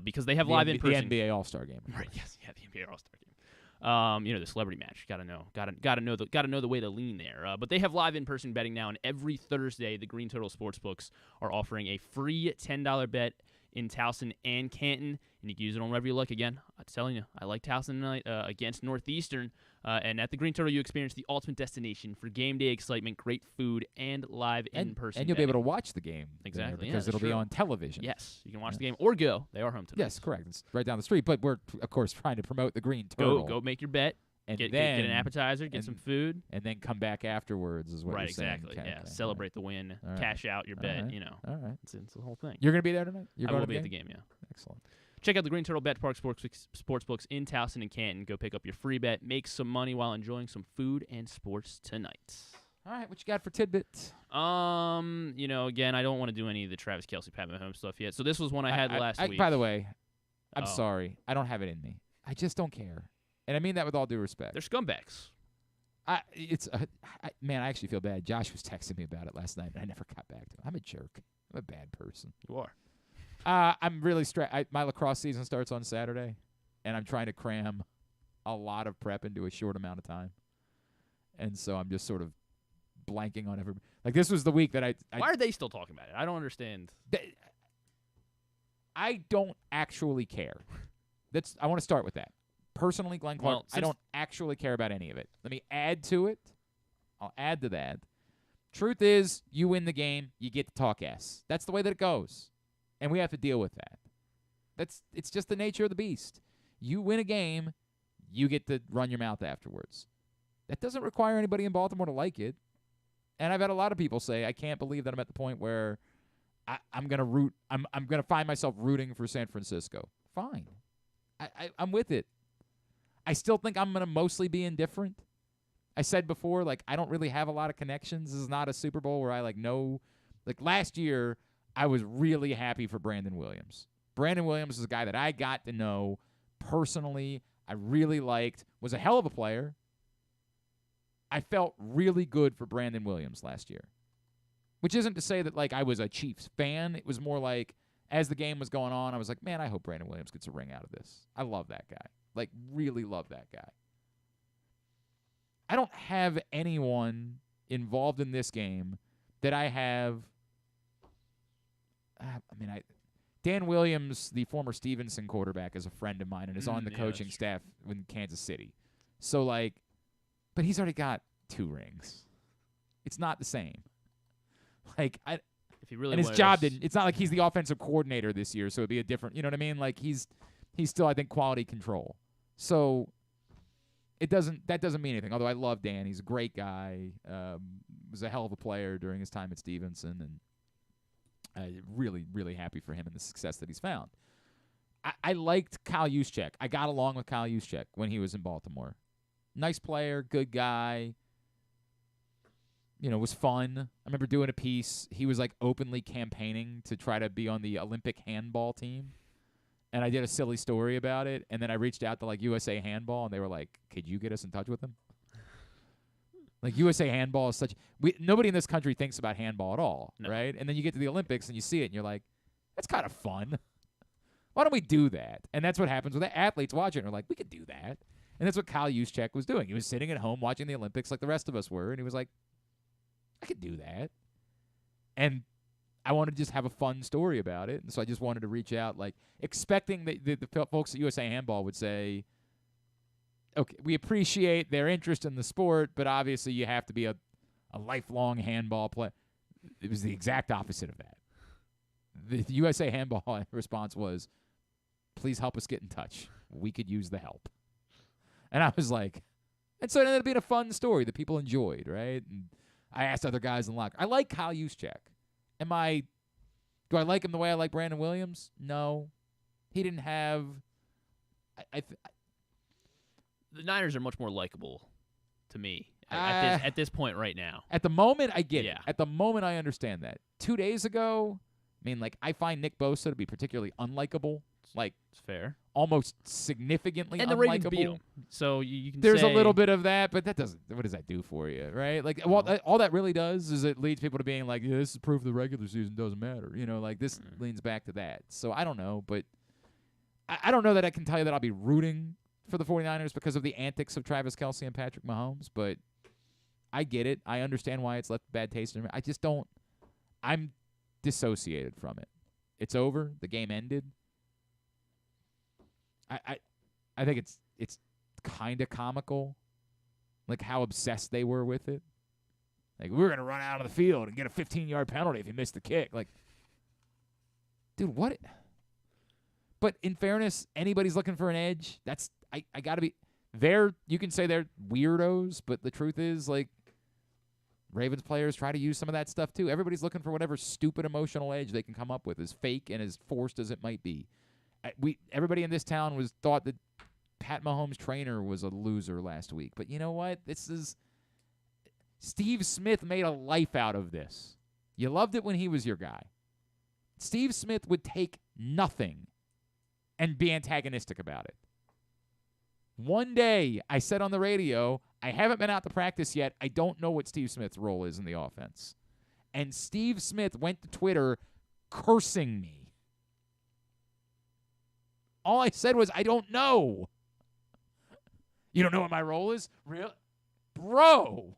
Because they have live in-person. The NBA All-Star game. Right, yes, yeah, the NBA All-Star game. The celebrity match. Gotta know the way to lean there. But they have live in-person betting now, and every Thursday, the Green Turtle Sportsbooks are offering a free $10 bet in Towson and Canton, and you can use it on wherever you like. Again, I'm telling you, I like Towson tonight against Northeastern. And at the Green Turtle, you experience the ultimate destination for game day excitement, great food, and live in-person. And you'll be able to watch the game. Exactly. Because it'll be on television. Yes, you can watch the game or go. They are home tonight. Yes, correct. It's right down the street. But we're, of course, trying to promote the Green Turtle. Go make your bet. And get then an appetizer, get some food. And then come back afterwards is what right, you're saying. Exactly. Okay, Yeah, celebrate the win, cash out your bet, All right. It's the whole thing. You're going to be there tonight? I will be at the game, yeah. Excellent. Check out the Green Turtle Bet Park Sportsbooks in Towson and Canton. Go pick up your free bet. Make some money while enjoying some food and sports tonight. All right, what you got for tidbits? Again, I don't want to do any of the Travis Kelce, Pat Mahomes stuff yet. So this was one I had last week. By the way, I'm sorry. I don't have it in me. I just don't care. And I mean that with all due respect. They're scumbags. I actually feel bad. Josh was texting me about it last night, and I never got back to him. I'm a jerk. I'm a bad person. You are. I'm really stressed. My lacrosse season starts on Saturday, and I'm trying to cram a lot of prep into a short amount of time. And so I'm just sort of blanking on every. Like, this was the week that I Why are they still talking about it? I don't understand. I don't actually care. I want to start with that. Personally, Glenn Clark, I don't actually care about any of it. Let me add to it. I'll add to that. Truth is, you win the game, you get to talk ass. That's the way that it goes. And we have to deal with that. It's just the nature of the beast. You win a game, you get to run your mouth afterwards. That doesn't require anybody in Baltimore to like it. And I've had a lot of people say, I can't believe that I'm at the point where I'm going to root. I'm going to find myself rooting for San Francisco. Fine. I'm with it. I still think I'm going to mostly be indifferent. I said before, I don't really have a lot of connections. This is not a Super Bowl where I know. Last year, I was really happy for Brandon Williams. Brandon Williams is a guy that I got to know personally. I really liked. Was a hell of a player. I felt really good for Brandon Williams last year. Which isn't to say that I was a Chiefs fan. It was more as the game was going on, I was like, man, I hope Brandon Williams gets a ring out of this. I love that guy. Really love that guy. I don't have anyone involved in this game that I have. Dan Williams, the former Stevenson quarterback, is a friend of mine and is on the coaching staff in Kansas City. So, but he's already got 2 rings. It's not the same. If he really and his job didn't. It's not like he's the offensive coordinator this year, so it'd be a different. You know what I mean? He's still, I think, quality control. So that doesn't mean anything. Although I love Dan, he's a great guy. Was a hell of a player during his time at Stevenson, and really, really happy for him and the success that he's found. I liked Kyle Juszczyk. I got along with Kyle Juszczyk when he was in Baltimore. Nice player, good guy. Was fun. I remember doing a piece. He was openly campaigning to try to be on the Olympic handball team. And I did a silly story about it. And then I reached out to USA Handball, and they were like, could you get us in touch with him? Like USA handball is such nobody in this country thinks about handball at all, No. right? And then you get to the Olympics and you see it and you're like, that's kind of fun. Why don't we do that? And that's what happens with the athletes watching. They're like, we could do that. And that's what Kyle Juszczyk was doing. He was sitting at home watching the Olympics like the rest of us were, and he was like, I could do that. And I wanted to just have a fun story about it, and so I just wanted to reach out, like, expecting that the folks at USA Handball would say, okay, we appreciate their interest in the sport, but obviously you have to be a lifelong handball player. It was the exact opposite of that. The USA Handball response was, please help us get in touch. We could use the help. And I was like, and so it ended up being a fun story that people enjoyed, right? And I asked other guys in the locker. I like Kyle Juszczyk. Do I like him the way I like Brandon Williams? No. He didn't have the Niners are much more likable to me at this point right now. At the moment, I get it. At the moment, I understand that. 2 days ago, I find Nick Bosa to be particularly unlikable. Like, it's fair. Almost significantly and unlikable. The Ravens beat him. So you can There's say, a little bit of that, but that doesn't. What does that do for you, right? Like, all that really does is it leads people to being like, this is proof the regular season doesn't matter. Like this leans back to that. So I don't know, but I don't know that I can tell you that I'll be rooting for the 49ers because of the antics of Travis Kelce and Patrick Mahomes, but I get it. I understand why it's left a bad taste in me. I just don't. I'm dissociated from it. It's over. The game ended. I think it's kind of comical, like how obsessed they were with it. Like, we're going to run out of the field and get a 15-yard penalty if you miss the kick. Like, dude, what? But in fairness, anybody's looking for an edge. That's I got to be there. You can say they're weirdos, but the truth is, like, Ravens players try to use some of that stuff too. Everybody's looking for whatever stupid emotional edge they can come up with, as fake and as forced as it might be. Everybody in this town thought that Pat Mahomes' trainer was a loser last week. But you know what? Steve Smith made a life out of this. You loved it when he was your guy. Steve Smith would take nothing and be antagonistic about it. One day, I said on the radio, I haven't been out to practice yet. I don't know what Steve Smith's role is in the offense. And Steve Smith went to Twitter cursing me. All I said was, I don't know. You don't know what my role is? Real? Bro.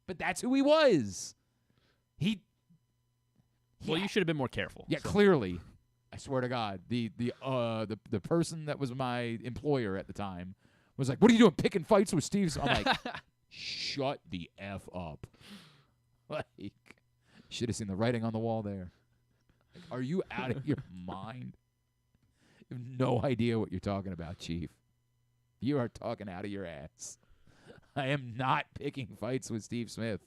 But that's who he was. Well, you should have been more careful. Yeah, clearly. I swear to God. The person that was my employer at the time was like, what are you doing, picking fights with Steve? I'm like, shut the F up. Like, should have seen the writing on the wall there. Are you out of your mind? You have no idea what you're talking about, Chief. You are talking out of your ass. I am not picking fights with Steve Smith.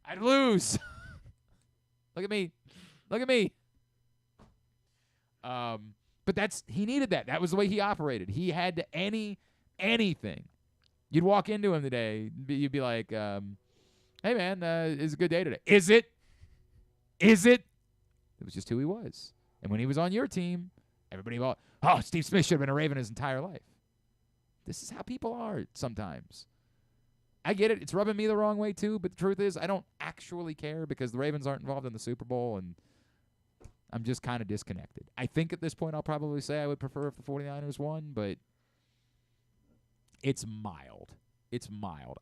I'd lose. Look at me. Look at me. But he needed that. That was the way he operated. He had to anything. You'd walk into him today, you'd be like, hey, man, it's a good day today. Is it? Is it? It was just who he was. And when he was on your team, everybody thought, oh, Steve Smith should have been a Raven his entire life. This is how people are sometimes. I get it. It's rubbing me the wrong way, too. But the truth is, I don't actually care because the Ravens aren't involved in the Super Bowl, and I'm just kind of disconnected. I think at this point I'll probably say I would prefer if the 49ers won, but it's mild. It's mild.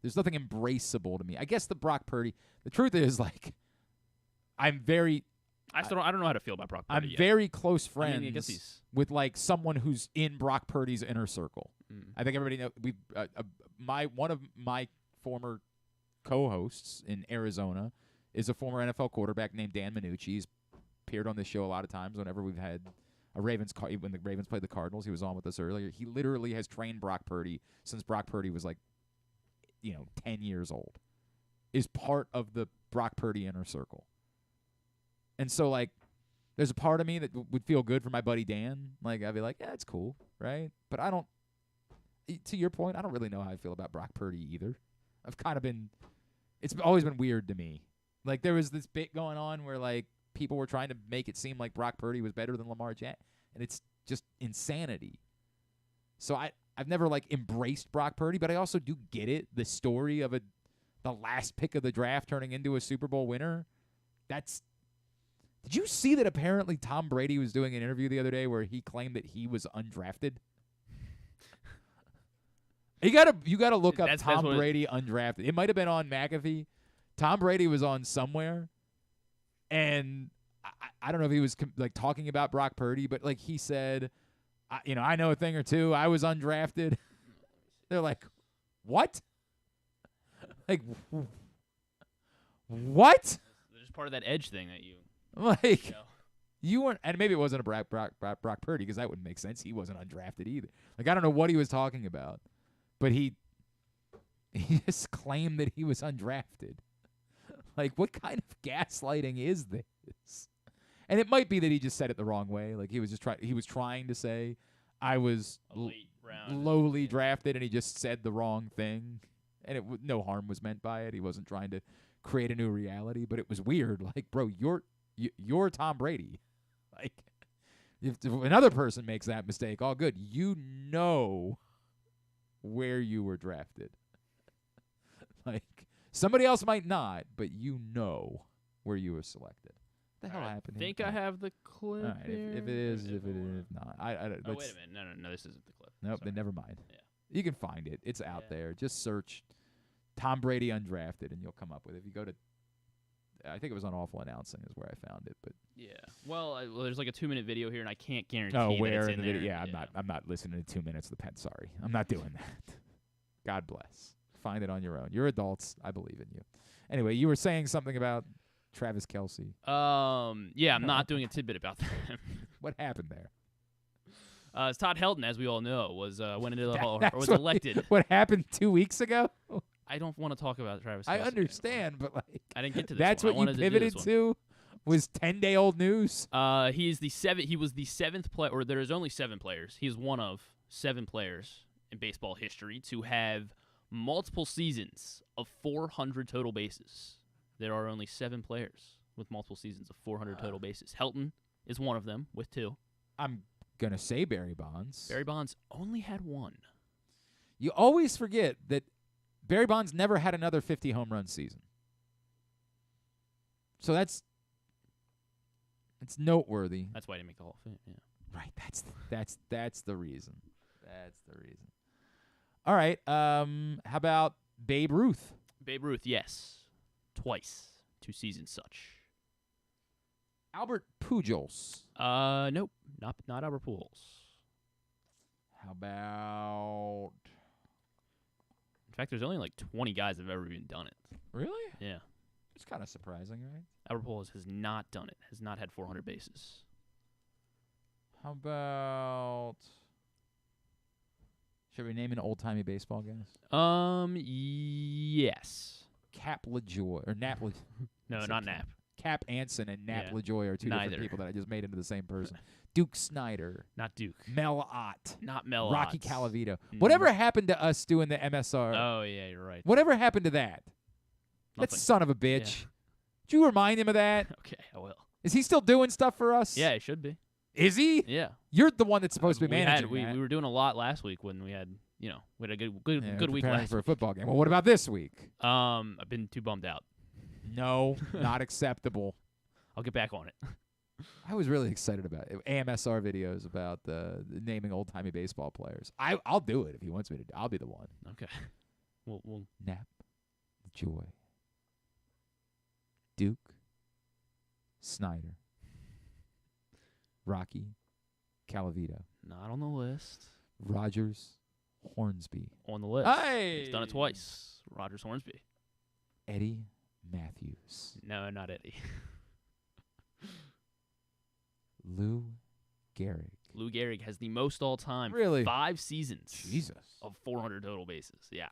There's nothing embraceable to me. I guess the Brock Purdy, the truth is, like, I don't know how to feel about Brock Purdy yet. I'm very close friends I guess with, like, someone who's in Brock Purdy's inner circle. I think everybody knows. One of my former co-hosts in Arizona is a former NFL quarterback named Dan Minucci. He's appeared on this show a lot of times whenever we've had a Ravens when the Ravens played the Cardinals. He was on with us earlier. He literally has trained Brock Purdy since Brock Purdy was, like, 10 years old. Is part of the Brock Purdy inner circle. And so, like, there's a part of me that would feel good for my buddy Dan. Like, I'd be like, yeah, it's cool, right? But I don't, to your point, I don't really know how I feel about Brock Purdy either. I've kind of been, it's always been weird to me. Like, there was this bit going on where, like, people were trying to make it seem like Brock Purdy was better than Lamar Jackson. And it's just insanity. So I I've never like embraced Brock Purdy, but I also do get it. The story of the last pick of the draft turning into a Super Bowl winner. Did you see that apparently Tom Brady was doing an interview the other day where he claimed that he was undrafted? You gotta look up Tom Brady undrafted. It might have been on McAfee. Tom Brady was on somewhere, and I don't know if he was like talking about Brock Purdy, but like he said, I know a thing or two. I was undrafted. They're like, what? Like, what? They're just part of that edge thing that you. Like, you weren't, and maybe it wasn't a Brock Purdy because that wouldn't make sense. He wasn't undrafted either. Like, I don't know what he was talking about, but he just claimed that he was undrafted. Like, what kind of gaslighting is this? And it might be that he just said it the wrong way. Like, he was trying to say I was lowly drafted, and he just said the wrong thing, and no harm was meant by it. He wasn't trying to create a new reality, but it was weird. Like, bro, you're Tom Brady. Like, if another person makes that mistake, all good. You know where you were drafted. Like, somebody else might not, but you know where you were selected. What the hell happened I here? think I have the clip. All right, if it is, if not. Oh, wait a minute. No, this isn't the clip. Nope, Sorry. then never mind. Yeah. You can find it. It's out there. Just search Tom Brady undrafted, and you'll come up with it. If you go to, I think it was on Awful Announcing is where I found it. But yeah, well, there's like a 2-minute video here, and I can't guarantee. Where that it's in the there. video? Yeah, I'm not listening to 2 minutes of the pen. Sorry, I'm not doing that. God bless. Find it on your own. You're adults. I believe in you. Anyway, you were saying something about Travis Kelce. Yeah, I'm not doing a tidbit about that. What happened there? Todd Helton, as we all know, was went into the hall or was what, elected. What happened 2 weeks ago? I don't want to talk about Travis Kelce. I understand, but like I didn't get to this. That's one. what you pivoted to. Was 10-day-old news? He was the seventh player, or there is only 7 players. He is one of 7 players in baseball history to have multiple seasons of 400 total bases. There are only 7 players with multiple seasons of 400 total bases. Helton is one of them with 2. I'm gonna say Barry Bonds. Barry Bonds only had 1. You always forget that Barry Bonds never had another 50 home run season. So it's noteworthy. That's why he didn't make the Hall of Fame. Yeah. Right. That's the reason. That's the reason. All right. How about Babe Ruth? Babe Ruth, yes, twice, 2 seasons such. Albert Pujols. Nope, not Albert Pujols. How about? In fact, there's only like 20 guys that have ever even done it. Really? Yeah. It's kind of surprising, right? Albert Pujols has not done it. Has not had 400 bases. How about? Should we name an old-timey baseball guy? Yes. Cap LaJoy or Nap. No, not Nap. Cap Anson and Nap Yeah. LaJoy are 2 Neither. different people that I just made into the same person. Duke Snyder. Not Duke. Mel Ott. Not Mel Rocky Ott. Calavito. Whatever happened to us doing the MSR? Oh, yeah, you're right. Whatever happened to that? That Nothing. son of a bitch. Did you remind him of that? Okay, I will. Is he still doing stuff for us? Yeah, it should be. Is he? Yeah. You're the one that's supposed to be managing we that. were doing a lot last week when we had, we had a good Yeah, week preparing last for a week. football game. Well, what about this week? I've been too bummed out. No, not acceptable. I'll get back on it. I was really excited about it. AMSR videos about the naming old-timey baseball players. I'll do it if he wants me to. I'll be the one. Okay. We'll Nap, Joy, Duke, Snyder, Rocky, Calavito, not on the list. Rogers, Hornsby. On the list. Hey! He's done it twice. Rogers Hornsby. Eddie Matthews. No, not Eddie. Lou Gehrig. Lou Gehrig has the most all-time. Really? 5 seasons. Jesus. Of 400 total bases. Yeah.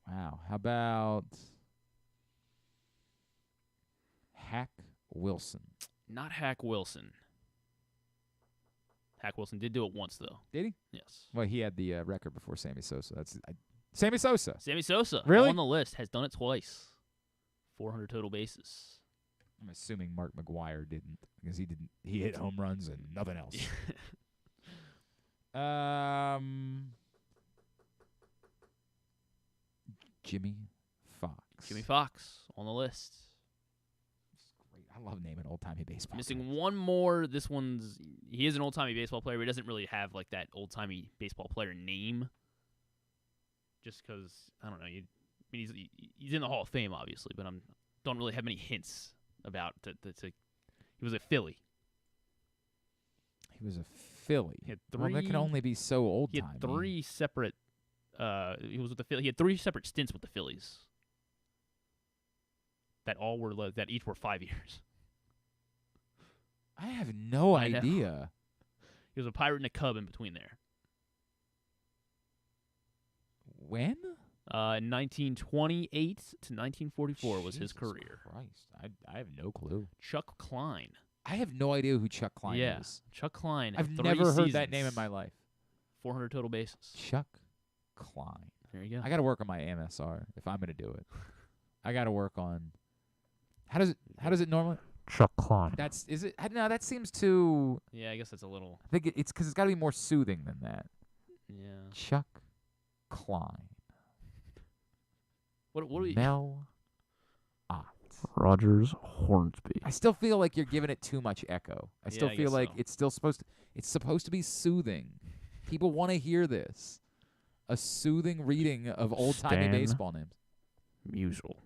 Wow. How about Hack Wilson? Not Hack Wilson. Hack Wilson did do it once, though. Did he? Yes. Well, he had the record before Sammy Sosa. Sammy Sosa. Sammy Sosa, Really? on the list, has done it twice. 400 total bases. I'm assuming Mark McGwire didn't because he hit home runs and nothing else. Jimmy Fox. Jimmy Fox on the list. Great. I love naming old-timey baseball. Missing one more. He is an old-timey baseball player, but he doesn't really have like that old-timey baseball player name. Just because, I don't know, he's in the Hall of Fame, obviously, but don't really have many hints about he was a Philly. He was a Philly. He had Well, that can only be so old-timey. He had three separate. He was with the Phillies. He had three separate stints with the Phillies. That each were 5 years. I have no idea. He was a Pirate and a Cub in between there. When? 1928 to 1944 was his career. Christ, I have no clue. Chuck Klein. I have no idea who Chuck Klein is. Chuck Klein. I've never heard that name in my life. 400 total bases. Chuck Klein. There you go. I got to work on my MSR if I'm going to do it. I got to work on. How does it normally? Chuck Klein. No, that seems too. Yeah, I guess that's a little. I think it's because it's got to be more soothing than that. Yeah. Chuck Klein. What do we? Mel Ott. Rogers Hornsby. I still feel like you're giving it too much echo. I still feel like it's supposed to be soothing. People want to hear this. A soothing reading of old-timey baseball names. Musial.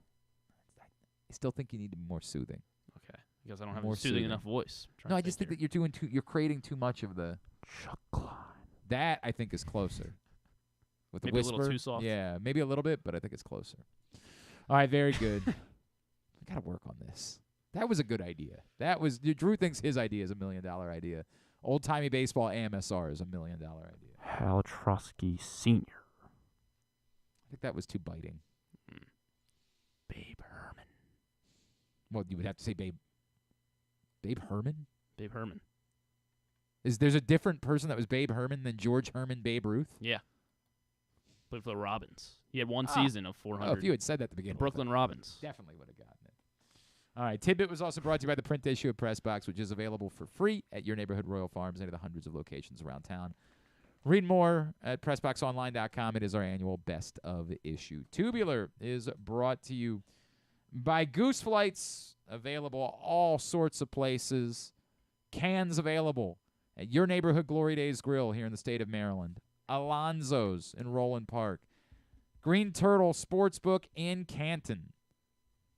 I still think you need to be more soothing. Okay. Because I don't have a soothing enough voice. No, I just think that you're creating too much of the Chuck Klein. That I think is closer. With the maybe whisper. A little too soft. Yeah, maybe a little bit, but I think it's closer. All right, very good. I got to work on this. That was a good idea. Drew thinks his idea is $1 million idea. Old-timey baseball AMSR is $1 million idea. Hal Trosky Sr. I think that was too biting. Babe Herman. Well, you would have to say Babe Herman? Babe Herman. There's a different person that was Babe Herman than George Herman Babe Ruth? Yeah. Played for the Robins. He had one season of 400. Oh, if you had said that at the beginning. Brooklyn Robins. Definitely would have gotten it. All right, Tidbit was also brought to you by the print issue of Press Box, which is available for free at your neighborhood Royal Farms and at the hundreds of locations around town. Read more at PressBoxOnline.com. It is our annual Best of Issue. Tubular is brought to you by Goose Flights, available all sorts of places. Cans available at your neighborhood Glory Days Grill here in the state of Maryland. Alonzo's in Roland Park. Green Turtle Sportsbook in Canton.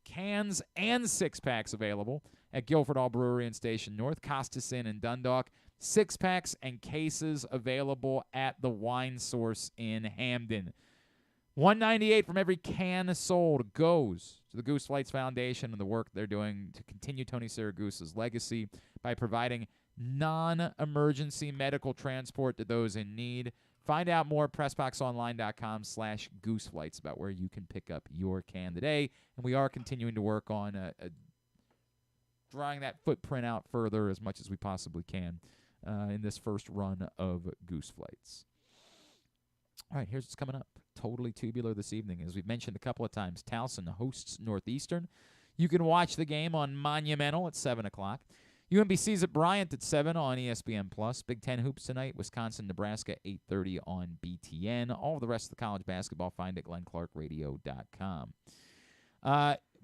Cans and six-packs available at Guilford Hall Brewery and Station North. Costas Inn in Dundalk. Six-packs and cases available at the Wine Source in Hamden. $1.98 from every can sold goes to the Goose Flights Foundation and the work they're doing to continue Tony Siragusa's legacy by providing non-emergency medical transport to those in need. Find out more at PressBoxOnline.com/gooseflights about where you can pick up your can today. And we are continuing to work on drawing that footprint out further as much as we possibly can in this first run of Goose Flights. All right, here's what's coming up. Totally tubular this evening. As we've mentioned a couple of times, Towson hosts Northeastern. You can watch the game on Monumental at 7 o'clock. UMBC's at Bryant at 7 on ESPN+. Big Ten Hoops tonight, Wisconsin, Nebraska, 8:30 on BTN. All of the rest of the college basketball, find at glennclarkradio.com.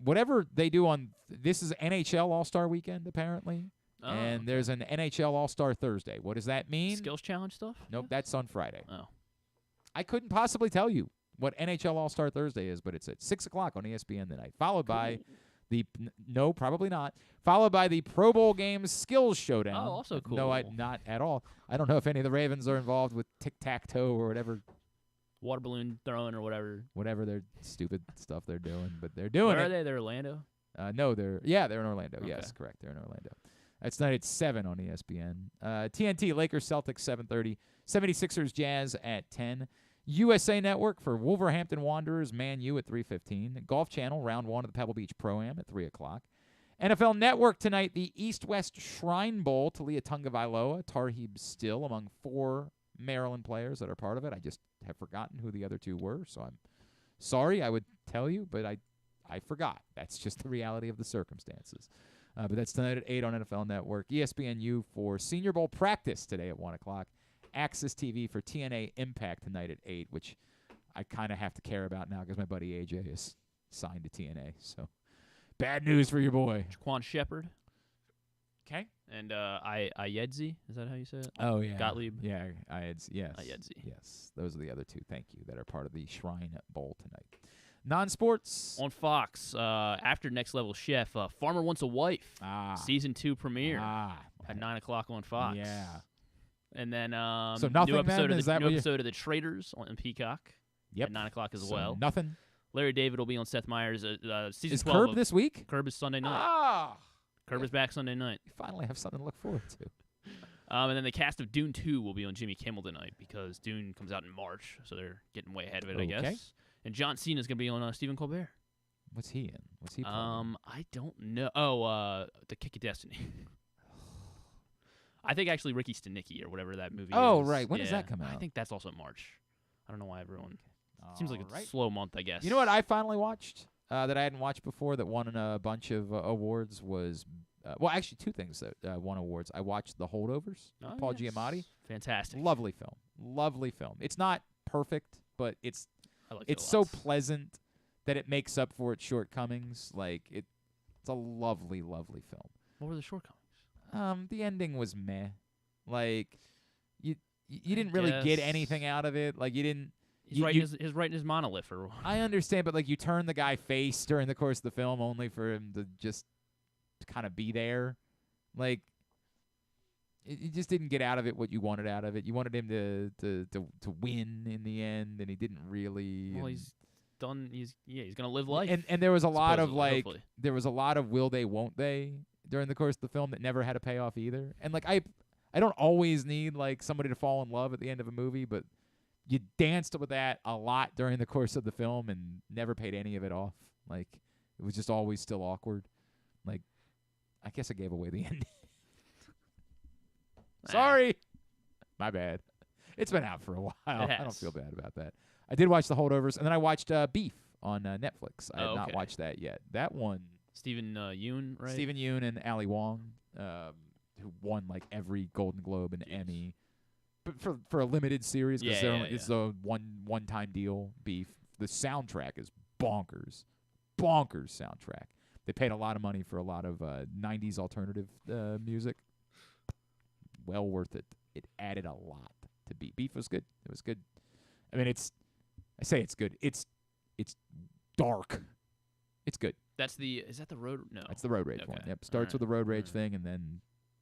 Whatever they do on this is NHL All-Star Weekend, apparently. And there's an NHL All-Star Thursday. What does that mean? Skills Challenge stuff? Nope, that's on Friday. Oh. I couldn't possibly tell you what NHL All-Star Thursday is, but it's at 6 o'clock on ESPN tonight, followed by no, probably not. Followed by the Pro Bowl Games Skills Showdown. Oh, also cool. No, not at all. I don't know if any of the Ravens are involved with tic-tac-toe or whatever. Water balloon throwing or whatever. Whatever their stupid stuff they're doing, but they're doing it. Where are they? They're Orlando? No, they're in Orlando. Okay. Yes, correct. They're in Orlando. That's tonight at 7 on ESPN. TNT, Lakers, Celtics, 7:30. 76ers, Jazz at 10. USA Network for Wolverhampton Wanderers, Man U at 3:15. Golf Channel, round 1 of the Pebble Beach Pro-Am at 3 o'clock. NFL Network tonight, the East-West Shrine Bowl, Talia Tungavailoa, Tarheeb Still among 4 Maryland players that are part of it. I just have forgotten who the other 2 were, so I'm sorry. I would tell you, but I forgot. That's just the reality of the circumstances. But that's tonight at 8 on NFL Network. ESPNU for Senior Bowl practice today at 1 o'clock. Access TV for TNA Impact tonight at 8, which I kind of have to care about now because my buddy AJ is signed to TNA. So bad news for your boy. Jaquan Shepard. Okay. And Ayedzi, is that how you say it? Oh, yeah. Gottlieb. Yeah, Ayedzi, yes. Ayedzi. Yes, those are the other two, thank you, that are part of the Shrine Bowl tonight. Non-sports. On Fox, after Next Level Chef, Farmer Wants a Wife. Season 2 premiere at 9 o'clock on Fox. Yeah. And then so nothing, new episode, then? Of, the, new episode of The Traitors on Peacock at 9 o'clock as well. Nothing. Larry David will be on Seth Meyers. Season is 12 Curb this week? Curb is Sunday night. Curb is back Sunday night. You finally have something to look forward to. And then the cast of Dune 2 will be on Jimmy Kimmel tonight because Dune comes out in March, so they're getting way ahead of it, I guess. And John Cena is going to be on Stephen Colbert. What's he in? What's he playing? I don't know. Oh, The Kick of Destiny. I think actually Ricky Stenicki or whatever that movie is. Oh, right. When does that come out? I think that's also in March. I don't know why everyone... Seems like a slow month, I guess. You know what I finally watched that I hadn't watched before that won a bunch of awards was... well, actually, two things that won awards. I watched The Holdovers, Paul Giamatti. Fantastic. Lovely film. Lovely film. It's not perfect, but it's it so pleasant that it makes up for its shortcomings. Like, it's a lovely, lovely film. What were the shortcomings? The ending was meh. Like, you didn't really get anything out of it. Like, you didn't... He's writing his monolith. I understand, but, like, you turn the guy face during the course of the film only for him to just kind of be there. Like, you just didn't get out of it what you wanted out of it. You wanted him to win in the end, and he didn't really. Well, he's done. He's gonna live life. And there was a lot of hopefully. There was a lot of will they, won't they during the course of the film that never had a payoff either. And like I don't always need like somebody to fall in love at the end of a movie, but you danced with that a lot during the course of the film and never paid any of it off. Like it was just always still awkward. Like I guess I gave away the ending. Sorry. My bad. It's been out for a while. I don't feel bad about that. I did watch The Holdovers, and then I watched Beef on Netflix. I had not watched that yet. That one. Stephen Yeun, right? Stephen Yeun and Ali Wong, who won like every Golden Globe and Emmy. But for a limited series, because it's a one-time deal, Beef. The soundtrack is bonkers. Bonkers soundtrack. They paid a lot of money for a lot of 90s alternative music. Well worth it. It added a lot to Beef. Beef was good. It was good. I mean, I say it's good. It's dark. It's good. Is that the road? No. That's the Road Rage one. Yep. Starts with the Road Rage thing and then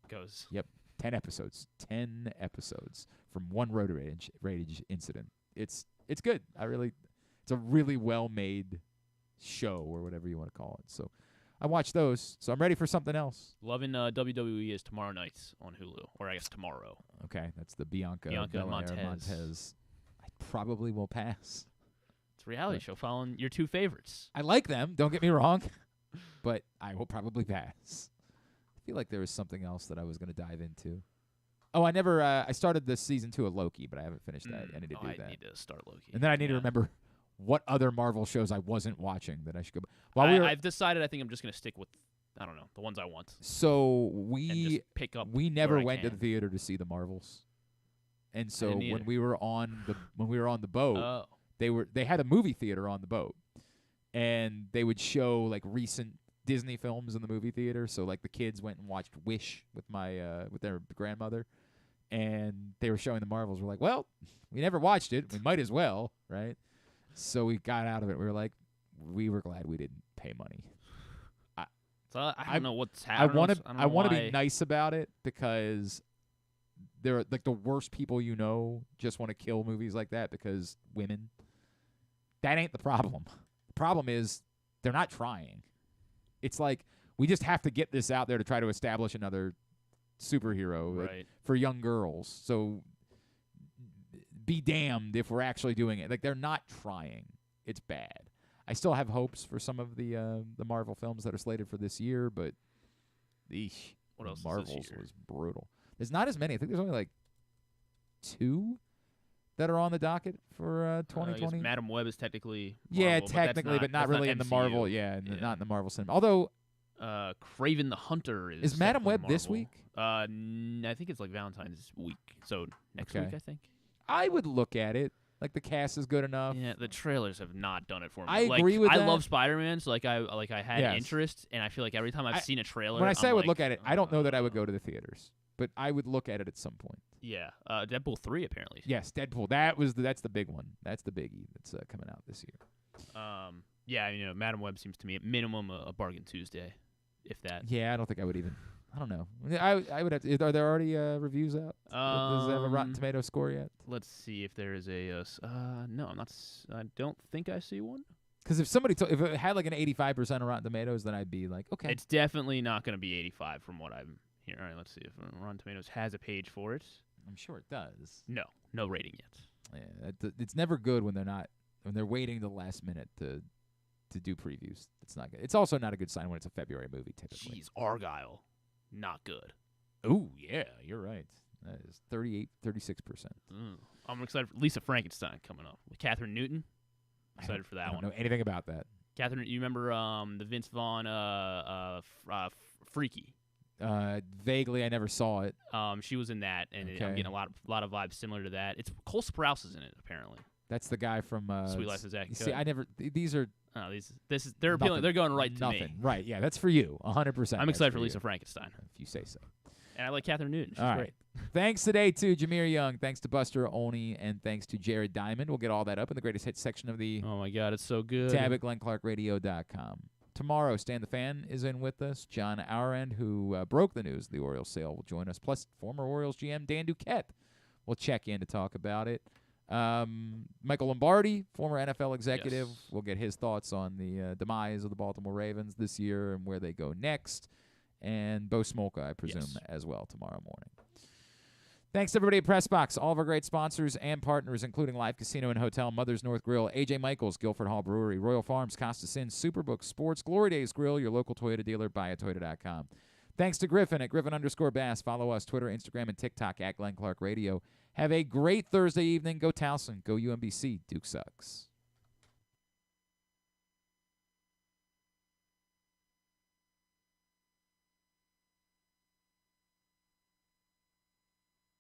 goes. Yep. 10 episodes. 10 episodes from one Road Rage incident. It's good. It's a really well-made show or whatever you want to call it. So I watched those, so I'm ready for something else. Loving WWE is tomorrow night on Hulu, or I guess tomorrow. Okay, that's the Bianca Montez. I probably will pass. It's a reality show following your two favorites. I like them, don't get me wrong, but I will probably pass. I feel like there was something else that I was going to dive into. Oh, I started the season 2 of Loki, but I haven't finished that. I need to do that. I need to start Loki. And then I need to remember what other Marvel shows I wasn't watching that I should go. I've decided I think I'm just going to stick with, I don't know, the ones I want. So we never went to the theater to see the Marvels. And so when we were on the boat, they had a movie theater on the boat. And they would show like recent Disney films in the movie theater. So like the kids went and watched Wish with with their grandmother. And they were showing the Marvels. We're like, well, we never watched it. We might as well, right? So we got out of it. We were glad we didn't pay money. I don't know what's happening. I want to be nice about it because they're like the worst people you know just want to kill movies like that because women. That ain't the problem. The problem is they're not trying. It's like we just have to get this out there to try to establish another superhero for young girls. So be damned if we're actually doing it. Like they're not trying. It's bad. I still have hopes for some of the Marvel films that are slated for this year, but what else Marvels was brutal. There's not as many. I think there's only like 2 that are on the docket for 2020. Madam Web is technically Marvel, technically, but not really in the Marvel. Not in the Marvel cinema. Although Craven the Hunter Is Madam Web this week? I think it's like Valentine's week, so next week I think. I would look at it. Like the cast is good enough. Yeah, the trailers have not done it for me. I agree with that. I love Spider-Man, so I had interest, and I feel like every time I've seen a trailer, when I say I would look at it, I don't know that I would go to the theaters, but I would look at it at some point. Yeah, Deadpool 3 apparently. Yes, Deadpool. That's the big one. That's the biggie that's coming out this year. Yeah, Madam Web seems to me at minimum a bargain Tuesday, if that. Yeah, I don't think I would even. I don't know. I would have to. Are there already reviews out? Does it have a Rotten Tomato score yet? Let's see if there is a. No, I'm not. I don't think I see one. Because if somebody if it had like an 85% of Rotten Tomatoes, then I'd be like, okay. It's definitely not going to be 85 from what I'm hearing. All right, let's see if Rotten Tomatoes has a page for it. I'm sure it does. No rating yet. Yeah, it's never good when they're waiting the last minute to do previews. It's not good. It's also not a good sign when it's a February movie typically. Jeez, Argyle. Not good. Ooh, yeah, you're right. That is 36%. I'm excited for Lisa Frankenstein coming up with Catherine Newton. Excited for that one. I don't know anything about that. Catherine, you remember the Vince Vaughn Freaky? Vaguely, I never saw it. She was in that, and I'm getting a lot of vibes similar to that. It's Cole Sprouse is in it apparently. That's the guy from Sweet Life of Zack. See, I never. These are. They're appealing. They're going right to nothing. me. Right, yeah, that's for you, 100%. I'm excited for Lisa Frankenstein. If you say so. And I like Catherine Newton. She's all great. Right. Thanks today to Jahmir Young. Thanks to Buster Olney. And thanks to Jared Diamond. We'll get all that up in the greatest hits section of the Oh, my God. It's so good. tab at GlennClarkRadio.com. Tomorrow, Stan the Fan is in with us. John Ourand, who broke the news of the Orioles sale, will join us. Plus, former Orioles GM Dan Duquette will check in to talk about it. Michael Lombardi, former NFL executive, will get his thoughts on the demise of the Baltimore Ravens this year and where they go next. And Bo Smolka, I presume, as well tomorrow morning. Thanks to everybody at PressBox, all of our great sponsors and partners, including Live Casino and Hotel, Mother's North Grill, A.J. Michaels, Guilford Hall Brewery, Royal Farms, Costa Sin, Superbook Sports, Glory Days Grill, your local Toyota dealer, buyatoyota.com. Thanks to Griffin at Griffin_Bass. Follow us, Twitter, Instagram, and TikTok at Glenn Clark Radio. Have a great Thursday evening. Go Towson. Go UMBC. Duke sucks.